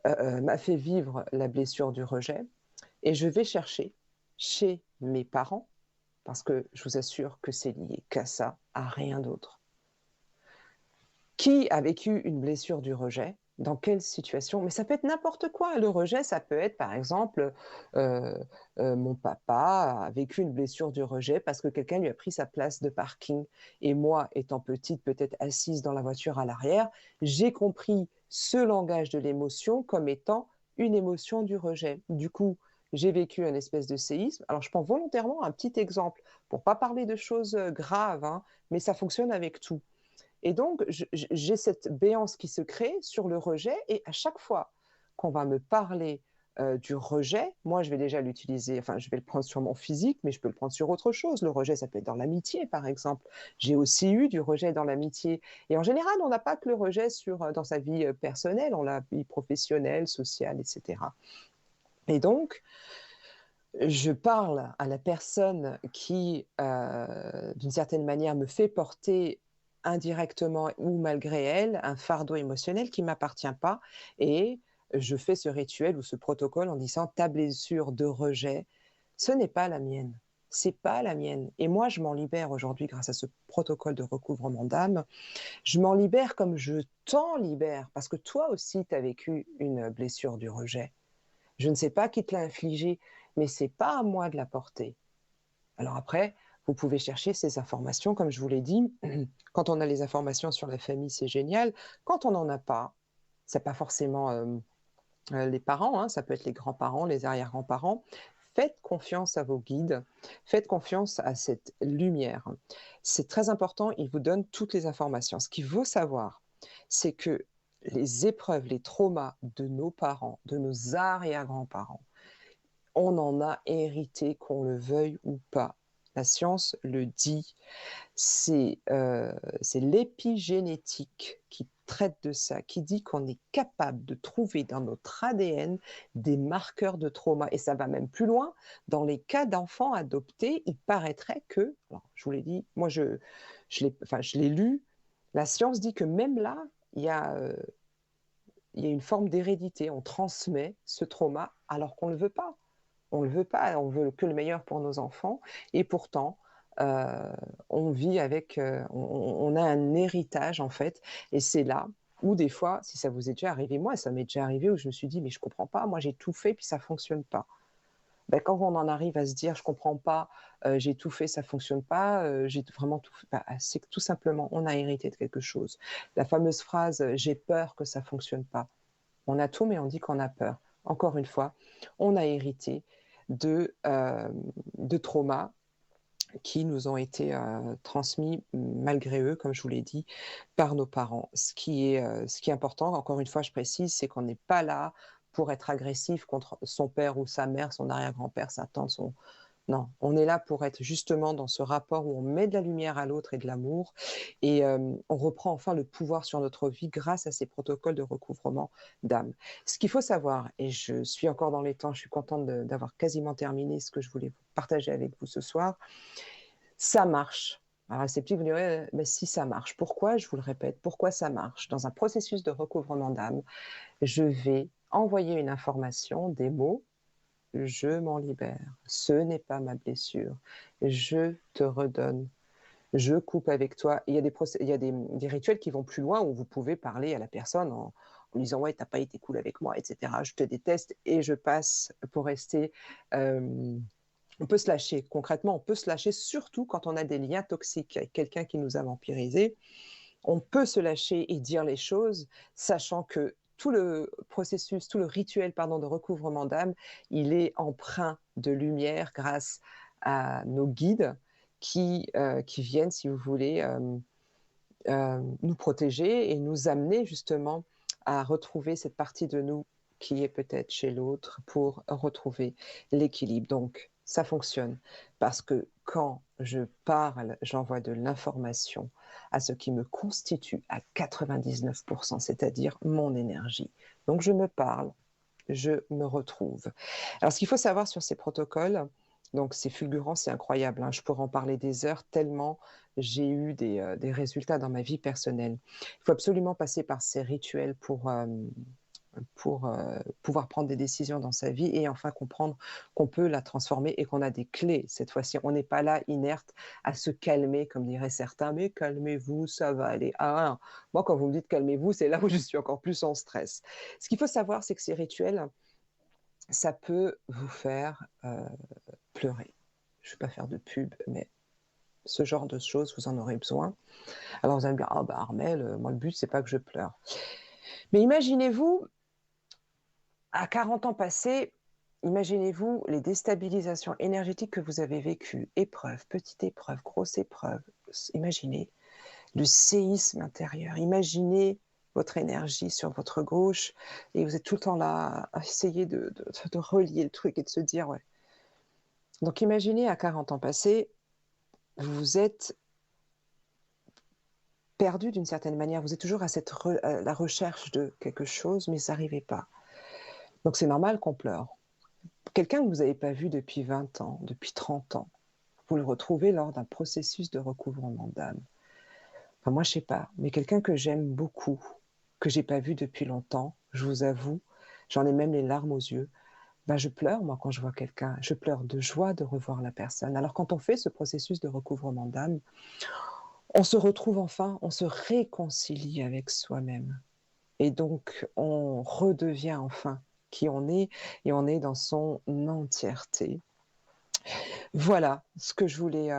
m'a fait vivre la blessure du rejet et je vais chercher chez mes parents, parce que je vous assure que c'est lié qu'à ça, à rien d'autre. Qui a vécu une blessure du rejet? Dans quelle situation? Mais ça peut être n'importe quoi. Le rejet, ça peut être, par exemple, mon papa a vécu une blessure du rejet parce que quelqu'un lui a pris sa place de parking. Et moi, étant petite, peut-être assise dans la voiture à l'arrière, j'ai compris ce langage de l'émotion comme étant une émotion du rejet. Du coup, j'ai vécu un espèce de séisme. Alors, je prends volontairement un petit exemple pour pas parler de choses graves, hein, mais ça fonctionne avec tout. Et donc, j'ai cette béance qui se crée sur le rejet et à chaque fois qu'on va me parler du rejet, moi, je vais déjà l'utiliser, enfin, je vais le prendre sur mon physique, mais je peux le prendre sur autre chose. Le rejet, ça peut être dans l'amitié, par exemple. J'ai aussi eu du rejet dans l'amitié. Et en général, on n'a pas que le rejet dans sa vie personnelle, on a vie professionnelle, sociale, etc. Et donc, je parle à la personne qui, d'une certaine manière, me fait porter indirectement ou malgré elle un fardeau émotionnel qui ne m'appartient pas. Et je fais ce rituel ou ce protocole en disant ta blessure de rejet, ce n'est pas la mienne. C'est pas la mienne. Et moi, je m'en libère aujourd'hui grâce à ce protocole de recouvrement d'âme. Je m'en libère comme je t'en libère parce que toi aussi, tu as vécu une blessure du rejet. Je ne sais pas qui te l'a infligé, mais c'est pas à moi de la porter. Alors après, vous pouvez chercher ces informations, comme je vous l'ai dit. Quand on a les informations sur la famille, c'est génial. Quand on n'en a pas, c'est pas forcément les parents, hein, ça peut être les grands-parents, les arrière-grands-parents. Faites confiance à vos guides, faites confiance à cette lumière. C'est très important, ils vous donnent toutes les informations. Ce qu'il faut savoir, c'est que les épreuves, les traumas de nos parents, de nos arrière-grands-parents, on en a hérité, qu'on le veuille ou pas. La science le dit, c'est l'épigénétique qui traite de ça, qui dit qu'on est capable de trouver dans notre ADN des marqueurs de trauma. Et ça va même plus loin. Dans les cas d'enfants adoptés, il paraîtrait que, alors, je vous l'ai dit, moi je l'ai lu, la science dit que même là, il y a une forme d'hérédité. On transmet ce trauma alors qu'on ne le veut pas. On ne le veut pas, on veut que le meilleur pour nos enfants. Et pourtant, on vit avec, on a un héritage en fait. Et c'est là où des fois, si ça vous est déjà arrivé, moi, ça m'est déjà arrivé où je me suis dit, mais je ne comprends pas, moi j'ai tout fait puis ça ne fonctionne pas. Ben, quand on en arrive à se dire, je ne comprends pas, j'ai tout fait, ça ne fonctionne pas, j'ai vraiment tout fait, ben, c'est que tout simplement, on a hérité de quelque chose. La fameuse phrase, j'ai peur que ça ne fonctionne pas. On a tout, mais on dit qu'on a peur. Encore une fois, on a hérité de traumas qui nous ont été transmis, malgré eux, comme je vous l'ai dit, par nos parents. Ce qui est important, encore une fois, je précise, c'est qu'on n'est pas là pour être agressif contre son père ou sa mère, son arrière-grand-père, sa tante, non, on est là pour être justement dans ce rapport où on met de la lumière à l'autre et de l'amour et on reprend enfin le pouvoir sur notre vie grâce à ces protocoles de recouvrement d'âme. Ce qu'il faut savoir, et je suis encore dans les temps, je suis contente d'avoir quasiment terminé ce que je voulais partager avec vous ce soir, ça marche. Alors, c'est petit, vous direz, mais si ça marche, pourquoi, je vous le répète, pourquoi ça marche? Dans un processus de recouvrement d'âme, je vais envoyer une information, des mots, je m'en libère. Ce n'est pas ma blessure. Je te redonne. Je coupe avec toi. Il y a des rituels qui vont plus loin où vous pouvez parler à la personne en disant ouais, t'as pas été cool avec moi, etc. Je te déteste et je passe pour rester. On peut se lâcher. Concrètement, on peut se lâcher, surtout quand on a des liens toxiques avec quelqu'un qui nous a vampirisés. On peut se lâcher et dire les choses, sachant que tout le processus, tout le rituel de recouvrement d'âme, il est empreint de lumière grâce à nos guides qui viennent, si vous voulez, nous protéger et nous amener justement à retrouver cette partie de nous qui est peut-être chez l'autre pour retrouver l'équilibre. Donc, ça fonctionne parce que quand je parle, j'envoie de l'information à ce qui me constitue à 99%, c'est-à-dire mon énergie. Donc, je me parle, je me retrouve. Alors, ce qu'il faut savoir sur ces protocoles, donc c'est fulgurant, c'est incroyable, hein. Je pourrais en parler des heures tellement j'ai eu des résultats dans ma vie personnelle. Il faut absolument passer par ces rituels pour pouvoir prendre des décisions dans sa vie et enfin comprendre qu'on peut la transformer et qu'on a des clés cette fois-ci. On n'est pas là inerte à se calmer, comme diraient certains, mais calmez-vous, ça va aller. Ah, moi, quand vous me dites calmez-vous, c'est là où je suis encore plus en stress. Ce qu'il faut savoir, c'est que ces rituels, ça peut vous faire pleurer. Je ne vais pas faire de pub, mais ce genre de choses, vous en aurez besoin. Alors vous allez me dire, ah bah Armelle, moi le but, c'est pas que je pleure. Mais imaginez-vous, à 40 ans passés, imaginez-vous les déstabilisations énergétiques que vous avez vécues, épreuve, petite épreuve, grosse épreuve. Imaginez le séisme intérieur. Imaginez votre énergie sur votre gauche et vous êtes tout le temps là à essayer de relier le truc et de se dire, ouais. Donc imaginez à 40 ans passés, vous êtes perdu d'une certaine manière. Vous êtes toujours à la recherche de quelque chose, mais ça n'arrivait pas. Donc c'est normal qu'on pleure. Quelqu'un que vous n'avez pas vu depuis 20 ans, depuis 30 ans, vous le retrouvez lors d'un processus de recouvrement d'âme. Enfin, moi, je ne sais pas, mais quelqu'un que j'aime beaucoup, que je n'ai pas vu depuis longtemps, je vous avoue, j'en ai même les larmes aux yeux, ben, je pleure, moi, quand je vois quelqu'un. Je pleure de joie de revoir la personne. Alors, quand on fait ce processus de recouvrement d'âme, on se retrouve enfin, on se réconcilie avec soi-même. Et donc, on redevient enfin qui on est et on est dans son entièreté. Voilà ce que je voulais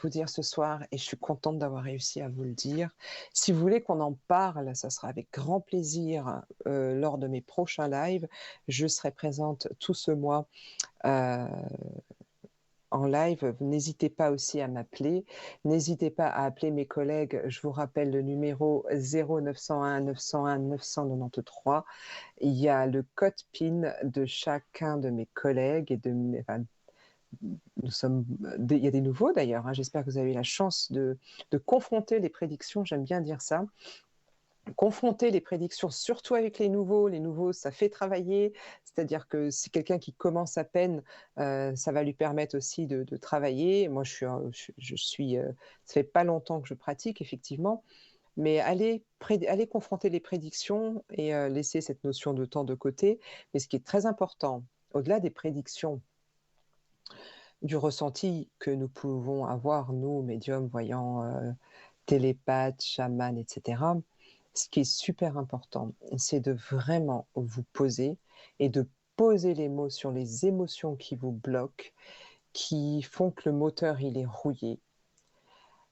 vous dire ce soir et je suis contente d'avoir réussi à vous le dire. Si vous voulez qu'on en parle, ça sera avec grand plaisir lors de mes prochains lives. Je serai présente tout ce mois en live. N'hésitez pas aussi à m'appeler. N'hésitez pas à appeler mes collègues. Je vous rappelle le numéro 0901 901 993. Il y a le code PIN de chacun de mes collègues et il y a des nouveaux d'ailleurs, hein. J'espère que vous avez eu la chance de confronter les prédictions. J'aime bien dire ça. Confronter les prédictions, surtout avec les nouveaux, ça fait travailler, c'est-à-dire que c'est quelqu'un qui commence à peine, ça va lui permettre aussi de travailler. Moi, ça fait pas longtemps que je pratique, effectivement, mais allez confronter les prédictions et laisser cette notion de temps de côté. Mais ce qui est très important, au-delà des prédictions, du ressenti que nous pouvons avoir, nous, médiums, voyants, télépathes, chamans, etc., ce qui est super important, c'est de vraiment vous poser et de poser les mots sur les émotions qui vous bloquent, qui font que le moteur, il est rouillé.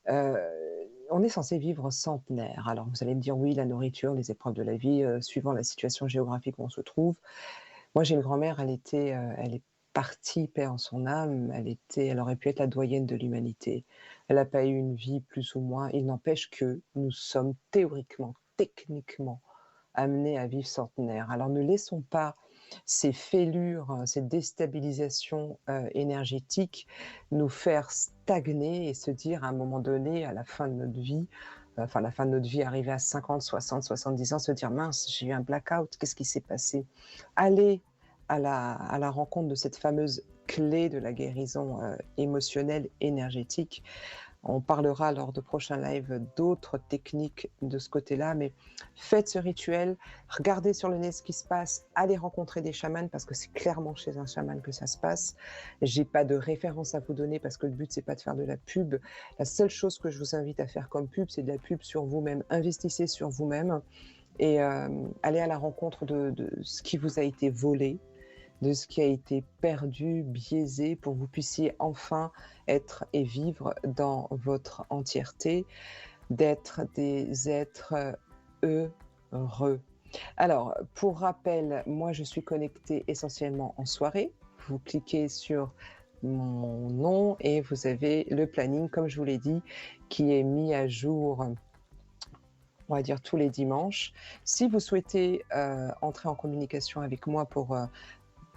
On est censé vivre centenaire. Alors, vous allez me dire, oui, la nourriture, les épreuves de la vie, suivant la situation géographique où on se trouve. Moi, j'ai une grand-mère, elle est partie, paix en son âme, elle aurait pu être la doyenne de l'humanité. Elle n'a pas eu une vie plus ou moins. Il n'empêche que nous sommes théoriquement, techniquement amenés à vivre centenaire. Alors ne laissons pas ces fêlures, ces déstabilisations énergétiques nous faire stagner et se dire à un moment donné, à la fin de notre vie, arriver à 50, 60, 70 ans, se dire mince, j'ai eu un blackout, qu'est-ce qui s'est passé? Allez à la rencontre de cette fameuse clé de la guérison émotionnelle, énergétique. On parlera lors de prochains lives d'autres techniques de ce côté-là, mais faites ce rituel, regardez sur le net ce qui se passe, allez rencontrer des chamans parce que c'est clairement chez un chaman que ça se passe. J'ai pas de référence à vous donner parce que le but c'est pas de faire de la pub. La seule chose que je vous invite à faire comme pub, c'est de la pub sur vous-même. Investissez sur vous-même et allez à la rencontre de ce qui vous a été volé, de ce qui a été perdu, biaisé, pour que vous puissiez enfin être et vivre dans votre entièreté, d'être des êtres heureux. Alors, pour rappel, moi je suis connectée essentiellement en soirée. Vous cliquez sur mon nom et vous avez le planning, comme je vous l'ai dit, qui est mis à jour, on va dire tous les dimanches. Si vous souhaitez entrer en communication avec moi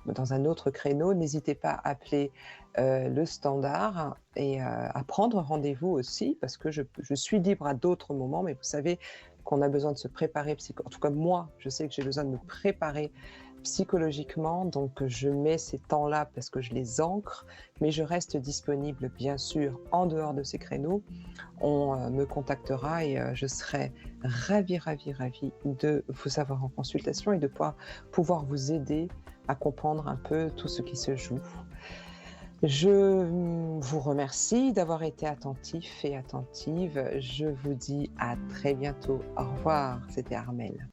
dans un autre créneau, n'hésitez pas à appeler le standard et à prendre rendez-vous aussi, parce que je suis libre à d'autres moments, mais vous savez qu'on a besoin de se préparer, en tout cas moi, je sais que j'ai besoin de me préparer psychologiquement, donc je mets ces temps-là parce que je les ancre, mais je reste disponible bien sûr en dehors de ces créneaux. On me contactera et je serai ravie de vous avoir en consultation et de pouvoir vous aider à comprendre un peu tout ce qui se joue. Je vous remercie d'avoir été attentif et attentive. Je vous dis à très bientôt. Au revoir, c'était Armelle.